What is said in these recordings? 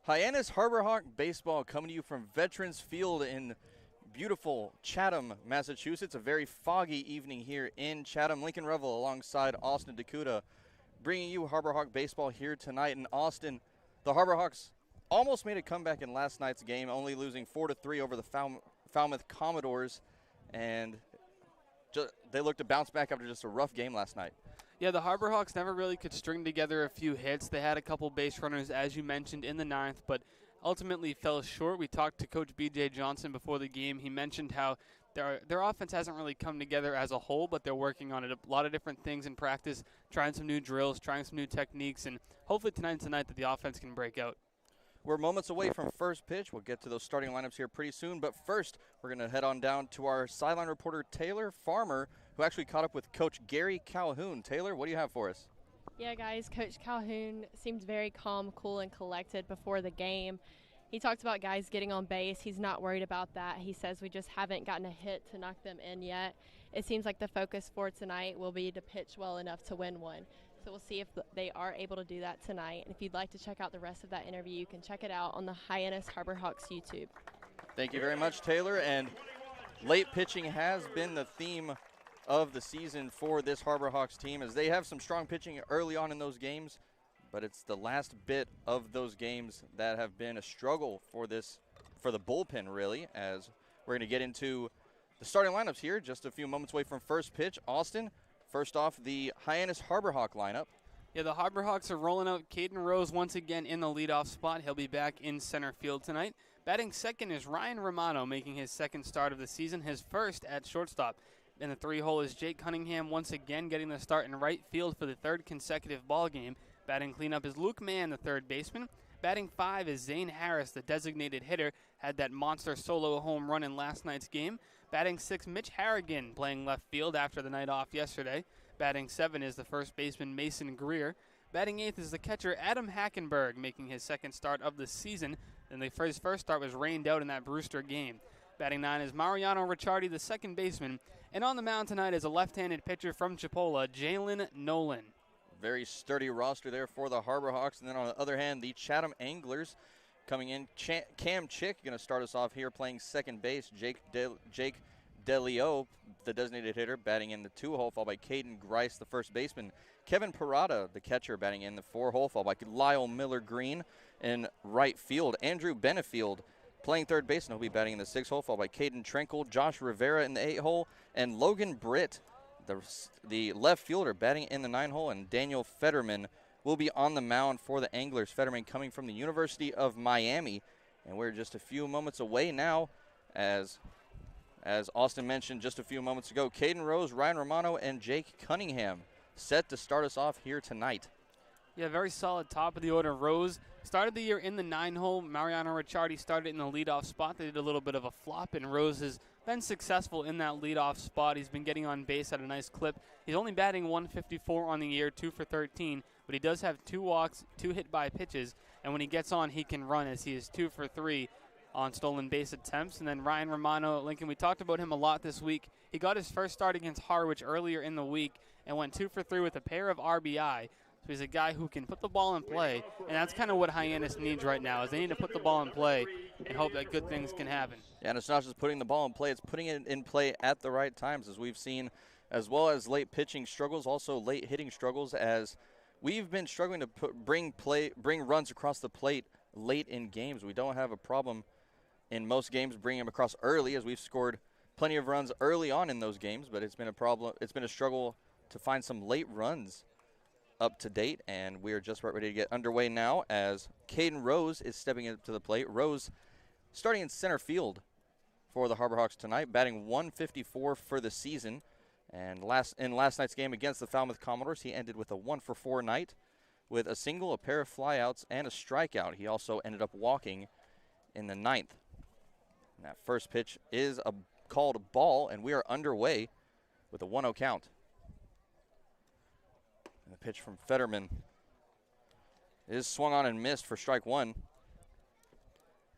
Hyannis Harbor Hawk Baseball coming to you from Veterans Field in beautiful Chatham, Massachusetts. A very foggy evening here in Chatham. Lincoln Revill alongside Austin DeCouta bringing you Harbor Hawk Baseball here tonight in Austin. The Harbor Hawks almost made a comeback in last night's game, only losing 4-3 over the Falmouth Commodores, and they looked to bounce back after just a rough game last night. Yeah, the Harbor Hawks never really could string together a few hits. They had a couple base runners, as you mentioned, in the ninth, but ultimately fell short. We talked to Coach B.J. Johnson before the game. He mentioned how their offense hasn't really come together as a whole, but they're working on it. A lot of different things in practice, trying some new drills, trying some new techniques, and hopefully tonight's the night that the offense can break out. We're moments away from first pitch. We'll get to those starting lineups here pretty soon. But first, we're going to head on down to our sideline reporter, Taylor Farmer, who actually caught up with Coach Gary Calhoun. Taylor, what do you have for us? Yeah, guys, Coach Calhoun seemed very calm, cool, and collected before the game. He talked about guys getting on base. He's not worried about that. He says we just haven't gotten a hit to knock them in yet. It seems like the focus for tonight will be to pitch well enough to win one. So we'll see if they are able to do that tonight. And if you'd like to check out the rest of that interview, you can check it out on the Hyannis Harbor Hawks YouTube. Thank you very much, Taylor. And late pitching has been the theme of the season for this Harbor Hawks team, as they have some strong pitching early on in those games, but it's the last bit of those games that have been a struggle for the bullpen, really, as we're going to get into the starting lineups here just a few moments away from first pitch. Austin, first off, the Hyannis Harbor Hawk lineup. Yeah, the Harbor Hawks are rolling out Caden Rose once again in the leadoff spot. He'll be back in center field tonight. Batting second is Ryan Romano, making his second start of the season, his first at shortstop. In the three-hole is Jake Cunningham once again getting the start in right field for the third consecutive ball game. Batting cleanup is Luke Mann, the third baseman. Batting five is Zane Harris, the designated hitter, had that monster solo home run in last night's game. Batting six, Mitch Harrigan, playing left field after the night off yesterday. Batting seven is the first baseman Mason Greer. Batting eighth is the catcher Adam Hackenberg, making his second start of the season. And his first start was rained out in that Brewster game. Batting nine is Mariano Ricciardi, the second baseman. And on the mound tonight is a left-handed pitcher from Chipola, Jalen Nolan. Very sturdy roster there for the Harbor Hawks. And then on the other hand, the Chatham Anglers coming in. Cam Chick going to start us off here playing second base. Jake DeLeo, the designated hitter, batting in the two-hole, followed by Caden Grice, the first baseman. Kevin Parada, the catcher, batting in the four-hole, followed by Lyle Miller-Green in right field. Andrew Benefield playing third base, and he'll be batting in the six-hole, followed by Caden Trenkle, Josh Rivera in the eight-hole, and Logan Britt, the left fielder, batting in the nine-hole, and Daniel Fetterman will be on the mound for the Anglers. Fetterman coming from the University of Miami, and we're just a few moments away now, as Austin mentioned just a few moments ago, Caden Rose, Ryan Romano, and Jake Cunningham set to start us off here tonight. Yeah, very solid top of the order. Rose started the year in the nine-hole. Mariano Ricciardi started in the leadoff spot. They did a little bit of a flop, and Rose has been successful in that leadoff spot. He's been getting on base at a nice clip. He's only batting 154 on the year, 2 for 13, but he does have 2 walks, 2 hit-by pitches, and when he gets on, he can run, as he is 2 for 3 on stolen base attempts. And then Ryan Romano, Lincoln, we talked about him a lot this week. He got his first start against Harwich earlier in the week and went 2 for 3 with a pair of RBI. So he's a guy who can put the ball in play, and that's kind of what Hyannis needs right now, is they need to put the ball in play and hope that good things can happen. Yeah, and it's not just putting the ball in play, it's putting it in play at the right times, as we've seen, as well as late pitching struggles, also late hitting struggles, as we've been struggling to bring runs across the plate late in games. We don't have a problem in most games bringing them across early, as we've scored plenty of runs early on in those games, but it's been a problem. It's been a struggle to find some late runs up to date, and we are just about ready to get underway now as Caden Rose is stepping up to the plate. Rose starting in center field for the Harbor Hawks tonight, batting 154 for the season. And in last night's game against the Falmouth Commodores, he ended with a 1-for-4 night with a single, a pair of flyouts, and a strikeout. He also ended up walking in the ninth. And that first pitch is a called ball, and we are underway with a 1-0 count. And the pitch from Fetterman is swung on and missed for strike one.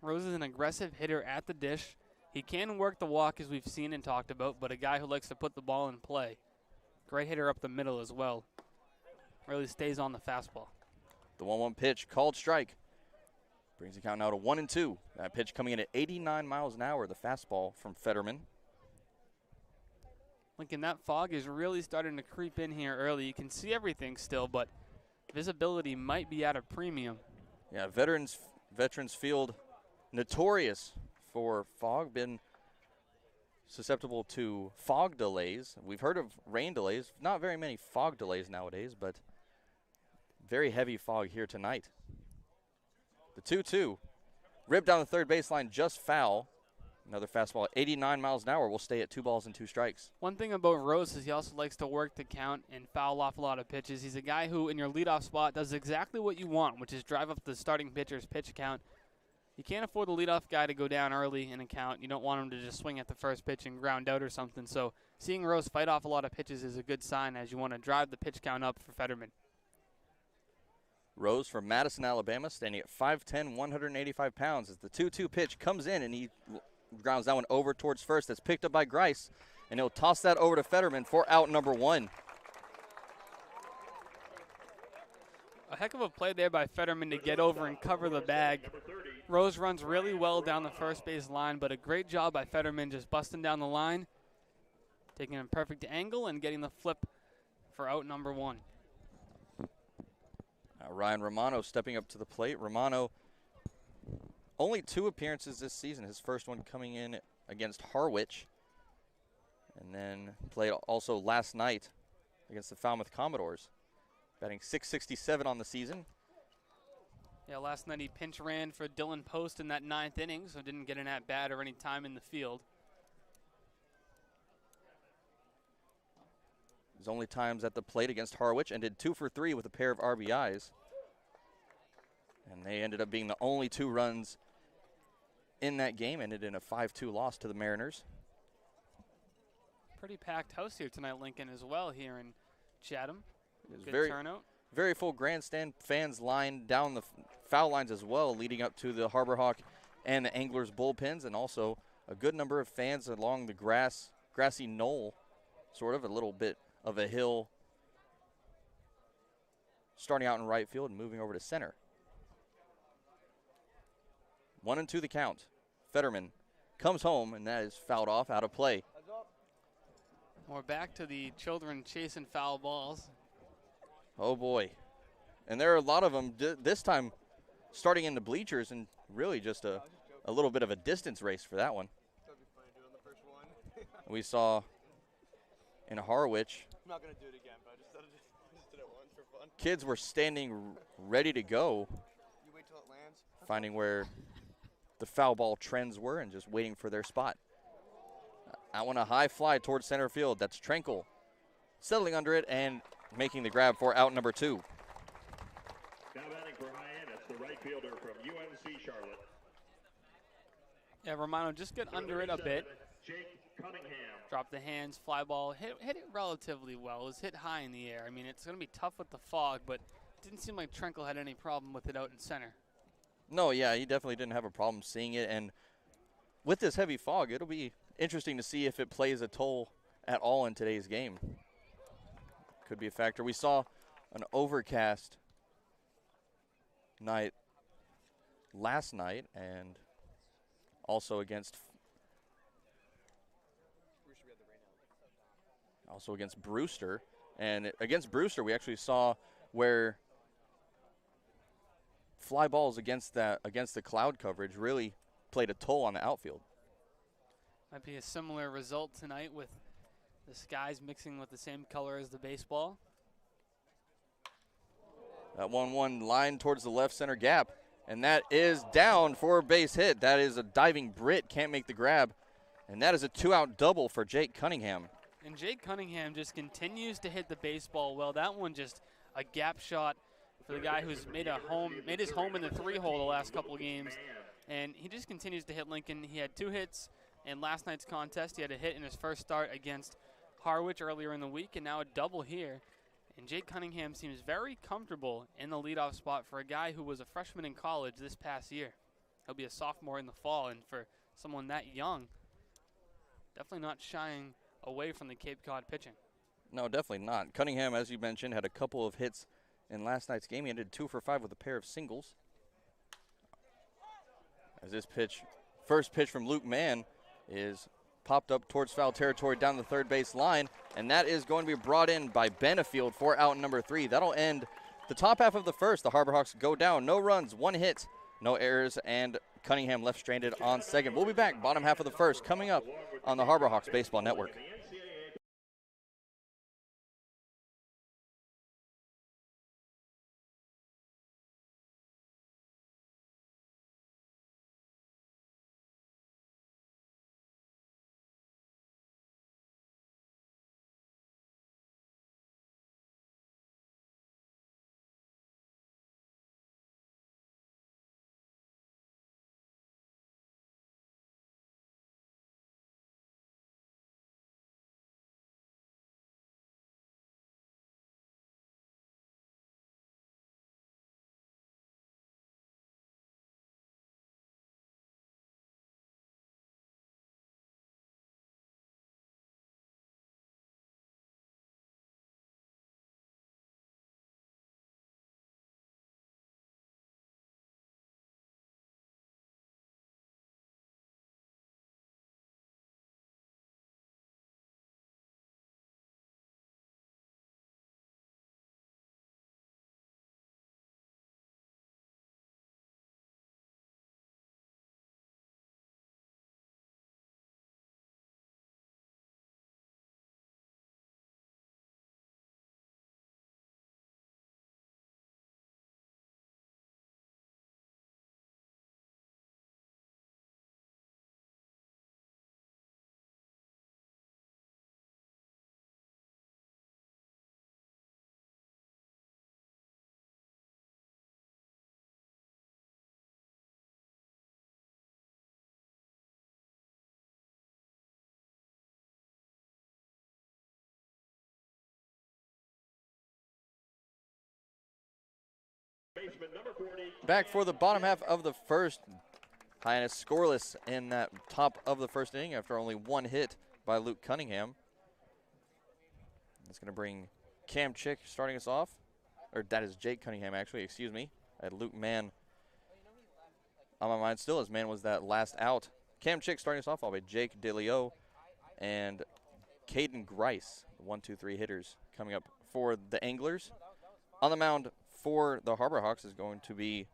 Rose is an aggressive hitter at the dish. He can work the walk, as we've seen and talked about, but a guy who likes to put the ball in play. Great hitter up the middle as well. Really stays on the fastball. The 1-1 pitch, called strike. Brings the count now to 1-2. That pitch coming in at 89 miles an hour, the fastball from Fetterman. Lincoln, that fog is really starting to creep in here early. You can see everything still, but visibility might be at a premium. Yeah, Veterans Field, notorious for fog, been susceptible to fog delays. We've heard of rain delays, not very many fog delays nowadays, but very heavy fog here tonight. The 2-2, ripped down the third baseline, just foul. Another fastball at 89 miles an hour will stay at 2 balls and 2 strikes. One thing about Rose is he also likes to work the count and foul off a lot of pitches. He's a guy who, in your leadoff spot, does exactly what you want, which is drive up the starting pitcher's pitch count. You can't afford the leadoff guy to go down early in a count. You don't want him to just swing at the first pitch and ground out or something. So seeing Rose fight off a lot of pitches is a good sign, as you want to drive the pitch count up for Fetterman. Rose from Madison, Alabama, standing at 5'10", 185 pounds. As the 2-2 pitch comes in, and he grounds that one over towards first. That's picked up by Grice, and he'll toss that over to Fetterman for out number 1. A heck of a play there by Fetterman to get over and cover the bag. Rose runs really well down the first base line, but a great job by Fetterman just busting down the line, taking a perfect angle and getting the flip for out number 1. Ryan Romano stepping up to the plate. Romano, only 2 appearances this season. His first one coming in against Harwich, and then played also last night against the Falmouth Commodores, batting .667 on the season. Yeah, last night he pinch ran for Dylan Post in that 9th inning, so didn't get an at-bat or any time in the field. His only times at the plate against Harwich, ended 2 for 3 with a pair of RBIs. And they ended up being the only 2 runs in that game, ended in a 5-2 loss to the Mariners. Pretty packed house here tonight, Lincoln, as well here in Chatham. It was Good turnout. Very full grandstand. Fans lined down the foul lines as well, leading up to the Harbor Hawk and the Anglers bullpens, and also a good number of fans along the grassy knoll, sort of a little bit of a hill, starting out in right field and moving over to center. 1-2 the count. Fetterman comes home, and that is fouled off, out of play. We're back to the children chasing foul balls. Oh boy. And there are a lot of them this time starting in the bleachers, and really just a little bit of a distance race for that one. We saw in Harwich, I'm not going to do it again, but I just did it once for fun. Kids were standing ready to go, You wait till it lands. finding where the foul ball trends were and just waiting for their spot. That one a high fly towards center field. That's Trenkel settling under it and making the grab for out number 2. Now batting for Hyannis, the right fielder from UNC Charlotte. Yeah, Romano just get under it a bit. Jake Cunningham. Drop the hands, fly ball, hit it relatively well. It was hit high in the air. I mean, it's going to be tough with the fog, but it didn't seem like Trenkel had any problem with it out in center. No, yeah, he definitely didn't have a problem seeing it. And with this heavy fog, it'll be interesting to see if it plays a toll at all in today's game. Could be a factor. We saw an overcast night last night, and also against Brewster. And against Brewster, we actually saw where fly balls against the cloud coverage really played a toll on the outfield. Might be a similar result tonight with the skies mixing with the same color as the baseball. That 1-1 line towards the left center gap, and that is down for a base hit. That is a diving Brit, can't make the grab, and that is a 2-out double for Jake Cunningham. And Jake Cunningham just continues to hit the baseball well. That one just a gap shot for the guy who's made his home in the 3-hole the last couple of games. And he just continues to hit Lincoln. He had 2 hits in last night's contest. He had a hit in his first start against Harwich earlier in the week, and now a double here. And Jake Cunningham seems very comfortable in the leadoff spot for a guy who was a freshman in college this past year. He'll be a sophomore in the fall, and for someone that young, definitely not shying away from the Cape Cod pitching. No, definitely not. Cunningham, as you mentioned, had a couple of hits in last night's game. He ended 2 for 5 with a pair of singles. As this first pitch from Luke Mann is popped up towards foul territory down the third base line, and that is going to be brought in by Benefield for out number 3. That'll end the top half of the first. The Harbor Hawks go down. No runs, 1 hit, no errors, and Cunningham left stranded on second. We'll be back bottom half of the first coming up on the Harbor Hawks Baseball Network. Back for the bottom half of the first. Hyannis scoreless in that top of the first inning after only 1 hit by Luke Cunningham. That's going to bring Cam Chick starting us off. Or that is Jake Cunningham, actually, excuse me. I had Luke Mann on my mind still, as Mann was that last out. Cam Chick starting us off, all by Jake DeLeo and Caden Grice, the 1-2-3 hitters coming up for the Anglers. On the mound for the Harbor Hawks is going to be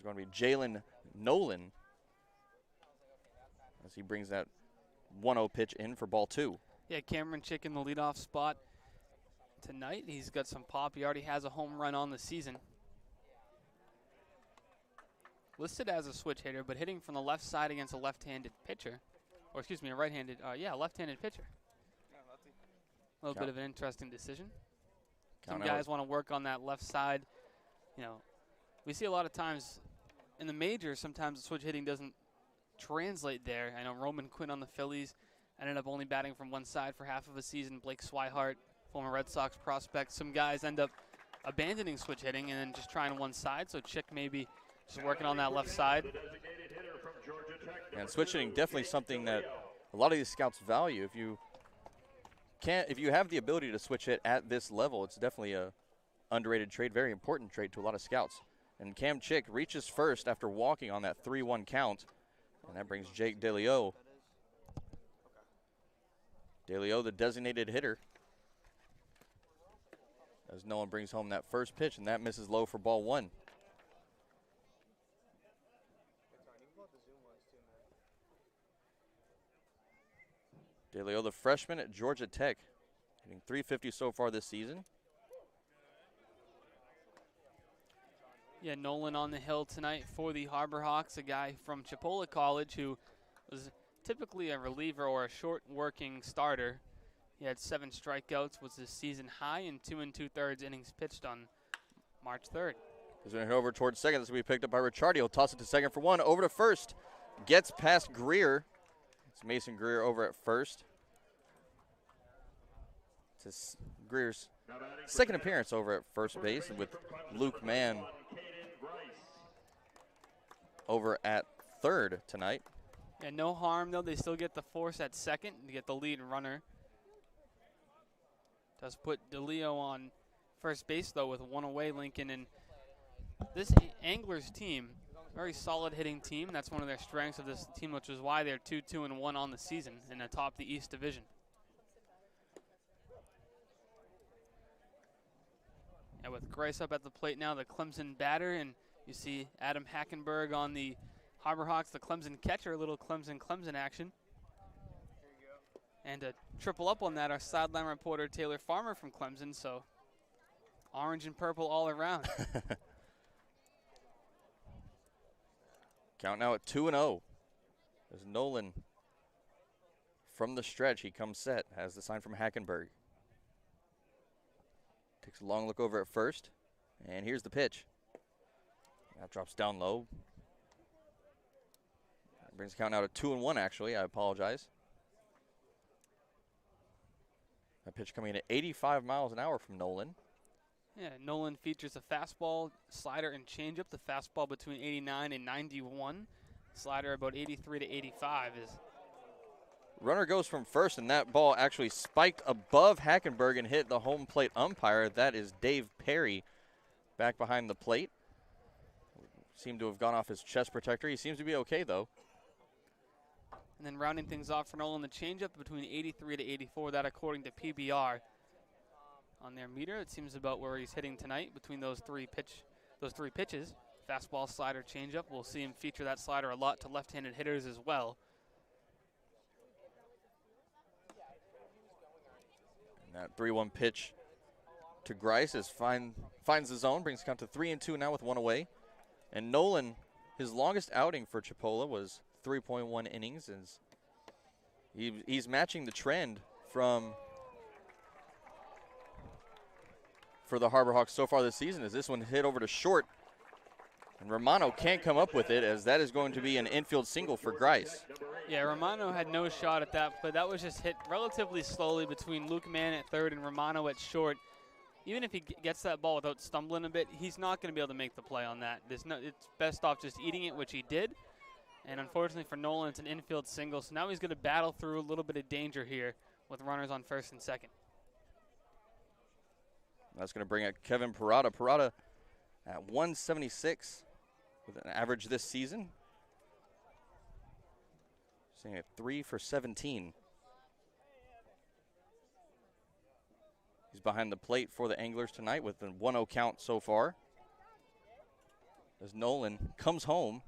Jalen Nolan, as he brings that 1-0 pitch in for ball 2. Yeah, Cameron Chick in the leadoff spot tonight. He's got some pop. He already has a home run on the season. Listed as a switch hitter, but hitting from the left side against a left-handed pitcher. Or excuse me, a right-handed, left-handed pitcher. A little bit of an interesting decision. Some guys want to work on that left side. You know, we see a lot of times in the majors, sometimes the switch hitting doesn't translate there. I know Roman Quinn on the Phillies ended up only batting from one side for half of a season. Blake Swihart, former Red Sox prospect. Some guys end up abandoning switch hitting and then just trying one side. So Chick maybe just working on that left side. And switch hitting definitely something that a lot of these scouts value. If you have the ability to switch hit at this level, it's definitely a underrated trait, very important trait to a lot of scouts. And Cam Chick reaches first after walking on that 3-1 count, and that brings Jake DeLeo. DeLeo, the designated hitter, as Nolan brings home that first pitch, and that misses low for ball 1. DeLeo, the freshman at Georgia Tech, hitting .350 so far this season. Yeah, Nolan on the hill tonight for the Harbor Hawks, a guy from Chipola College who was typically a reliever or a short working starter. He had 7 strikeouts, was his season high, and 2 2/3 innings pitched on March 3rd. He's going to head over towards second. This will be picked up by Ricciardi. He'll toss it to second for 1. Over to first. Gets past Greer. It's Mason Greer over at first. It's Greer's second appearance over at first base, with Luke Mann over at third tonight. Yeah, no harm, though. They still get the force at second to get the lead runner. Does put DeLeo on first base, though, with 1 away, Lincoln. And this Anglers team very solid hitting team. That's one of their strengths of this team, which is why they're 2-2-1 on the season and atop the East Division. And with Grice up at the plate now, the Clemson batter, and you see Adam Hackenberg on the Harbor Hawks, the Clemson catcher, a little Clemson action. And to triple up on that, our sideline reporter Taylor Farmer from Clemson, so orange and purple all around. Count now at 2-0. As Nolan from the stretch, he comes set, has the sign from Hackenberg. Takes a long look over at first, and here's the pitch. That drops down low. That brings the count now to 2-1, actually. I apologize. That pitch coming in at 85 miles an hour from Nolan. Yeah, Nolan features a fastball, slider, and changeup. The fastball between 89 and 91. Slider about 83 to 85 is. Runner goes from first, and that ball actually spiked above Hackenberg and hit the home plate umpire. That is Dave Perry back behind the plate. Seemed to have gone off his chest protector. He seems to be okay, though. And then rounding things off for Nolan, the changeup between 83 to 84. That according to PBR. On their meter, it seems about where he's hitting tonight between those three pitches. Fastball, slider, changeup. We'll see him feature that slider a lot to left-handed hitters as well. And that 3-1 pitch to Grice finds the zone, brings the count to 3-2 now with one away. And Nolan, his longest outing for Chipola was 3.1 innings. As he's matching the trend for the Harbor Hawks so far this season, as this one hit over to short. And Romano can't come up with it, as that is going to be an infield single for Grice. Yeah, Romano had no shot at that, but that was just hit relatively slowly between Luke Mann at third and Romano at short. Even if he gets that ball without stumbling a bit, he's not going to be able to make the play on that. It's best off just eating it, which he did. And unfortunately for Nolan, it's an infield single, so now he's going to battle through a little bit of danger here with runners on first and second. That's going to bring up Kevin Parada. Parada at 176 with an average this season. Seeing at 3 for 17. He's behind the plate for the Anglers tonight with a 1-0 count so far. As Nolan comes home.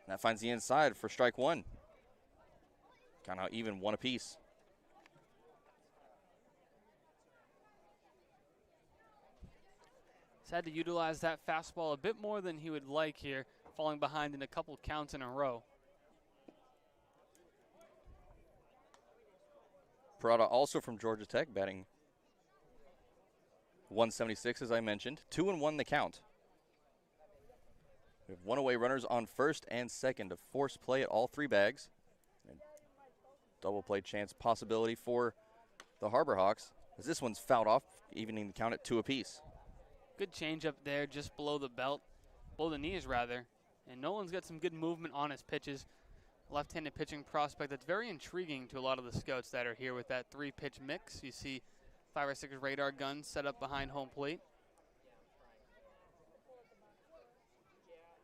That finds the inside for strike one. Count out even, one apiece. He's had to utilize that fastball a bit more than he would like here, falling behind in a couple counts in a row. Parada also from Georgia Tech, batting 176, as I mentioned. 2-1 the count. We have one away runners on first and second to force play at all three bags. And double play chance possibility for the Harbor Hawks, as this one's fouled off, evening the count at 2 apiece. Good change up there just below the belt, below the knees rather. And Nolan's got some good movement on his pitches. Left-handed pitching prospect that's very intriguing to a lot of the scouts that are here with that 3-pitch mix. You see 5 or 6 radar guns set up behind home plate.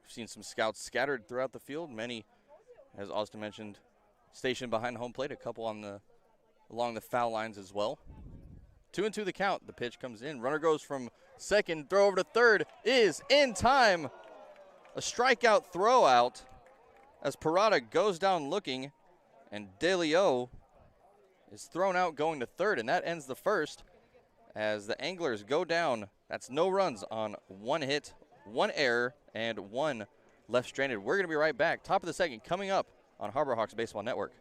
We've seen some scouts scattered throughout the field. Many, as Austin mentioned, stationed behind home plate. A couple along the foul lines as well. 2-2 the count. The pitch comes in. Runner goes from second. Throw over to third is in time. A strikeout throw out as Parada goes down looking, and DeLeo is thrown out going to third, and that ends the first as the Anglers go down. That's no runs on 1 hit, 1 error, and 1 left stranded. We're going to be right back. Top of the second coming up on Harbor Hawks Baseball Network.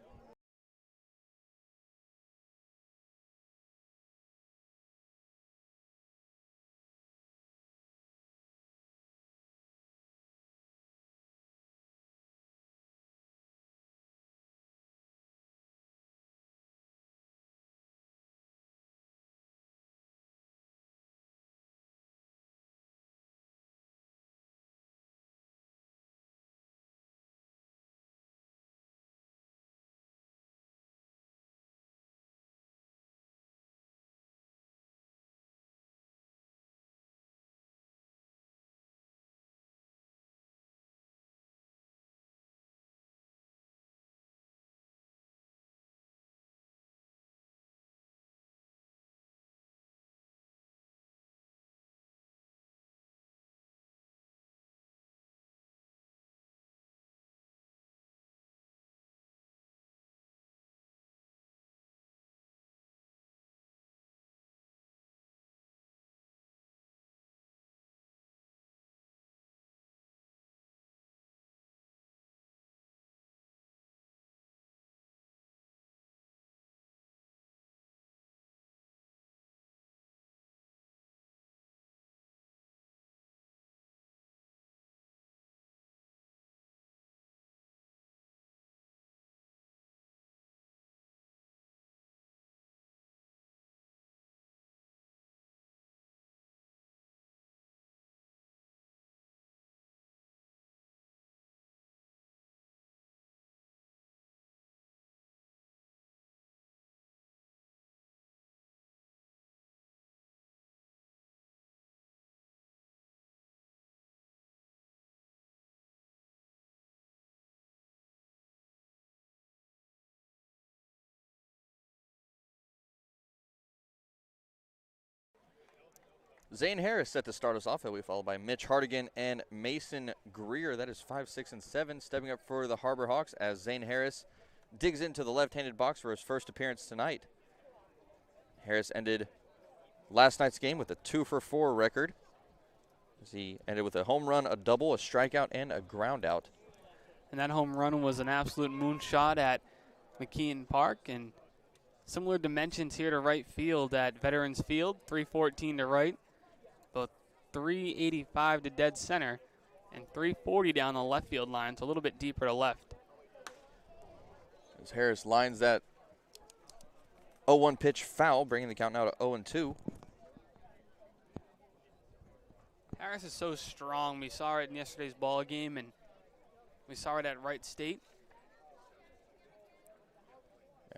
Zane Harris set to start us off. He'll be followed by Mitch Hardigan and Mason Greer. That is 5, 6, and 7. Stepping up for the Harbor Hawks as Zane Harris digs into the left-handed box for his first appearance tonight. Harris ended last night's game with a 2-for-4 record, as he ended with a home run, a double, a strikeout, and a ground out. And that home run was an absolute moonshot at McKeon Park, and similar dimensions here to right field at Veterans Field, 314 to right, about 385 to dead center, and 340 down the left field line, so a little bit deeper to left. As Harris lines that 0-1 pitch foul, bringing the count now to 0-2. Harris is so strong. We saw it in yesterday's ball game, and we saw it at Wright State.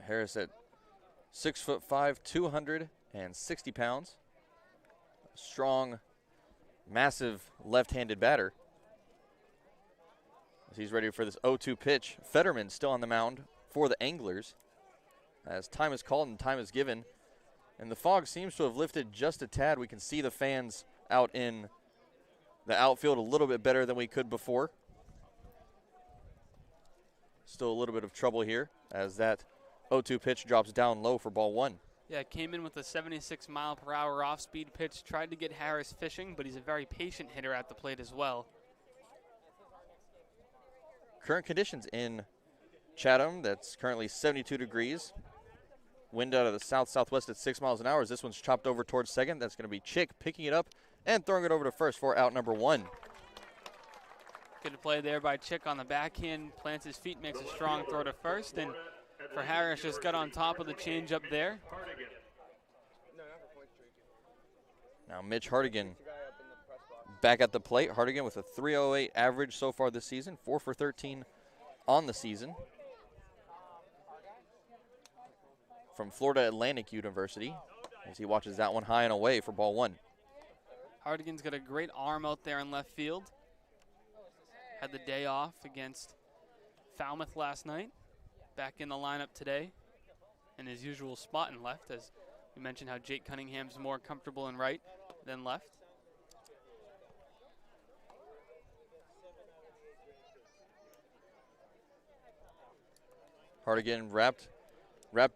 Harris at 6'5", 260 pounds. Strong, massive left-handed batter. As he's ready for this 0-2 pitch. Fetterman still on the mound for the Anglers, as time is called and time is given. And the fog seems to have lifted just a tad. We can see the fans out in the outfield a little bit better than we could before. Still a little bit of trouble here as that 0-2 pitch drops down low for ball one. Yeah, came in with a 76-mile-per-hour off-speed pitch. Tried to get Harris fishing, but he's a very patient hitter at the plate as well. Current conditions in Chatham, that's currently 72 degrees. Wind out of the south-southwest at 6 miles an hour as this one's chopped over towards second. That's going to be Chick picking it up and throwing it over to first for out number one. Good play there by Chick on the backhand. Plants his feet, makes a strong throw to first. And for Harris, just got on top of the changeup there. Now Mitch Hardigan back at the plate. Hardigan with a 3.08 average so far this season, 4 for 13 on the season. From Florida Atlantic University, as he watches that one high and away for ball one. Hardigan's got a great arm out there in left field. Had the day off against Falmouth last night. Back in the lineup today in his usual spot in left, as we mentioned how Jake Cunningham's more comfortable in right than left. Hardigan wrapped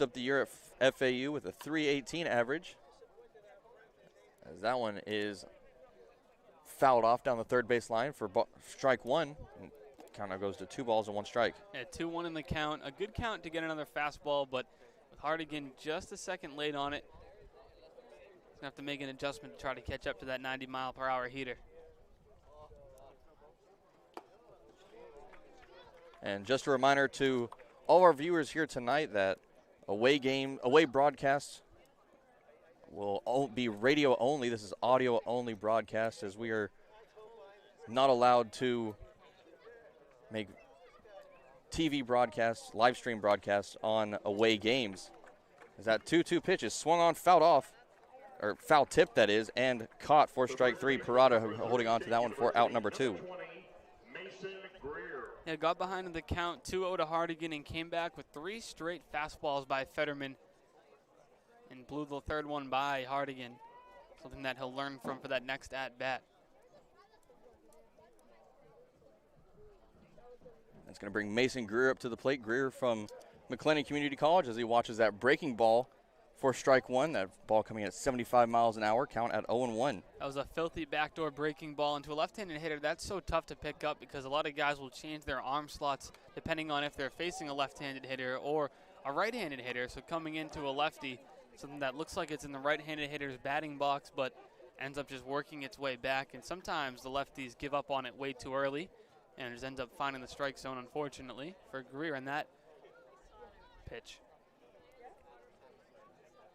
up the year at FAU with a 3.18 average, as that one is fouled off down the third base line for strike one. And count now goes to 2 balls and 1 strike. Yeah, 2-1 in the count. A good count to get another fastball, but with Hardigan just a second late on it, he's going to have to make an adjustment to try to catch up to that 90-mile-per-hour heater. And just a reminder to all our viewers here tonight that away broadcasts will be radio only. This is audio only broadcast, as we are not allowed to make TV broadcasts, live stream broadcasts on away games. As that 2-2 pitch is swung on, fouled off, or foul tip that is, and caught for strike three. Parada holding on to that one for out number 2. Yeah, got behind in the count 2-0 to Hardigan and came back with 3 straight fastballs by Fetterman and blew the third one by Hardigan. Something that he'll learn from for that next at-bat. That's going to bring Mason Greer up to the plate. Greer from McLennan Community College, as he watches that breaking ball for strike one. That ball coming in at 75 miles an hour, count at 0-1. That was a filthy backdoor breaking ball into a left-handed hitter. That's so tough to pick up because a lot of guys will change their arm slots depending on if they're facing a left-handed hitter or a right-handed hitter. So coming into a lefty, something that looks like it's in the right-handed hitter's batting box but ends up just working its way back. And sometimes the lefties give up on it way too early and just ends up finding the strike zone, unfortunately, for Greer in that pitch.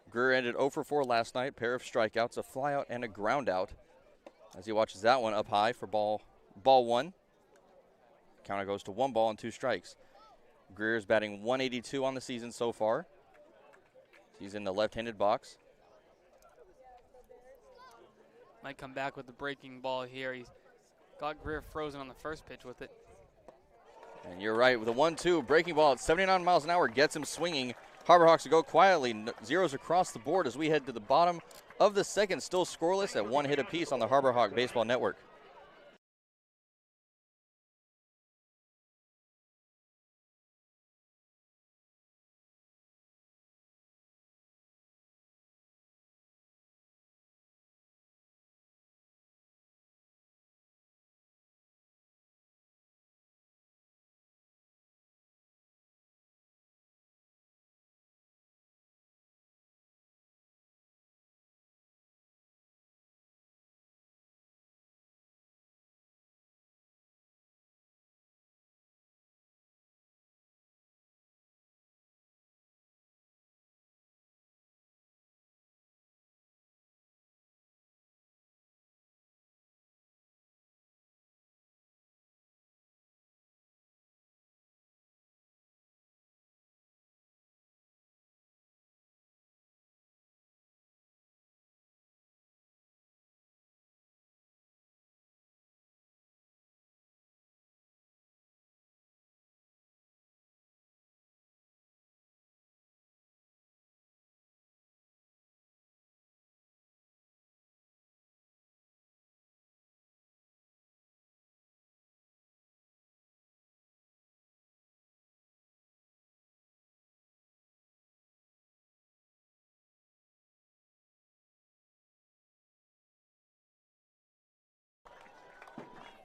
Greer ended 0 for 4 last night, pair of strikeouts, a flyout, and a ground out. As he watches that one up high for ball one. Counter goes to 1 ball and 2 strikes. Greer's batting 182 on the season so far. He's in the left-handed box. Might come back with the breaking ball here. He's got Greer frozen on the first pitch with it. And you're right, with a 1-2 breaking ball at 79 miles an hour gets him swinging Harbor Hawks to go quietly. Zeros across the board as we head to the bottom of the second, still scoreless at 1 hit apiece on the Harbor Hawk Baseball Network.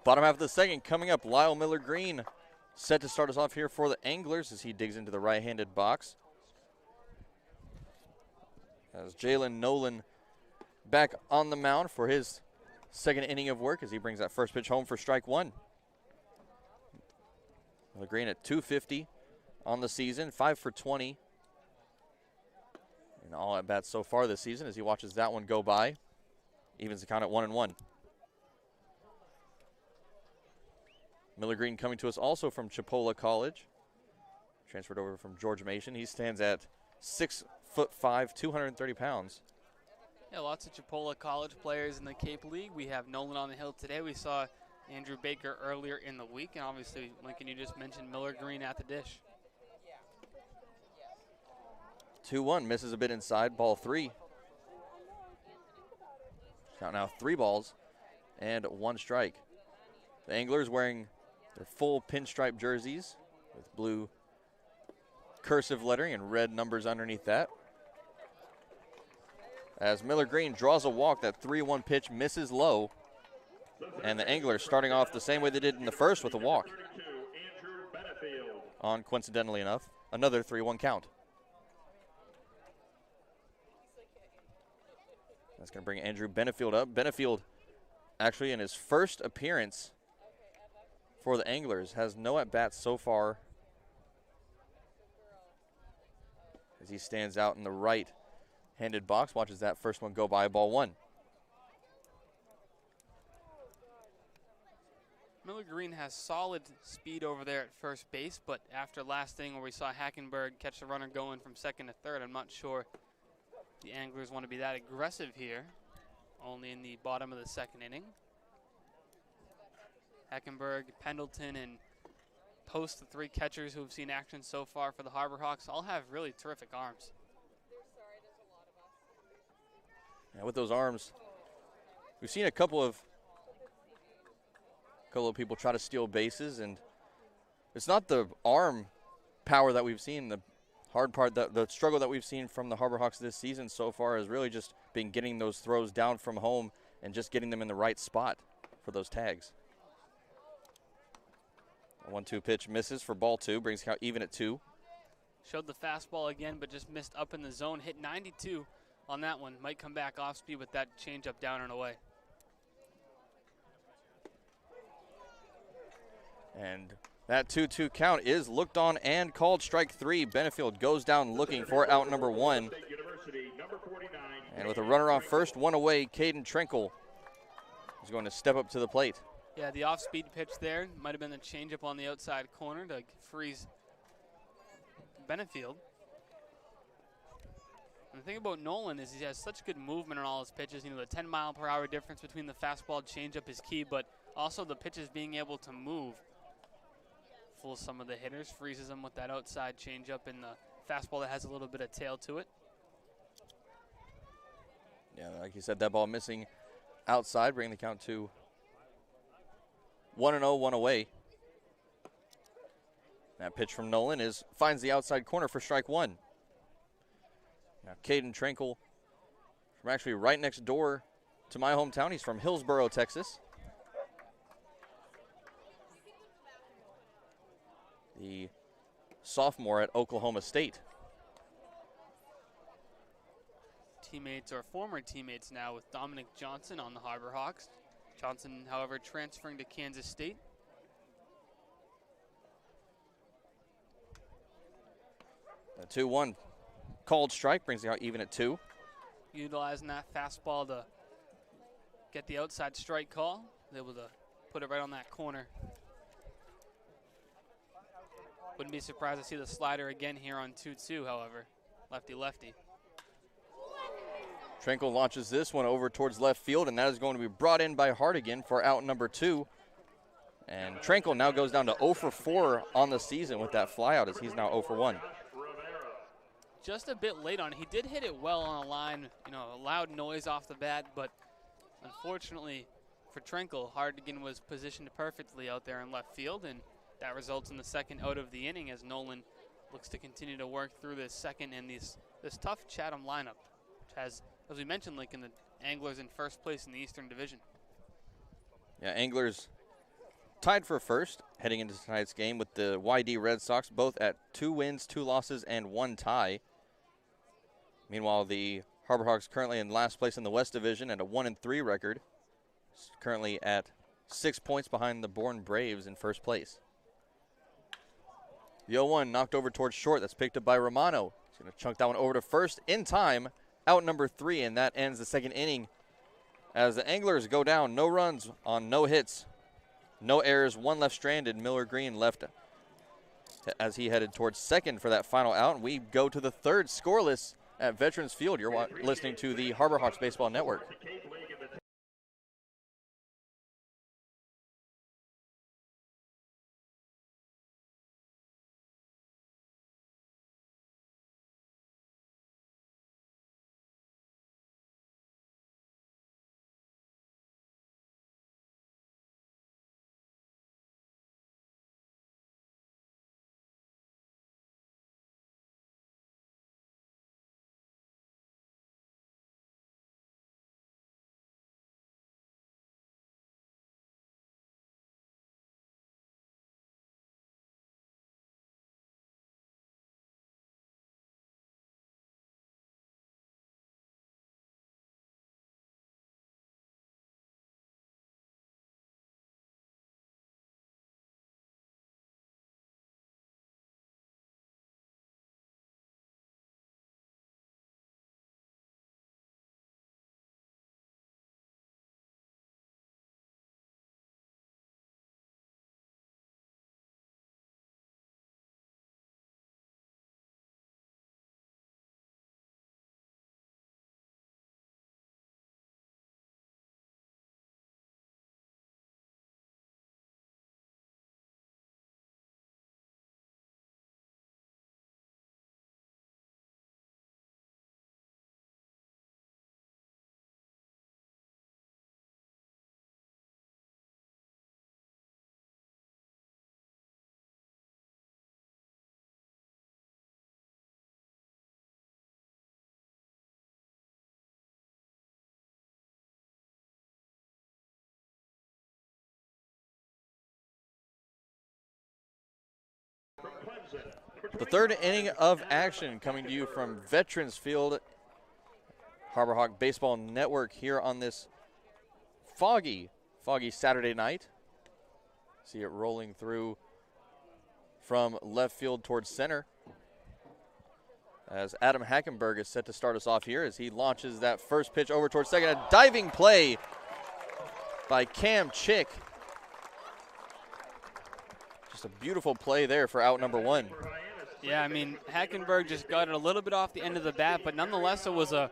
Bottom half of the second coming up, Lyle Miller Green set to start us off here for the Anglers as he digs into the right-handed box. As Jalen Nolan back on the mound for his second inning of work as he brings that first pitch home for strike one. Miller Green at 250 on the season, 5 for 20. And all at bats so far this season as he watches that one go by. Evens the count at 1-1. Miller Green coming to us also from Chipola College. Transferred over from George Mason. He stands at 6'5", 230 pounds. Yeah, lots of Chipola College players in the Cape League. We have Nolan on the hill today. We saw Andrew Baker earlier in the week. And obviously, Lincoln, you just mentioned Miller Green at the dish. 2-1, misses a bit inside, ball 3. Count now 3 balls and 1 strike. The Anglers wearing their full pinstripe jerseys with blue cursive lettering and red numbers underneath that. As Miller Green draws a walk, that 3-1 pitch misses low. And the Anglers starting off the same way they did in the first with a walk. On, coincidentally enough, another 3-1 count. That's going to bring Andrew Benefield up. Benefield, actually in his first appearance for the Anglers, has no at-bats so far as he stands out in the right-handed box, watches that first one go by, ball 1. Miller Green has solid speed over there at first base, but after last inning where we saw Hackenberg catch the runner going from second to third, I'm not sure the Anglers want to be that aggressive here, only in the bottom of the second inning. Hackenberg, Pendleton, and Post, the 3 catchers who have seen action so far for the Harbor Hawks, all have really terrific arms. Yeah, with those arms, we've seen a couple of people try to steal bases, and it's not the arm power that we've seen. The hard part, the struggle that we've seen from the Harbor Hawks this season so far has really just been getting those throws down from home and just getting them in the right spot for those tags. A 1-2 pitch misses for ball 2, brings count even at 2. Showed the fastball again, but just missed up in the zone. Hit 92 on that one. Might come back off speed with that changeup down and away. And that 2-2 count is looked on and called strike 3. Benefield goes down looking for out number 1. And with a runner on first, 1 away, Caden Trinkle is going to step up to the plate. Yeah, the off-speed pitch there might have been the changeup on the outside corner to freeze Benefield. And the thing about Nolan is he has such good movement on all his pitches. You know, the 10-mile-per-hour difference between the fastball and changeup is key, but also the pitches being able to move. Fools some of the hitters, freezes them with that outside changeup in the fastball that has a little bit of tail to it. Yeah, like you said, that ball missing outside, bringing the count to 1-0, one away. That pitch from Nolan finds the outside corner for strike one. Now Caden Tranquil from actually right next door to my hometown. He's from Hillsboro, Texas. The sophomore at Oklahoma State. Teammates or former teammates now with Dominic Johnson on the Harbor Hawks. Johnson, however, transferring to Kansas State. A 2-1 called strike brings it out even at 2. Utilizing that fastball to get the outside strike call. Able to put it right on that corner. Wouldn't be surprised to see the slider again here on 2-2, however. Lefty-lefty. Tranquil launches this one over towards left field, and that is going to be brought in by Hardigan for out number 2. And Tranquil now goes down to 0 for 4 on the season with that flyout, as he's now 0 for 1. Just a bit late on it. He did hit it well on a line, a loud noise off the bat, but unfortunately for Tranquil, Hardigan was positioned perfectly out there in left field, and that results in the second out of the inning as Nolan looks to continue to work through this second and this tough Chatham lineup, which has, as we mentioned, Lincoln, the Anglers in first place in the Eastern Division. Yeah, Anglers tied for first heading into tonight's game with the YD Red Sox, both at 2 wins, 2 losses, and 1 tie. Meanwhile, the Harbor Hawks currently in last place in the West Division at a 1-3 record, currently at 6 points behind the Bourne Braves in first place. The 0-1 knocked over towards short. That's picked up by Romano. He's going to chunk that one over to first in time. Out number 3, and that ends the second inning as the Anglers go down. No runs on no hits, no errors, 1 left stranded. Miller Green left as he headed towards second for that final out. And we go to the third scoreless at Veterans Field. You're listening to the Harbor Hawks Baseball Network. The third inning of action coming to you from Veterans Field, Harbor Hawk Baseball Network here on this foggy Saturday night. See it rolling through from left field towards center as Adam Hackenberg is set to start us off here as he launches that first pitch over towards second. A diving play by Cam Chick. Just a beautiful play there for out number 1. Yeah, I mean, Hackenberg just got it a little bit off the end of the bat, but nonetheless it was a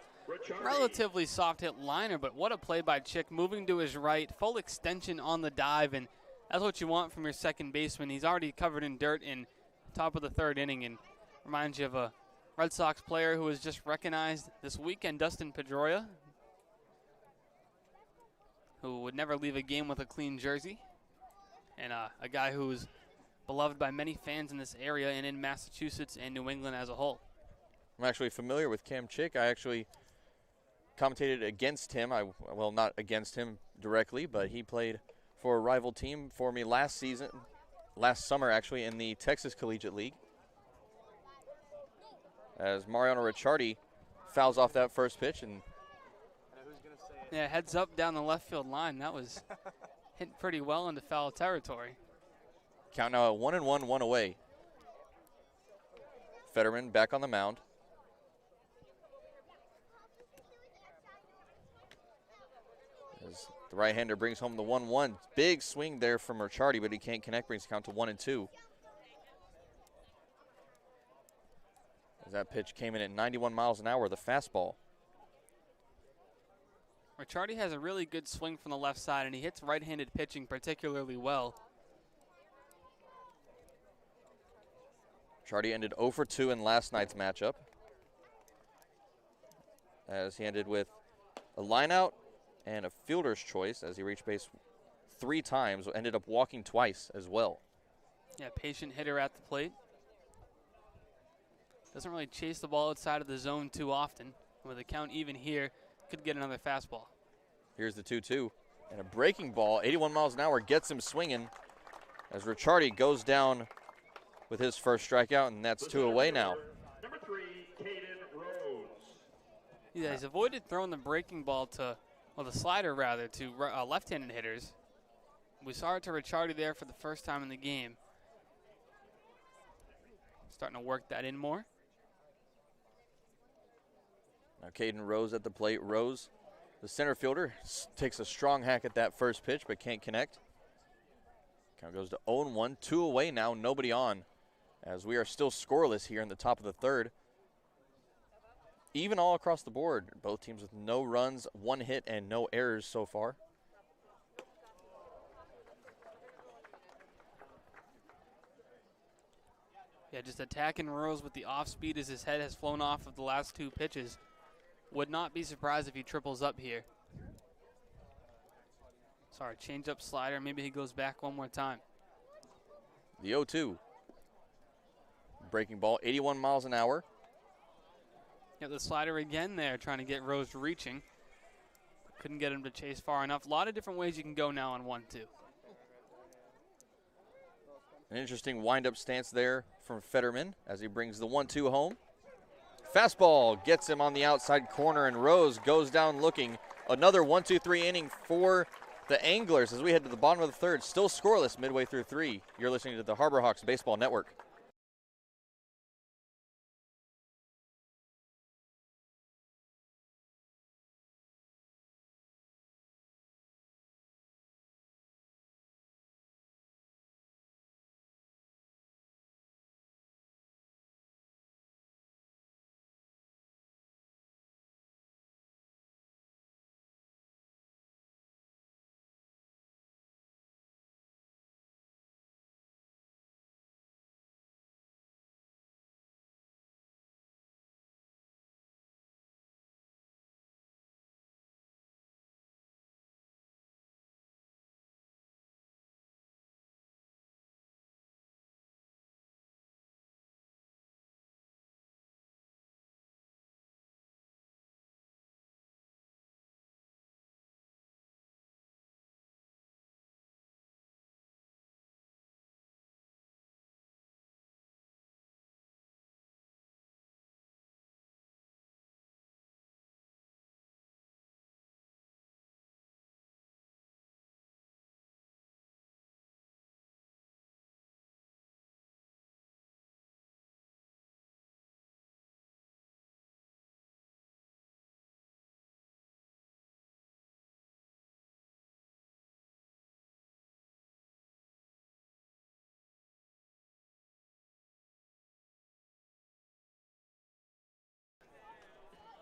relatively soft hit liner, but what a play by Chick, moving to his right, full extension on the dive, and that's what you want from your second baseman. He's already covered in dirt in top of the third inning and reminds you of a Red Sox player who was just recognized this weekend, Dustin Pedroia, who would never leave a game with a clean jersey, and a guy who's beloved by many fans in this area and in Massachusetts and New England as a whole. I'm actually familiar with Cam Chick. I actually commentated against him. Well, not against him directly, but he played for a rival team for me last summer actually, in the Texas Collegiate League. As Mariano Ricciardi fouls off that first pitch, and yeah, heads up down the left field line. That was hit pretty well into foul territory. Count now at 1-1, 1 away. Fetterman back on the mound. As the right-hander brings home the 1-1. Big swing there from Ricciardi, but he can't connect, brings the count to 1-2. As that pitch came in at 91 miles an hour, the fastball. Ricciardi has a really good swing from the left side, and he hits right-handed pitching particularly well. Ricciardi ended 0 for 2 in last night's matchup, as he ended with a lineout and a fielder's choice, as he reached base 3 times, ended up walking twice as well. Yeah, patient hitter at the plate. Doesn't really chase the ball outside of the zone too often. With the count even here, could get another fastball. Here's the 2-2, and a breaking ball, 81 miles an hour, gets him swinging, as Ricciardi goes down with his first strikeout, and that's 2 away now. Number 3, Caden Rose. Yeah, he's avoided throwing the breaking ball to, well, the slider rather, to left-handed hitters. We saw it to Ricciardi there for the first time in the game. Starting to work that in more. Now Caden Rose at the plate. Rose, the center fielder, takes a strong hack at that first pitch, but can't connect. Count goes to 0-1, 2 away now, nobody on, as we are still scoreless here in the top of the third. Even all across the board, both teams with no runs, 1 hit, and no errors so far. Yeah, just attacking Rose with the off speed as his head has flown off of the last 2 pitches. Would not be surprised if he triples up here. Sorry, change up slider. Maybe he goes back one more time. The 0-2. Breaking ball, 81 miles an hour. Yeah, the slider again there, trying to get Rose reaching. Couldn't get him to chase far enough. A lot of different ways you can go now on 1-2. An interesting wind-up stance there from Fetterman as he brings the 1-2 home. Fastball gets him on the outside corner, and Rose goes down looking. Another 1-2-3 inning for the Anglers as we head to the bottom of the third. Still scoreless midway through 3. You're listening to the Harbor Hawks Baseball Network.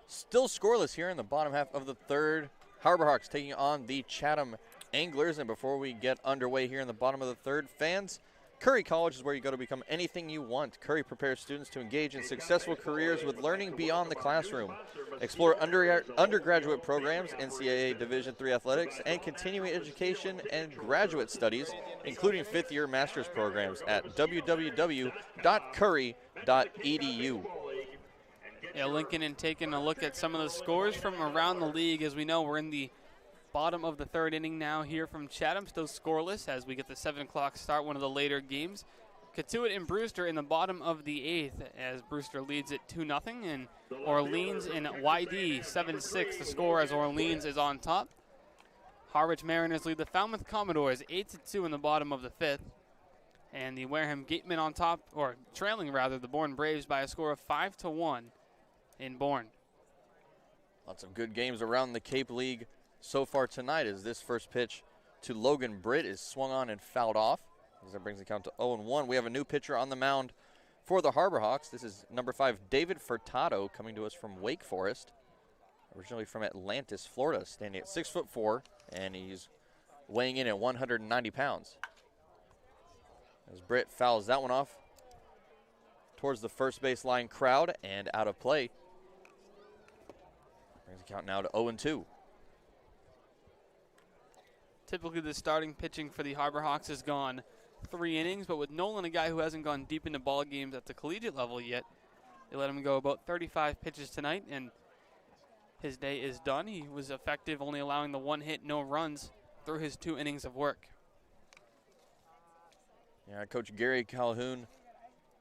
Still scoreless here in the bottom half of the third. Harbor Hawks taking on the Chatham Anglers. And before we get underway here in the bottom of the third, fans, Curry College is where you go to become anything you want. Curry prepares students to engage in successful careers with learning beyond the classroom. Explore undergraduate programs, NCAA Division III athletics, and continuing education and graduate studies, including fifth-year master's programs at www.curry.edu. Yeah, Lincoln and taking a look at some of the scores from around the league. As we know, we're in the bottom of the third inning now here from Chatham, still scoreless as we get the 7 o'clock start, one of the later games. Catuit and Brewster in the bottom of the 8th as Brewster leads it 2-0, and Orleans and YD 7-6 the score as Orleans is on top. Harwich Mariners lead the Falmouth Commodores 8-2 in the bottom of the 5th, and the Wareham Gatemen on top, or trailing rather, the Bourne Braves by a score of 5-1 in Bourne. Lots of good games around the Cape League so far tonight as this first pitch to Logan Britt is swung on and fouled off. As that brings the count to 0-1. We have a new pitcher on the mound for the Harbor Hawks. This is number 5, David Furtado, coming to us from Wake Forest. Originally from Atlantis, Florida, standing at 6'4", and he's weighing in at 190 pounds. As Britt fouls that one off towards the first base line crowd and out of play. Brings the count now to 0-2. Typically the starting pitching for the Harbor Hawks has gone 3 innings, but with Nolan, a guy who hasn't gone deep into ball games at the collegiate level yet, they let him go about 35 pitches tonight, and his day is done. He was effective, only allowing the 1 hit, no runs through his 2 innings of work. Yeah, Coach Gary Calhoun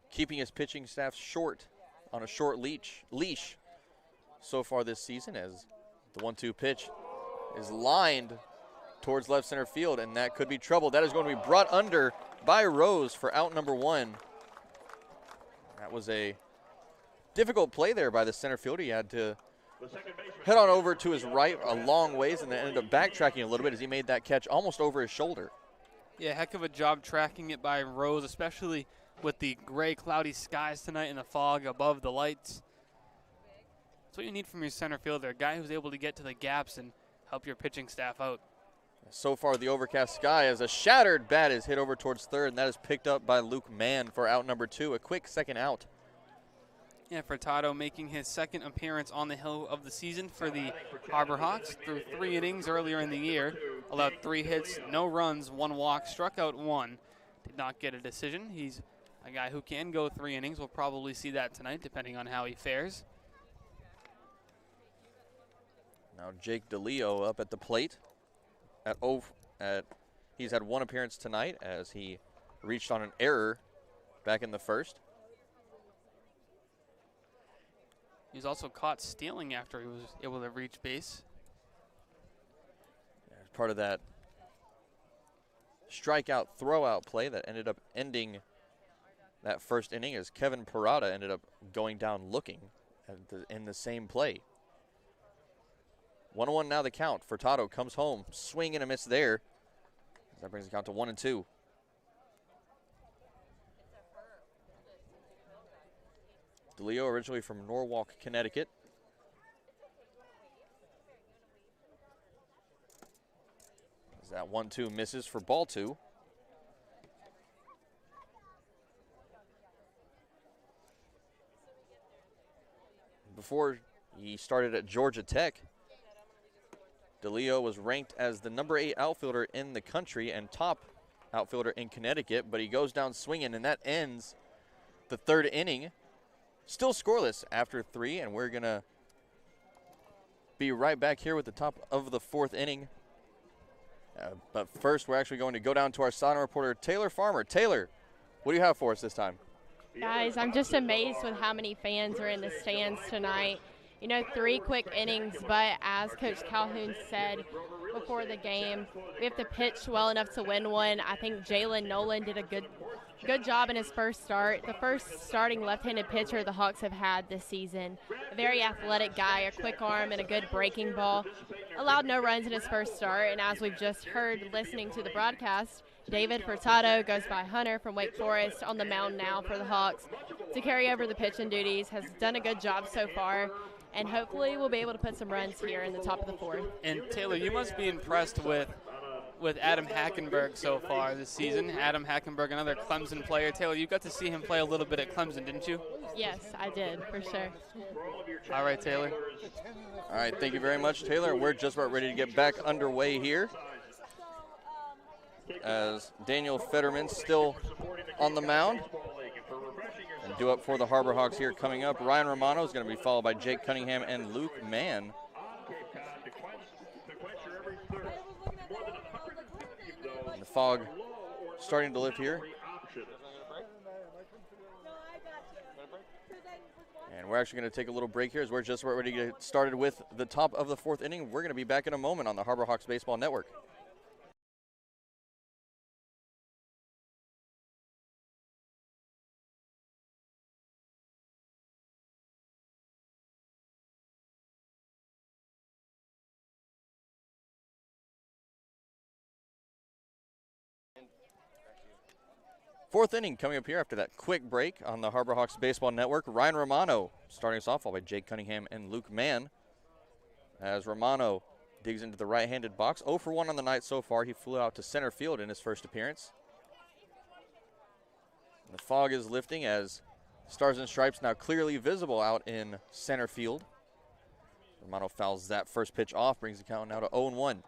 keeping his pitching staff short on a short leash so far this season, as the 1-2 pitch is lined towards left center field, and that could be trouble. That is going to be brought under by Rose for out number 1. That was a difficult play there by the center fielder. He had to head on over to his right a long ways and then ended up backtracking a little bit as he made that catch almost over his shoulder. Yeah, heck of a job tracking it by Rose, especially with the gray, cloudy skies tonight and the fog above the lights. That's what you need from your center fielder, a guy who's able to get to the gaps and help your pitching staff out. So far, the overcast sky as a shattered bat is hit over towards third, and that is picked up by Luke Mann for out number 2, a quick second out. Yeah, Furtado making his second appearance on the hill of the season for the Harbor Hawks through 3 innings earlier in the year. Allowed 3 hits, no runs, 1 walk, struck out 1. Did not get a decision. He's a guy who can go 3 innings. We'll probably see that tonight, depending on how he fares. Now Jake DeLeo up at the plate. He's had 1 appearance tonight as he reached on an error back in the first. He was also caught stealing after he was able to reach base. As part of that strikeout throwout play that ended up ending that first inning, as Kevin Parada ended up going down looking in the same play. 1-1 now the count. Furtado comes home, swing and a miss there. That brings the count to 1-2. DeLeo originally from Norwalk, Connecticut. As that 1-2 misses for ball 2. Before he started at Georgia Tech, DeLeo was ranked as the number 8 outfielder in the country and top outfielder in Connecticut, but he goes down swinging, and that ends the 3rd inning. Still scoreless after 3, and we're going to be right back here with the top of the 4th inning. But first, we're actually going to go down to our sideline reporter, Taylor Farmer. Taylor, what do you have for us this time? Guys, I'm just amazed with how many fans are in the stands tonight. You know, 3 quick innings, but as Coach Calhoun said before the game, we have to pitch well enough to win one. I think Jalen Nolan did a good job in his first start. The first starting left-handed pitcher the Hawks have had this season. A very athletic guy, a quick arm, and a good breaking ball. Allowed no runs in his first start, and as we've just heard listening to the broadcast, David Furtado goes by Hunter from Wake Forest on the mound now for the Hawks to carry over the pitching duties. Has done a good job so far, and hopefully we'll be able to put some runs here in the top of the 4th. And Taylor, you must be impressed with with Adam Hackenberg so far this season. Adam Hackenberg, another Clemson player. Taylor, you got to see him play a little bit at Clemson, didn't you? Yes, I did, for sure. All right, Taylor. All right, thank you very much, Taylor. We're just about ready to get back underway here, as Daniel Fetterman's still on the mound. And due up for the Harbor Hawks here coming up, Ryan Romano is going to be followed by Jake Cunningham and Luke Mann. And the fog starting to lift here. And we're actually going to take a little break here as we're just about ready to get started with the top of the fourth inning. We're going to be back in a moment on the Harbor Hawks Baseball Network. Fourth inning coming up here after that quick break on the Harbor Hawks Baseball Network. Ryan Romano starting us off, followed by Jake Cunningham and Luke Mann. As Romano digs into the right-handed box. 0 for 1 on the night so far. He flew out to center field in his first appearance. The fog is lifting as Stars and Stripes now clearly visible out in center field. Romano fouls that first pitch off, brings the count now to 0-1.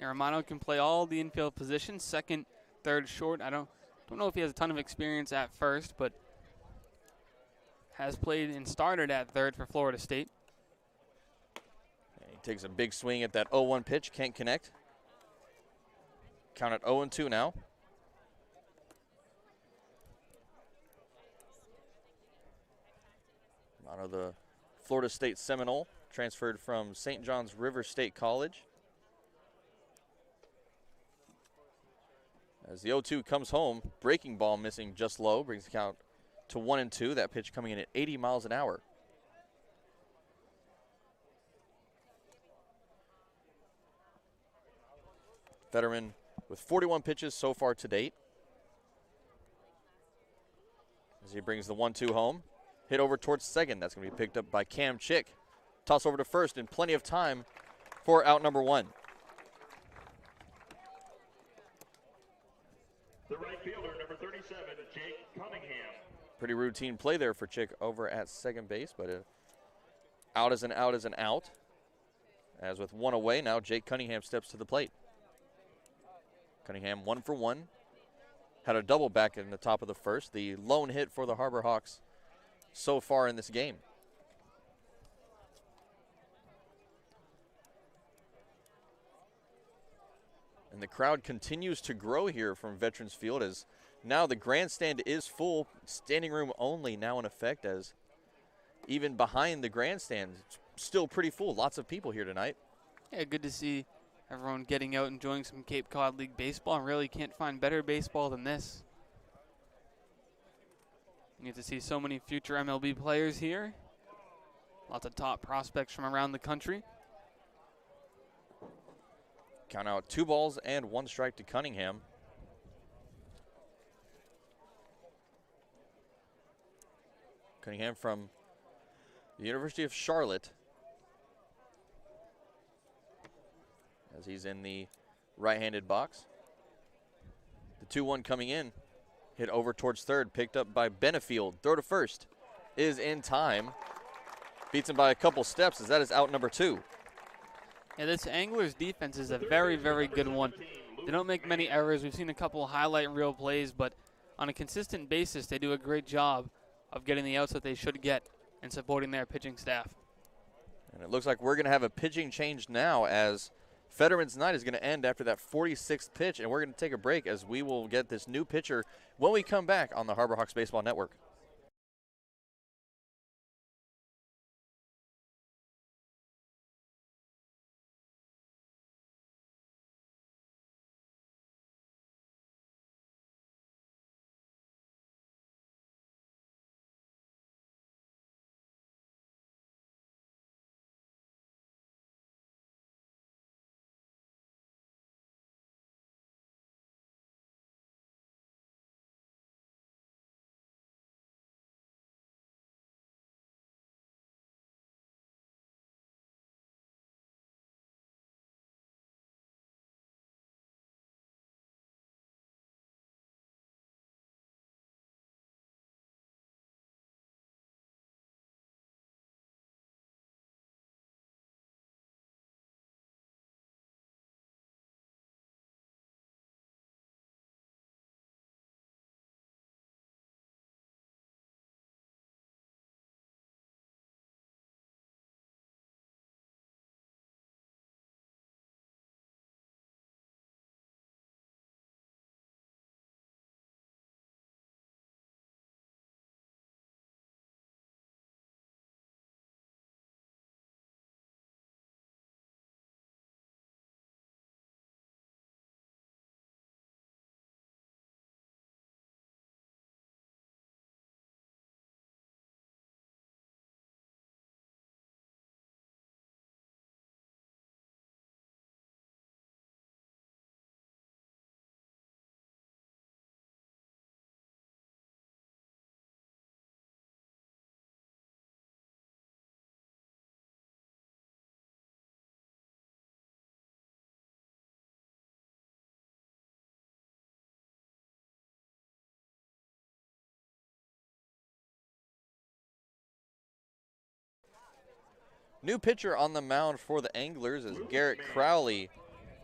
Romano can play all the infield positions, second, third, short. I don't know if he has a ton of experience at first, but has played and started at third for Florida State. And he takes a big swing at that 0-1 pitch, can't connect. Count at 0-2 now. Romano, the Florida State Seminole, transferred from St. John's River State College. As the 0-2 comes home, breaking ball missing just low, brings the count to 1-2. That pitch coming in at 80 miles an hour. Fetterman with 41 pitches so far to date. As he brings the 1-2 home. Hit over towards second. That's going to be picked up by Cam Chick. Toss over to first and plenty of time for out number 1. The right fielder, number 37, Jake Cunningham. Pretty routine play there for Chick over at second base, but out is an out is an out. As with 1 away, now Jake Cunningham steps to the plate. Cunningham 1 for 1. Had a double back in the top of the first. The lone hit for the Harbor Hawks so far in this game. And the crowd continues to grow here from Veterans Field as now the grandstand is full. Standing room only now in effect, as even behind the grandstand, it's still pretty full. Lots of people here tonight. Yeah, good to see everyone getting out, enjoying some Cape Cod League baseball. Really can't find better baseball than this. You get to see so many future MLB players here. Lots of top prospects from around the country. Count out 2 balls and 1 strike to Cunningham. Cunningham from the University of Charlotte, as he's in the right-handed box. The 2-1 coming in. Hit over towards third, picked up by Benefield. Throw to first is in time. Beats him by a couple steps as that is out number 2. Yeah, this Anglers defense is a very, very good one. They don't make many errors. We've seen a couple highlight reel plays, but on a consistent basis, they do a great job of getting the outs that they should get and supporting their pitching staff. And it looks like we're going to have a pitching change now, as Fetterman's night is going to end after that 46th pitch, and we're going to take a break as we will get this new pitcher when we come back on the Harbor Hawks Baseball Network. New pitcher on the mound for the Anglers as Garrett Crowley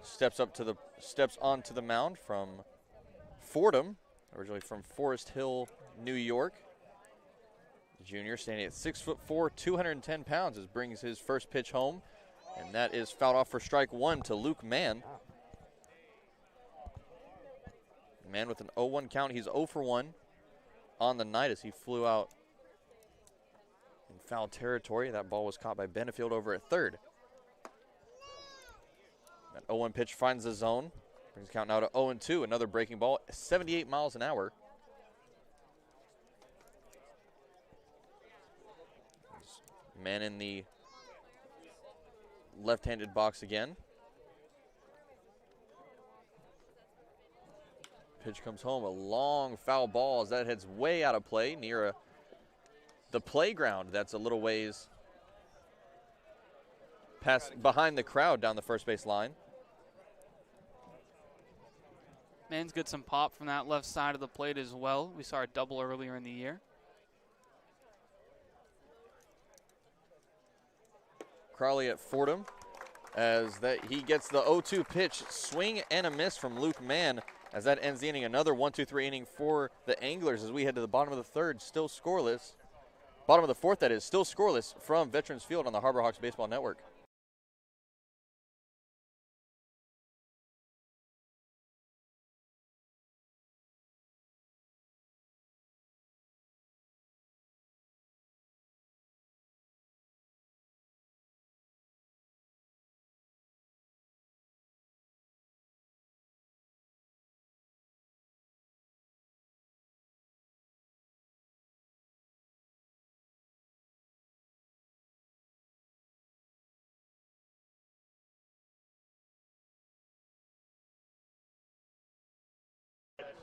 steps onto the mound from Fordham, originally from Forest Hill, New York. The junior standing at 6'4", 210 pounds, as brings his first pitch home, and that is fouled off for strike one to Luke Mann. Mann with an 0-1 count. He's 0 for 1 on the night as he flew out in foul territory. That ball was caught by Benefield over at third. That 0-1 pitch finds the zone. Brings the count now to 0-2. Another breaking ball, 78 miles an hour. Man in the left-handed box again. Pitch comes home, a long foul ball as that heads way out of play near the playground. That's a little ways past behind the crowd down the first base line. Mann's got some pop from that left side of the plate as well. We saw a double earlier in the year. Crowley at Fordham as that he gets the 0-2 pitch, swing and a miss from Luke Mann as that ends the inning. Another 1-2-3 inning for the Anglers as we head to the bottom of the third, still scoreless. Bottom of the fourth, that is, still scoreless from Veterans Field on the Harbor Hawks Baseball Network.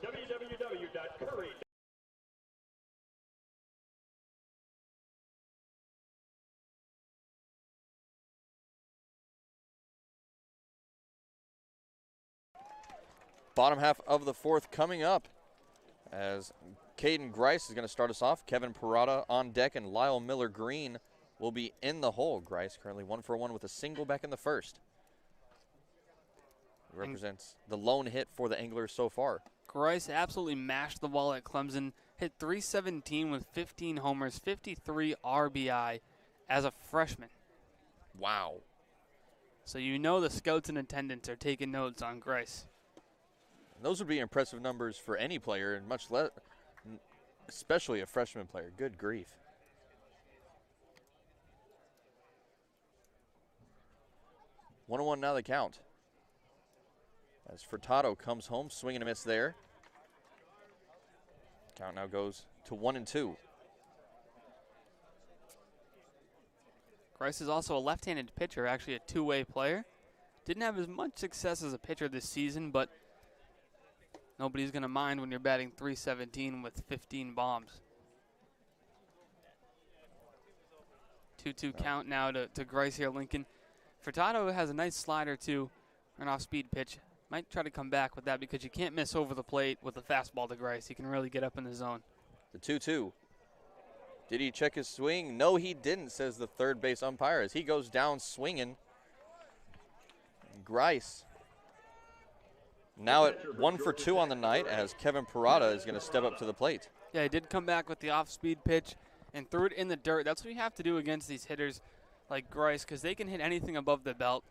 www.curry. Bottom half of the fourth coming up as Caden Grice is going to start us off. Kevin Parada on deck and Lyle Miller Green will be in the hole. Grice currently 1 for 1 with a single back in the first. He represents the lone hit for the Anglers so far. Grice absolutely mashed the ball at Clemson, hit .317 with 15 homers, 53 RBI as a freshman. Wow. So you know the scouts in attendance are taking notes on Grice. Those would be impressive numbers for any player, and much less, especially a freshman player. Good grief. One on one now the count. As Furtado comes home, swing and a miss there. Count now goes to 1-2. Grice is also a left-handed pitcher, actually a two-way player. Didn't have as much success as a pitcher this season, but nobody's going to mind when you're batting .317 with 15 bombs. 2-2 count now to Grice here, Lincoln. Furtado has a nice slider, too, an off-speed pitch. Might try to come back with that because you can't miss over the plate with a fastball to Grice. He can really get up in the zone. The 2-2. Did he check his swing? No, he didn't, says the third base umpire as he goes down swinging. Grice now at 1 for 2 on the night as Kevin Parada is going to step up to the plate. Yeah, he did come back with the off-speed pitch and threw it in the dirt. That's what you have to do against these hitters like Grice because they can hit anything above the belt.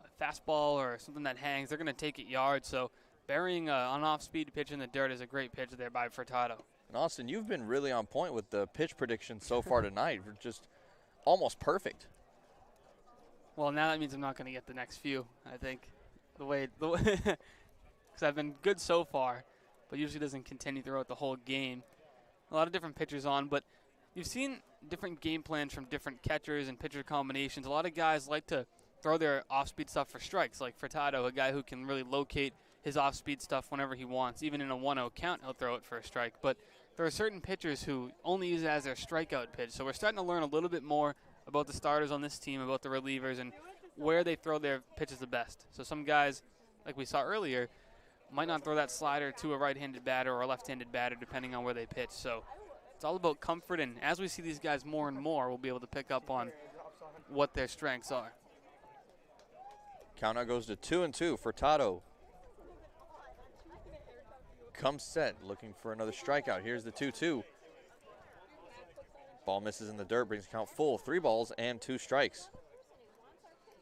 A fastball or something that hangs, they're going to take it yards. So burying an off-speed pitch in the dirt is a great pitch there by Furtado. And Austin, you've been really on point with the pitch prediction so far tonight. Just almost perfect. Well, now that means I'm not going to get the next few, I think. The way because I've been good so far, but usually doesn't continue throughout the whole game. A lot of different pitchers on, but you've seen different game plans from different catchers and pitcher combinations. A lot of guys like to throw their off-speed stuff for strikes, like Furtado, a guy who can really locate his off-speed stuff whenever he wants. Even in a 1-0 count, he'll throw it for a strike. But there are certain pitchers who only use it as their strikeout pitch. So we're starting to learn a little bit more about the starters on this team, about the relievers, and where they throw their pitches the best. So some guys, like we saw earlier, might not throw that slider to a right-handed batter or a left-handed batter, depending on where they pitch. So it's all about comfort, and as we see these guys more and more, we'll be able to pick up on what their strengths are. Count now goes to 2-2 for Tato. Comes set, looking for another strikeout. Here's the 2-2. Ball misses in the dirt, brings count full. 3 balls and 2 strikes.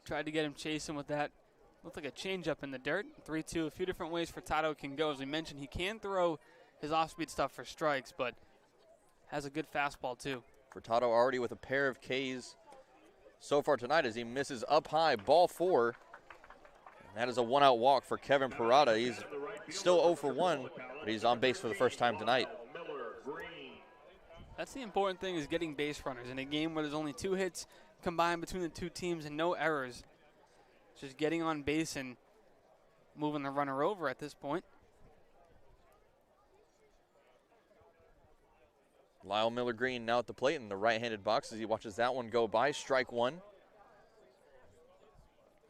Tried to get him chasing with that. Looked like a changeup in the dirt. 3-2, a few different ways for Tato can go. As we mentioned, he can throw his off-speed stuff for strikes, but has a good fastball too. Furtado already with a pair of Ks so far tonight as he misses up high, ball 4. And that is a 1-out walk for Kevin Parada. He's still 0 for 1, but he's on base for the first time tonight. That's the important thing, is getting base runners. In a game where there's only 2 hits combined between the 2 teams and no errors, just getting on base and moving the runner over at this point. Lyle Miller-Green now at the plate in the right-handed box as he watches that one go by. Strike 1.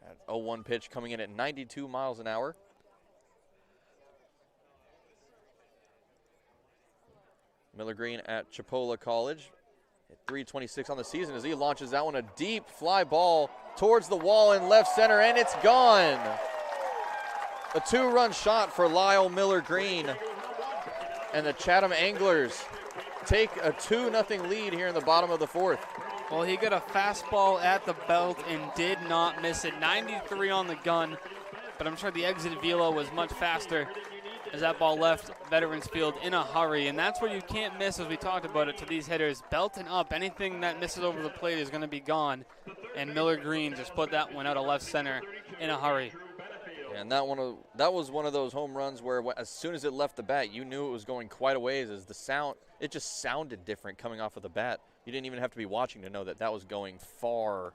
That 0-1 pitch coming in at 92 miles an hour. Miller-Green at Chipola College at 326 on the season as he launches that one, a deep fly ball towards the wall in left center, and it's gone. A 2-run shot for Lyle Miller-Green, and the Chatham Anglers take a 2-0 lead here in the bottom of the 4th. Well, he got a fastball at the belt and did not miss it. 93 on the gun, but I'm sure the exit velo was much faster as that ball left Veterans Field in a hurry. And that's where you can't miss, as we talked about it, to these hitters. Belting up, anything that misses over the plate is going to be gone. And Miller-Green just put that one out of left center in a hurry. And that was one of those home runs where as soon as it left the bat, you knew it was going quite a ways, as the sound, it just sounded different coming off of the bat. You didn't even have to be watching to know that that was going far.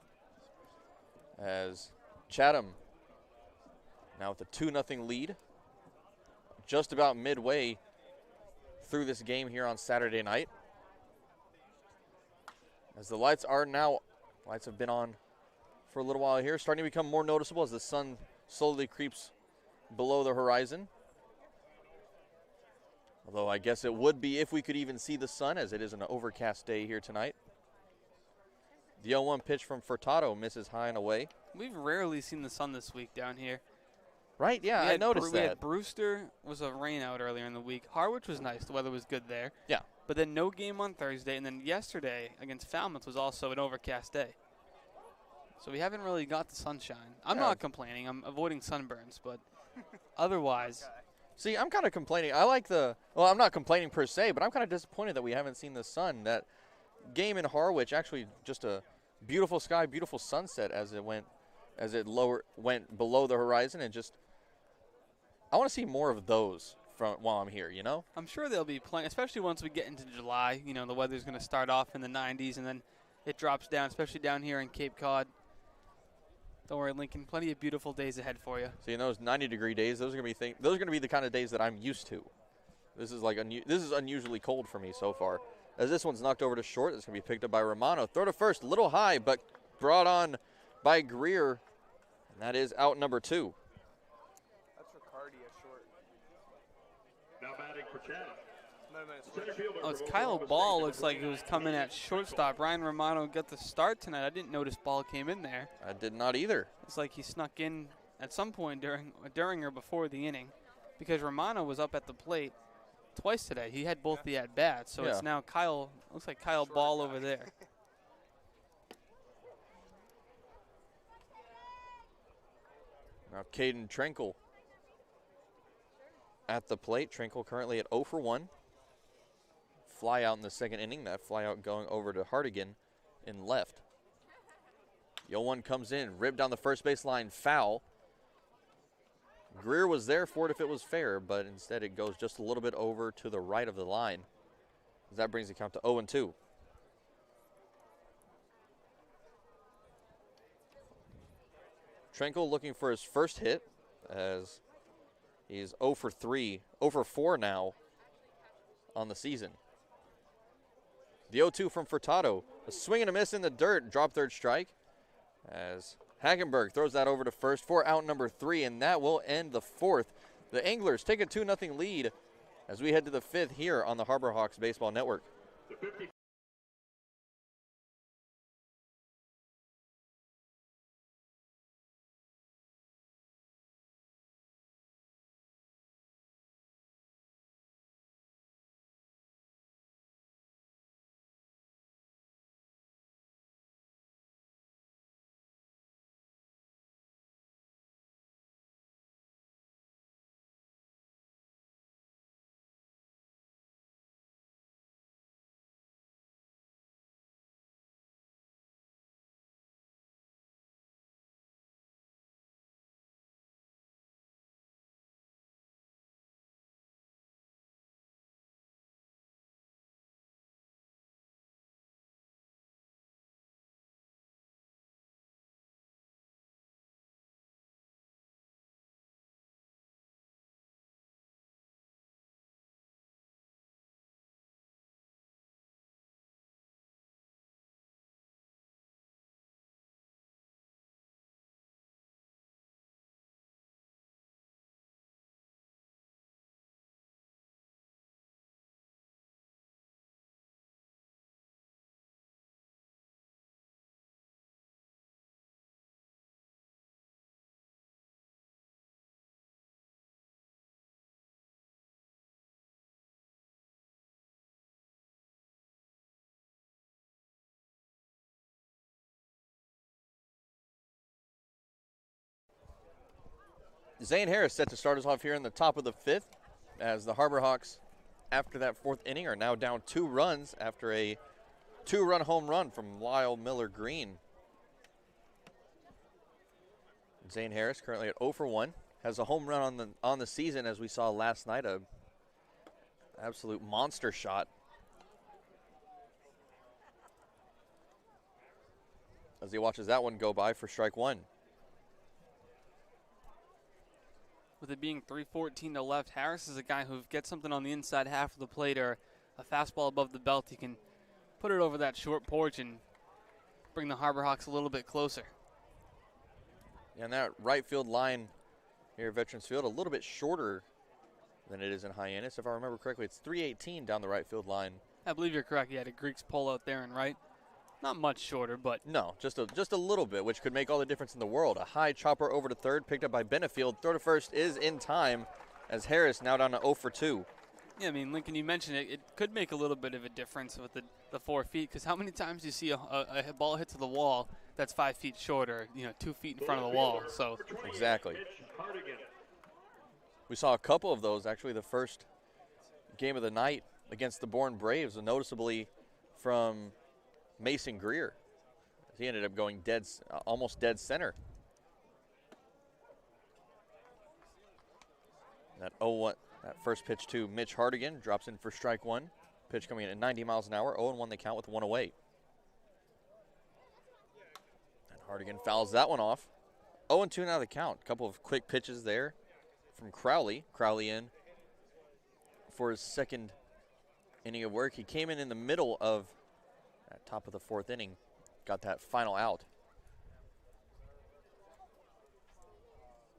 As Chatham now with a 2-0 lead, just about midway through this game here on Saturday night. As the lights have been on for a little while here, starting to become more noticeable as the sun slowly creeps below the horizon. Although I guess it would be if we could even see the sun, as it is an overcast day here tonight. The 0-1 pitch from Furtado misses high and away. We've rarely seen the sun this week down here. Right, yeah, I noticed that. We had Brewster, was a rain out earlier in the week. Harwich was nice, the weather was good there. Yeah. But then no game on Thursday, and then yesterday against Falmouth was also an overcast day. So we haven't really got the sunshine. I'm not complaining. I'm avoiding sunburns, but otherwise. See, I'm kind of complaining. I'm not complaining per se, but I'm kind of disappointed that we haven't seen the sun. That game in Harwich, actually just a beautiful sky, beautiful sunset as it went below the horizon, and just I want to see more of those while I'm here, you know? I'm sure they'll be playing, especially once we get into July. You know, the weather's going to start off in the 90s, and then it drops down, especially down here in Cape Cod. Don't worry, Lincoln, plenty of beautiful days ahead for you. See, in those 90-degree days, those are going to be the kind of days that I'm used to. This is unusually cold for me so far. As this one's knocked over to short, it's going to be picked up by Romano. Throw to first, a little high, but brought on by Greer, and that is out number 2. That's Riccardi at short. Now batting for Chatham. Oh, it's Kyle Ball. Looks like he was coming at shortstop. Ryan Romano got the start tonight. I didn't notice Ball came in there. I did not either. It's like he snuck in at some point during or before the inning, because Romano was up at the plate twice today. He had both the at-bats, so it's now Kyle. Looks like Kyle Ball over there. Now Caden Trenkle at the plate. Trenkle currently at 0 for 1. Fly out in the second inning. That fly out going over to Hartigan in left. The 0-1 comes in, ripped down the first base line, foul. Greer was there for it if it was fair, but instead it goes just a little bit over to the right of the line. That brings the count to 0-2. Trenkle looking for his first hit, as he's 0 for 4 now on the season. The 0-2 from Furtado, a swing and a miss in the dirt, drop third strike, as Hagenberg throws that over to first for out number 3, and that will end the 4th. The Anglers take a 2-0 lead as we head to the 5th here on the Harbor Hawks Baseball Network. Zane Harris set to start us off here in the top of the 5th as the Harbor Hawks, after that 4th inning, are now down 2 runs after a 2-run home run from Lyle Miller Green. Zane Harris currently at 0 for 1. Has a home run on the season, as we saw last night, a absolute monster shot. As he watches that one go by for strike 1. With it being 3:14 to left, Harris is a guy who gets something on the inside half of the plate or a fastball above the belt. He can put it over that short porch and bring the Harbor Hawks a little bit closer. Yeah, and that right field line here at Veterans Field, a little bit shorter than it is in Hyannis. If I remember correctly, it's 318 down the right field line. I believe you're correct. He had a Greeks pull out there and right. Not much shorter, but no, just a little bit, which could make all the difference in the world. A high chopper over to third, picked up by Benefield. Throw to first is in time, as Harris now down to 0 for 2. Yeah, I mean, Lincoln, you mentioned it. It could make a little bit of a difference with the 4 feet, because how many times do you see a ball hit to the wall that's 5 feet shorter, 2 feet in front of the wall? So exactly. We saw a couple of those, actually, the first game of the night against the Bourne Braves, noticeably from Mason Greer. He ended up going almost dead center. That 0-1, that first pitch to Mitch Hardigan drops in for strike 1. Pitch coming in at 90 miles an hour. 0-1 the count with 1 away. And Hardigan fouls that one off. 0-2 now the count. A couple of quick pitches there from Crowley. Crowley in for his 2nd inning of work. He came in the middle of at top of the 4th inning, got that final out.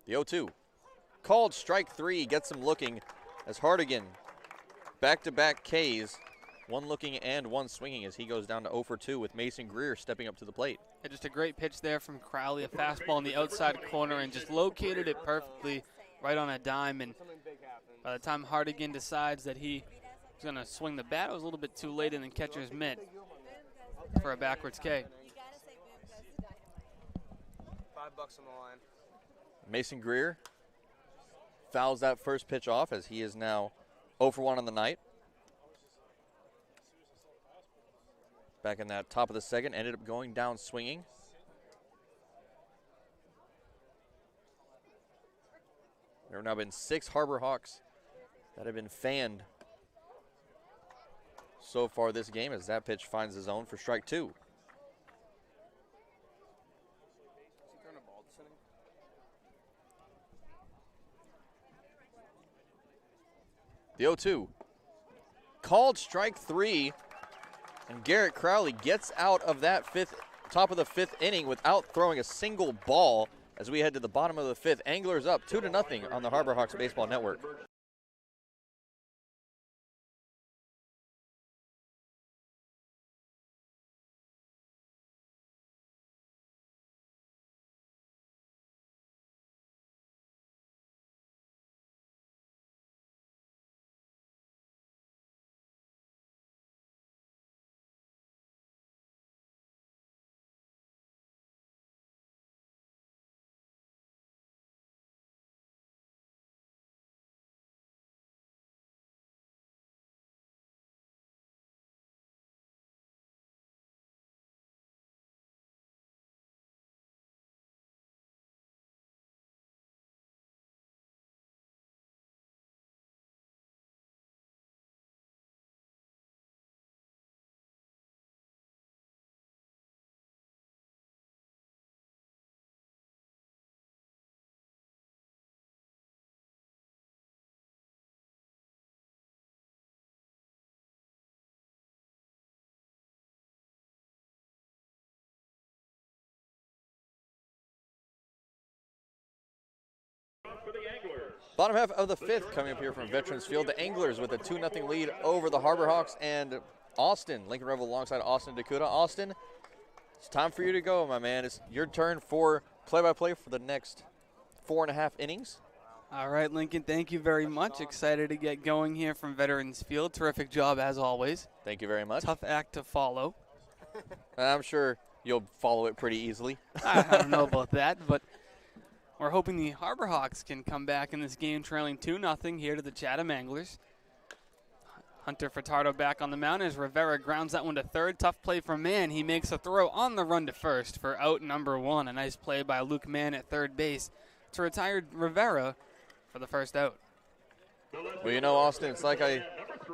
The 0-2. Called strike 3, gets him looking as Hardigan, back-to-back Ks, 1 looking and 1 swinging as he goes down to 0 for 2 with Mason Greer stepping up to the plate. Yeah, just a great pitch there from Crowley, a fastball in the outside corner, and just located it perfectly right on a dime. And by the time Hardigan decides that he was going to swing the bat, it was a little bit too late in the catcher's mitt for a backwards K. $5 on the line. Mason Greer fouls that first pitch off as he is now 0 for 1 on the night. Back in that top of the 2nd, ended up going down swinging. There have now been 6 Harbor Hawks that have been fanned so far this game as that pitch finds the zone for strike 2. The 0-2. Called strike 3, and Garrett Crowley gets out of that top of the 5th inning without throwing a single ball as we head to the bottom of the 5th. Anglers up 2-0 on the Harbor Hawks Baseball Network. Bottom half of the 5th coming up here from Veterans Field. The Anglers with a 2-0 lead over the Harbor Hawks and Austin. Lincoln Revill alongside Austin DeCouta. Austin, it's time for you to go, my man. It's your turn for play-by-play for the next 4.5 innings. All right, Lincoln, thank you very much. Excited to get going here from Veterans Field. Terrific job, as always. Thank you very much. Tough act to follow. I'm sure you'll follow it pretty easily. I don't know about that, but We're hoping the Harbor Hawks can come back in this game trailing 2-0 here to the Chatham Anglers. Hunter Furtado back on the mound as Rivera grounds that one to third. Tough play from Mann. He makes a throw on the run to first for out number 1. A nice play by Luke Mann at third base to retire Rivera for the first out. Well, you know, Austin, it's like I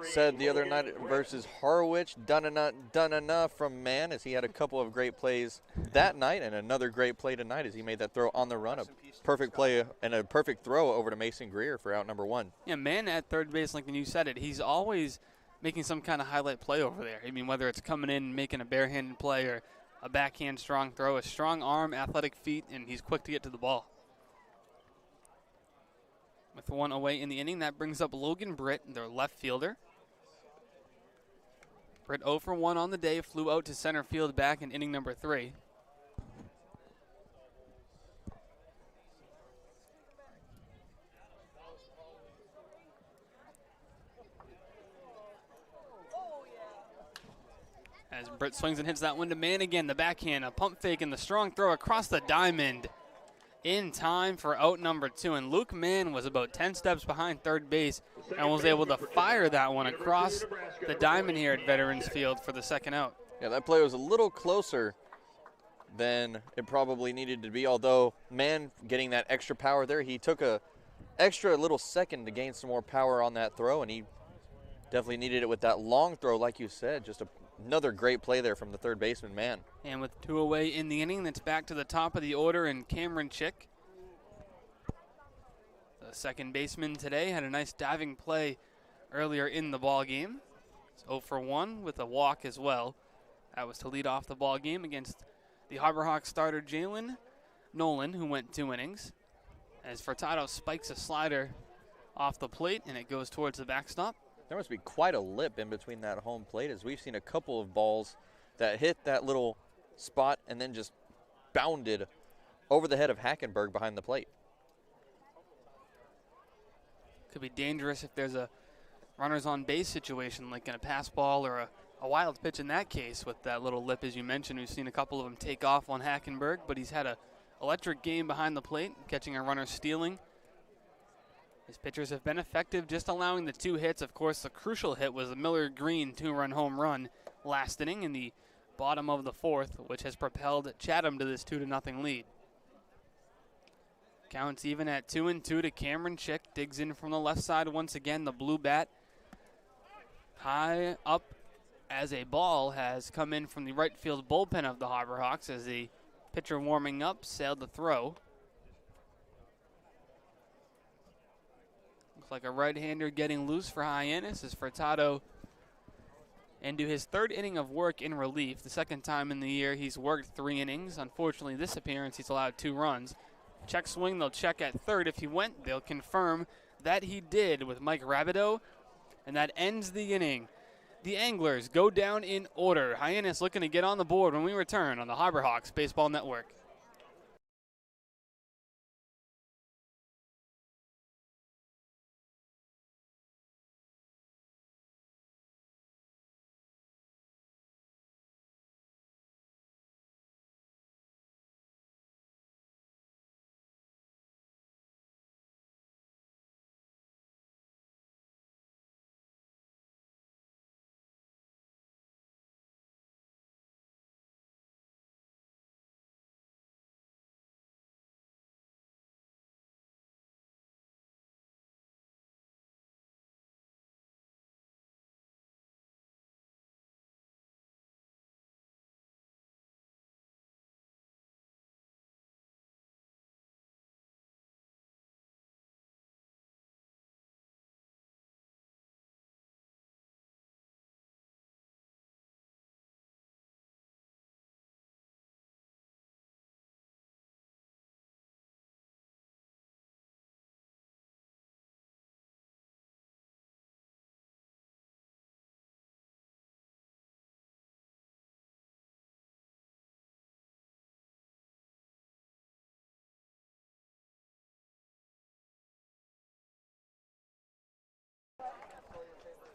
said the other night versus Harwich, done enough from Mann, as he had a couple of great plays that night and another great play tonight as he made that throw on the run. A perfect play and a perfect throw over to Mason Greer for out number 1. Yeah, Mann at third base, like when you said it, he's always making some kind of highlight play over there. I mean, whether it's coming in and making a barehanded play or a backhand strong throw, a strong arm, athletic feet, and he's quick to get to the ball. With one away in the inning, that brings up Logan Britt, their left fielder. Britt 0 for 1 on the day, flew out to center field back in inning number 3. As Britt swings and hits that one to Mann again, the backhand, a pump fake, and the strong throw across the diamond in time for out number 2. And Luke Mann was about 10 steps behind third base and was able to fire that one across the diamond here at Veterans Field for the second out. Yeah, that play was a little closer than it probably needed to be, although Mann getting that extra power there, he took a extra little second to gain some more power on that throw, and he definitely needed it with that long throw, like you said. Just another great play there from the third baseman, Mann. And with 2 away in the inning, that's back to the top of the order, and Cameron Chick, the second baseman today, had a nice diving play earlier in the ball game. It's 0 for 1 with a walk as well. That was to lead off the ball game against the Harbor Hawks starter Jalen Nolan, who went 2 innings. As Furtado spikes a slider off the plate, and it goes towards the backstop. There must be quite a lip in between that home plate, as we've seen a couple of balls that hit that little spot and then just bounded over the head of Hackenberg behind the plate. Could be dangerous if there's a runners on base situation, like in a pass ball or a wild pitch in that case with that little lip, as you mentioned. We've seen a couple of them take off on Hackenberg, but he's had a electric game behind the plate, catching a runner stealing. His pitchers have been effective, just allowing the 2 hits. Of course, the crucial hit was the Miller Green 2-run home run last inning in the bottom of the 4th, which has propelled Chatham to this 2-0 lead. Counts even at 2-2 to Cameron Chick. Digs in from the left side once again. The blue bat high up as a ball has come in from the right field bullpen of the Harbor Hawks as the pitcher warming up sailed the throw. Looks like a right-hander getting loose for Hyannis as Furtado into his 3rd inning of work in relief. The second time in the year he's worked 3 innings. Unfortunately, this appearance he's allowed 2 runs. Check swing, they'll check at third. If he went, they'll confirm that he did with Mike Rabideau, and that ends the inning. The Anglers go down in order. Hyannis looking to get on the board when we return on the Harbor Hawks Baseball Network.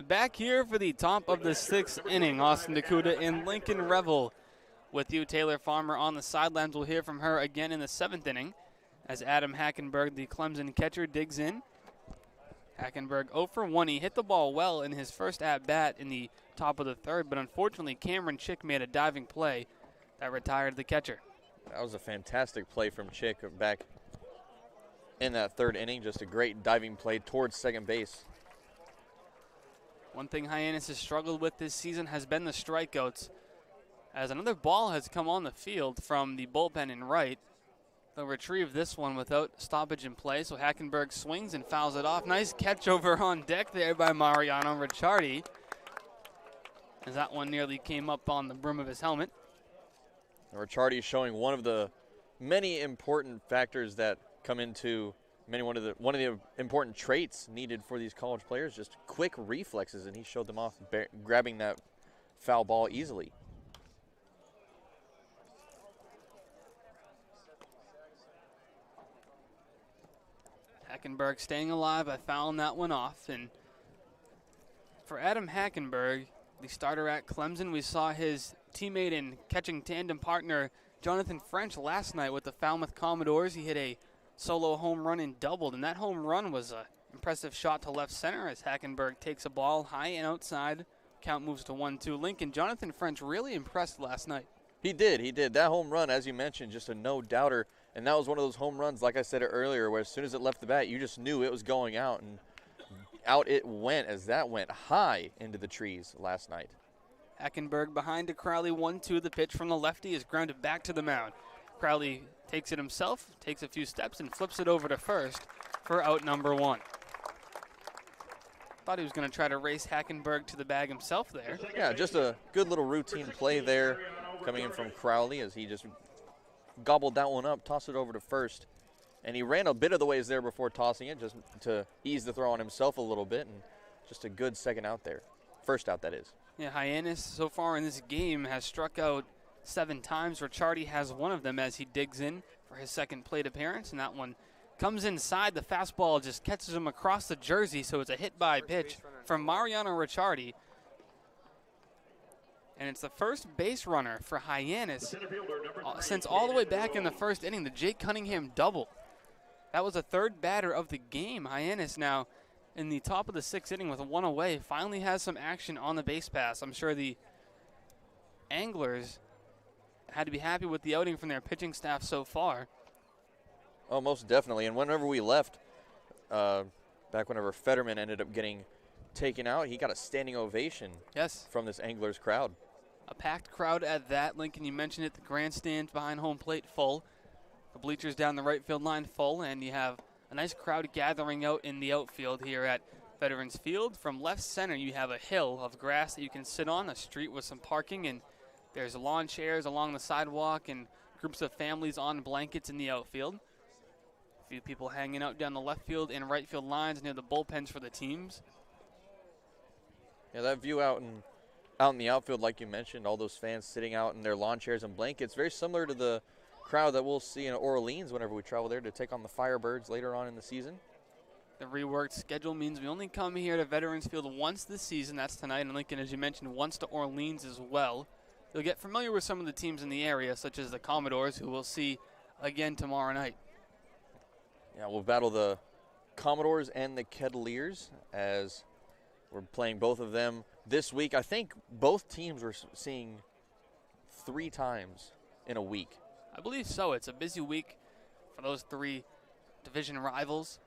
Back here for the top of the 6th inning, Austin DeCouta and Lincoln Revill with you. Taylor Farmer on the sidelines. We'll hear from her again in the 7th inning as Adam Hackenberg, the Clemson catcher, digs in. Hackenberg 0 for 1. He hit the ball well in his first at-bat in the top of the third, but unfortunately Cameron Chick made a diving play that retired the catcher. That was a fantastic play from Chick back in that third inning. Just a great diving play towards second base. One thing Hyannis has struggled with this season has been the strikeouts, as another ball has come on the field from the bullpen in right. They'll retrieve this one without stoppage in play, so Hackenberg swings and fouls it off. Nice catch over on deck there by Mariano Ricciardi, as that one nearly came up on the brim of his helmet. Ricciardi showing one of the many important factors that come into one of the important traits needed for these college players, just quick reflexes, and he showed them off grabbing that foul ball easily. Hackenberg staying alive by fouling that one off. And for Adam Hackenberg, the starter at Clemson, we saw his teammate and catching tandem partner Jonathan French last night with the Falmouth Commodores. He hit a solo home run and doubled, and that home run was an impressive shot to left center as Hackenberg takes a ball high and outside. Count moves to 1-2. Lincoln, Jonathan French really impressed last night. He did. That home run, as you mentioned, just a no-doubter. And that was one of those home runs, like I said earlier, where as soon as it left the bat, you just knew it was going out. And out it went as that went high into the trees last night. Hackenberg behind to Crowley, 1-2. The pitch from the lefty is grounded back to the mound. Crowley takes it himself, takes a few steps, and flips it over to first for out number 1. Thought he was going to try to race Hackenberg to the bag himself there. Yeah, just a good little routine play there coming in from Crowley as he just gobbled that one up, tossed it over to first. And he ran a bit of the ways there before tossing it just to ease the throw on himself a little bit. And just a good second out there. First out, that is. Yeah, Hyannis so far in this game has struck out 7 times. Ricciardi has one of them as he digs in for his second plate appearance. And that one comes inside. The fastball just catches him across the jersey, so it's a hit-by pitch from Mariano Ricciardi. And it's the first base runner for Hyannis since all the way back in the first inning, the Jake Cunningham double. That was the third batter of the game. Hyannis now in the top of the 6th inning with 1 away finally has some action on the base pass. I'm sure the Anglers had to be happy with the outing from their pitching staff so far. Oh, most definitely. And whenever we left, back whenever Fetterman ended up getting taken out, he got a standing ovation from this Anglers crowd. A packed crowd at that. Lincoln, you mentioned it, the grandstand behind home plate full. The bleachers down the right field line full, and you have a nice crowd gathering out in the outfield here at Veterans Field. From left center, you have a hill of grass that you can sit on, a street with some parking, and there's lawn chairs along the sidewalk and groups of families on blankets in the outfield. A few people hanging out down the left field and right field lines near the bullpens for the teams. Yeah, that view out in the outfield, like you mentioned, all those fans sitting out in their lawn chairs and blankets, very similar to the crowd that we'll see in Orleans whenever we travel there to take on the Firebirds later on in the season. The reworked schedule means we only come here to Veterans Field once this season. That's tonight. And Lincoln, as you mentioned, once to Orleans as well. You'll get familiar with some of the teams in the area, such as the Commodores, who we'll see again tomorrow night. Yeah, we'll battle the Commodores and the Kettleers as we're playing both of them this week. I think both teams we're seeing 3 times in a week. I believe so. It's a busy week for those 3 division rivals.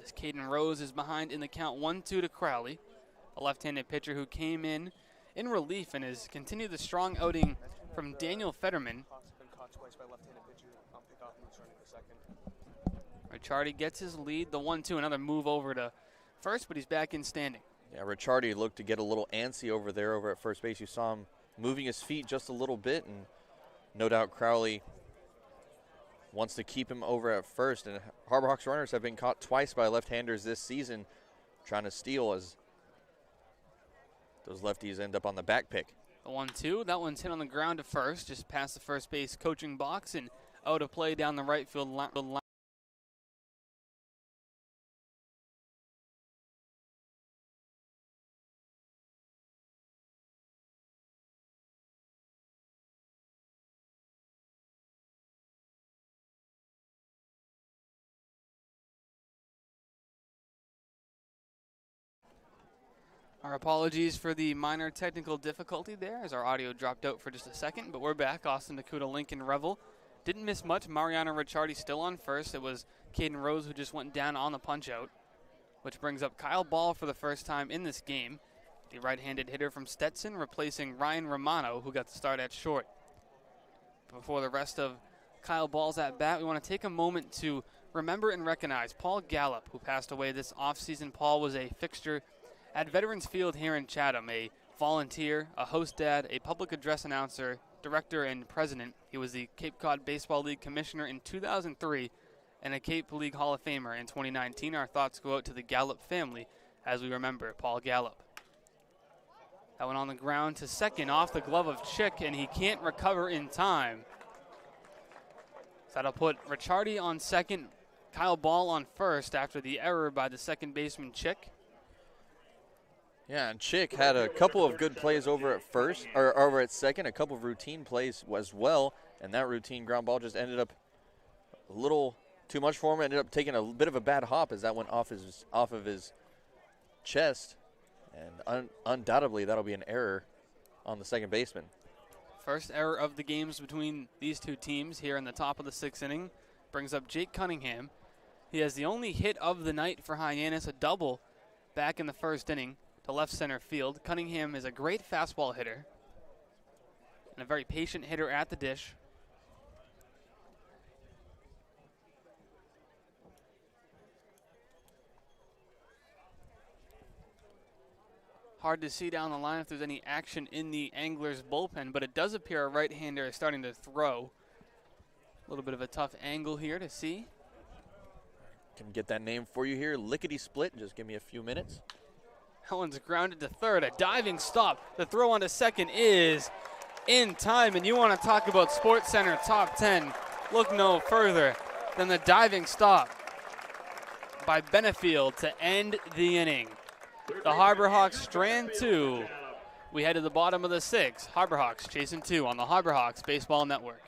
As Caden Rose is behind in the count 1-2 to Crowley, a left-handed pitcher who came in relief and has continued the strong outing from Daniel Fetterman. Ricciardi gets his lead, the 1-2, another move over to first, but he's back in standing. Yeah, Ricciardi looked to get a little antsy over there over at first base. You saw him moving his feet just a little bit, and no doubt Crowley wants to keep him over at first. And Harbor Hawks runners have been caught twice by left-handers this season trying to steal as those lefties end up on the back pick. The 1-2, that one's hit on the ground to first, just past the first base coaching box and out of play down the right field line. Our apologies for the minor technical difficulty there as our audio dropped out for just a second, but we're back. Austin, DeCouta, Lincoln, Revill. Didn't miss much. Mariano Ricciardi still on first. It was Caden Rose who just went down on the punch-out, which brings up Kyle Ball for the first time in this game, the right-handed hitter from Stetson, replacing Ryan Romano, who got the start at short. Before the rest of Kyle Ball's at bat, we want to take a moment to remember and recognize Paul Gallup, who passed away this offseason. Paul was a fixture at Veterans Field here in Chatham, a volunteer, a host dad, a public address announcer, director, and president. He was the Cape Cod Baseball League commissioner in 2003 and a Cape League Hall of Famer in 2019. Our thoughts go out to the Gallup family as we remember Paul Gallup. That went on the ground to second off the glove of Chick, and he can't recover in time. So that'll put Ricciardi on second, Kyle Ball on first after the error by the second baseman Chick. Yeah, and Chick had a couple of good plays over at first, or over at second, a couple of routine plays as well, and that routine ground ball just ended up a little too much for him. Ended up taking a bit of a bad hop as that went off of his chest, and undoubtedly that'll be an error on the second baseman. First error of the games between these two teams here in the top of the sixth inning brings up Jake Cunningham. He has the only hit of the night for Hyannis, a double back in the first inning to left center field. Cunningham is a great fastball hitter and a very patient hitter at the dish. Hard to see down the line if there's any action in the Anglers bullpen, but it does appear a right-hander is starting to throw. A little bit of a tough angle here to see. Can get that name for you here, lickety split. Just give me a few minutes. Helen's grounded to third, a diving stop. The throw onto second is in time, and you want to talk about Sports Center top 10. Look no further than the diving stop by Benefield to end the inning. The Harbor Hawks strand two. We head to the bottom of the sixth. Harbor Hawks chasing two on the Harbor Hawks Baseball Network.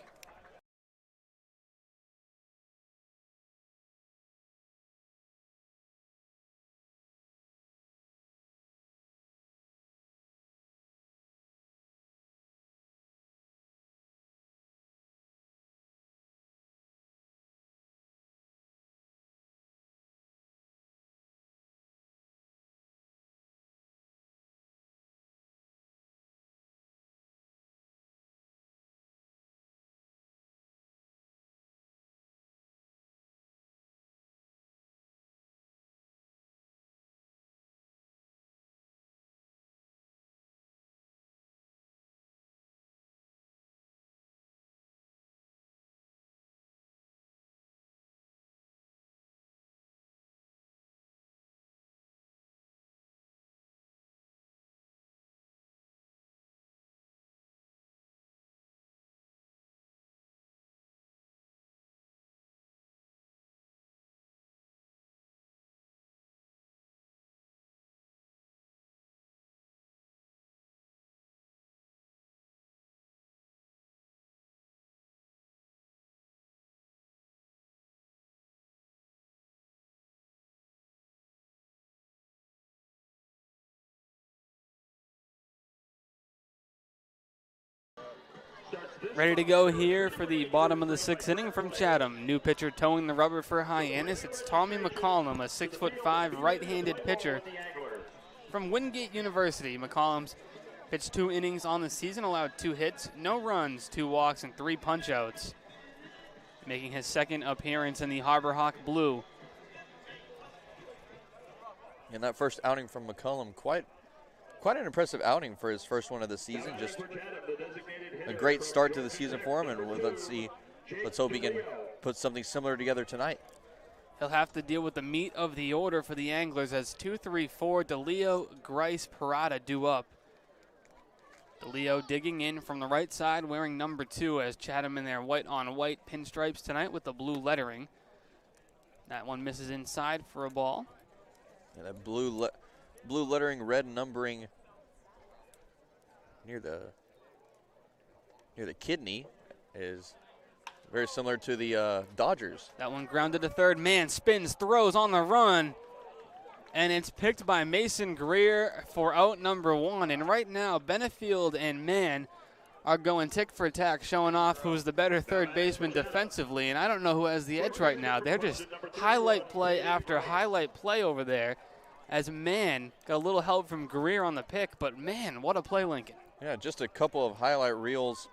Ready to go here for the bottom of the sixth inning from Chatham. New pitcher towing the rubber for Hyannis. It's Tommy McCollum, a 6'5" right-handed pitcher from Wingate University. McCollum's pitched 2 innings on the season, allowed 2 hits, no runs, 2 walks, and 3 punch-outs. Making his second appearance in the Harbor Hawk blue. And that first outing from McCollum, quite an impressive outing for his first one of the season. Just a great start to the season for him, and let's hope he can put something similar together tonight. He'll have to deal with the meat of the order for the Anglers as 2, 3, 4, DeLeo, Grice, Parada due up. DeLeo digging in from the right side, wearing number 2 as Chatham in their white-on-white pinstripes tonight with the blue lettering. That one misses inside for a ball. And that blue lettering, red numbering near the kidney is very similar to the Dodgers. That one grounded to third. Man spins, throws on the run. And it's picked by Mason Greer for out number 1. And right now, Benefield and Mann are going tick for tack, showing off who's the better third baseman defensively. And I don't know who has the edge right now. They're just highlight play after highlight play over there, as Mann got a little help from Greer on the pick. But, man, what a play, Lincoln. Yeah, just a couple of highlight reels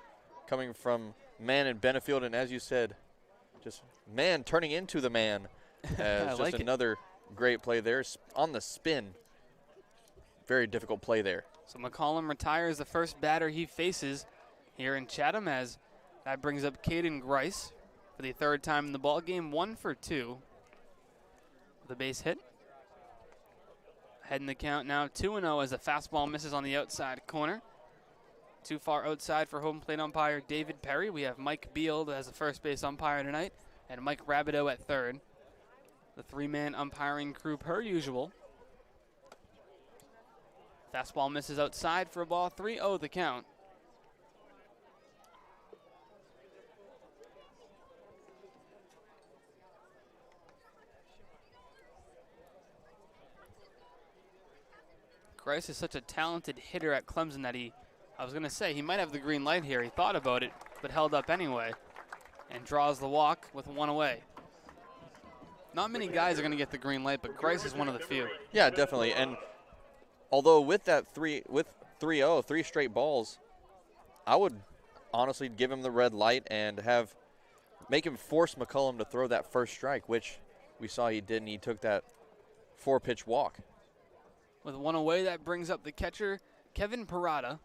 coming from Mann and Benefield. And as you said, just Mann turning into the man. Just like another great play there on the spin. Very difficult play there. So McCollum retires the first batter he faces here in Chatham, as that brings up Caden Grice for the third time in the ball game. 1 for 2 with a base hit. Heading the count now 2-0 as the fastball misses on the outside corner. Too far outside for home plate umpire David Perry. We have Mike Beald as the first base umpire tonight and Mike Rabideau at third. The three-man umpiring crew per usual. Fastball misses outside for a ball. 3-0 the count. Grice is such a talented hitter at Clemson that I was going to say, he might have the green light here. He thought about it, but held up anyway, and draws the walk with 1 away. Not many guys are going to get the green light, but Grice is one of the few. Yeah, definitely. And although with that 3-0, 3 straight balls, I would honestly give him the red light and make him force McCollum to throw that first strike, which we saw he did, and he took that 4-pitch walk. With 1 away, that brings up the catcher, Kevin Parada.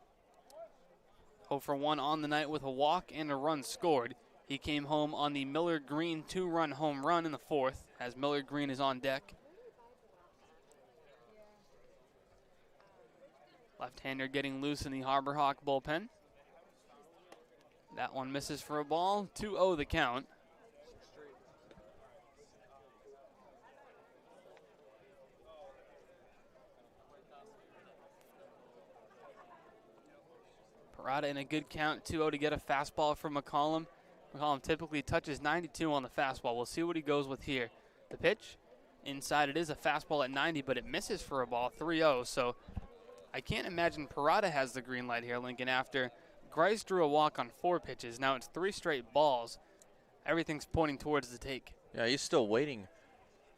0 for 1 on the night with a walk and a run scored. He came home on the Miller Green 2-run home run in the 4th, as Miller Green is on deck. Left-hander getting loose in the Harbor Hawk bullpen. That one misses for a ball. 2-0 the count. Parada in a good count, 2-0 to get a fastball from McCollum. McCollum typically touches 92 on the fastball. We'll see what he goes with here. The pitch, inside it is a fastball at 90, but it misses for a ball, 3-0. So I can't imagine Parada has the green light here, Lincoln, after Grice drew a walk on 4 pitches. Now it's 3 straight balls. Everything's pointing towards the take. Yeah, he's still waiting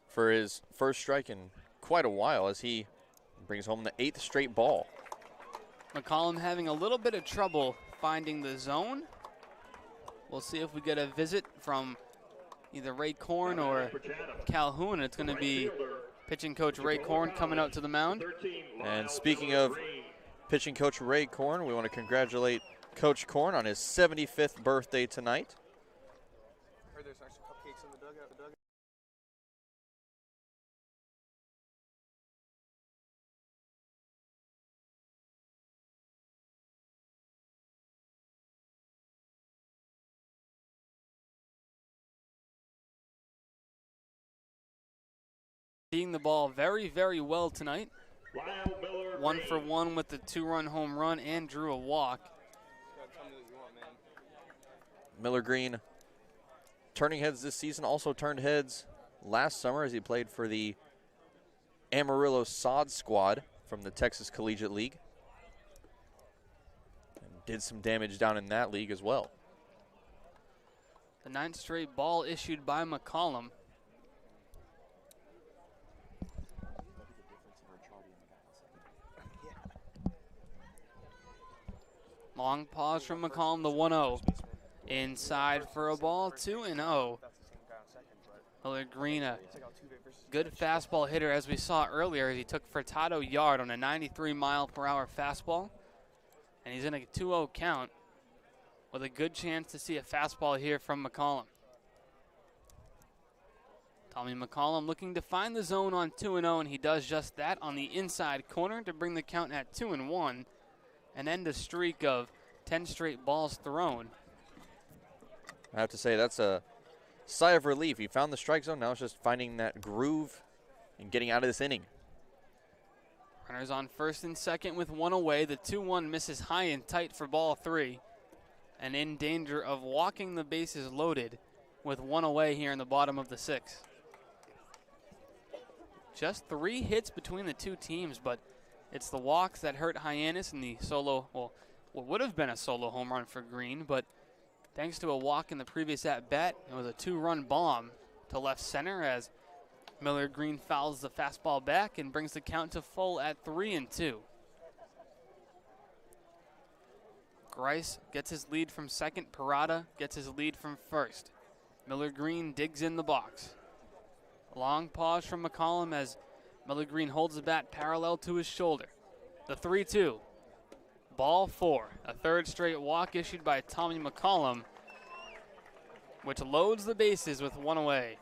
for his first strike in quite a while as he brings home the 8th straight ball. McCollum having a little bit of trouble finding the zone. We'll see if we get a visit from either Ray Korn or Calhoun. It's going to be pitching coach Ray Korn coming out to the mound. And speaking of pitching coach Ray Korn, we want to congratulate Coach Korn on his 75th birthday tonight. Heard there's extra cupcakes in the dugout. Seeing the ball very, very well tonight. 1 for 1 with the 2-run home run and drew a walk. Miller Green turning heads this season, also turned heads last summer as he played for the Amarillo Sod squad from the Texas Collegiate League. And did some damage down in that league as well. The 9th straight ball issued by McCollum. Long pause from McCollum, the 1-0. Inside for a ball, 2-0. Miller Green, a good fastball hitter, as we saw earlier, as he took Furtado yard on a 93-mile-per-hour fastball. And he's in a 2-0 count with a good chance to see a fastball here from McCollum. Tommy McCollum looking to find the zone on 2-0, and he does just that on the inside corner to bring the count at 2-1. And end a streak of 10 straight balls thrown. I have to say, that's a sigh of relief. He found the strike zone. Now it's just finding that groove and getting out of this inning. Runners on first and second with 1 away. The 2-1 misses high and tight for ball 3. And in danger of walking the bases loaded with 1 away here in the bottom of the 6th. Just 3 hits between the two teams, but it's the walks that hurt Hyannis in the solo, well, what would have been a solo home run for Green, but thanks to a walk in the previous at-bat, it was a 2-run bomb to left center as Miller Green fouls the fastball back and brings the count to full at 3-2. Grice gets his lead from second. Parada gets his lead from first. Miller Green digs in the box. Long pause from McCollum as Miller Green holds the bat parallel to his shoulder. The 3-2. Ball 4. A third straight walk issued by Tommy McCollum, which loads the bases with 1 away.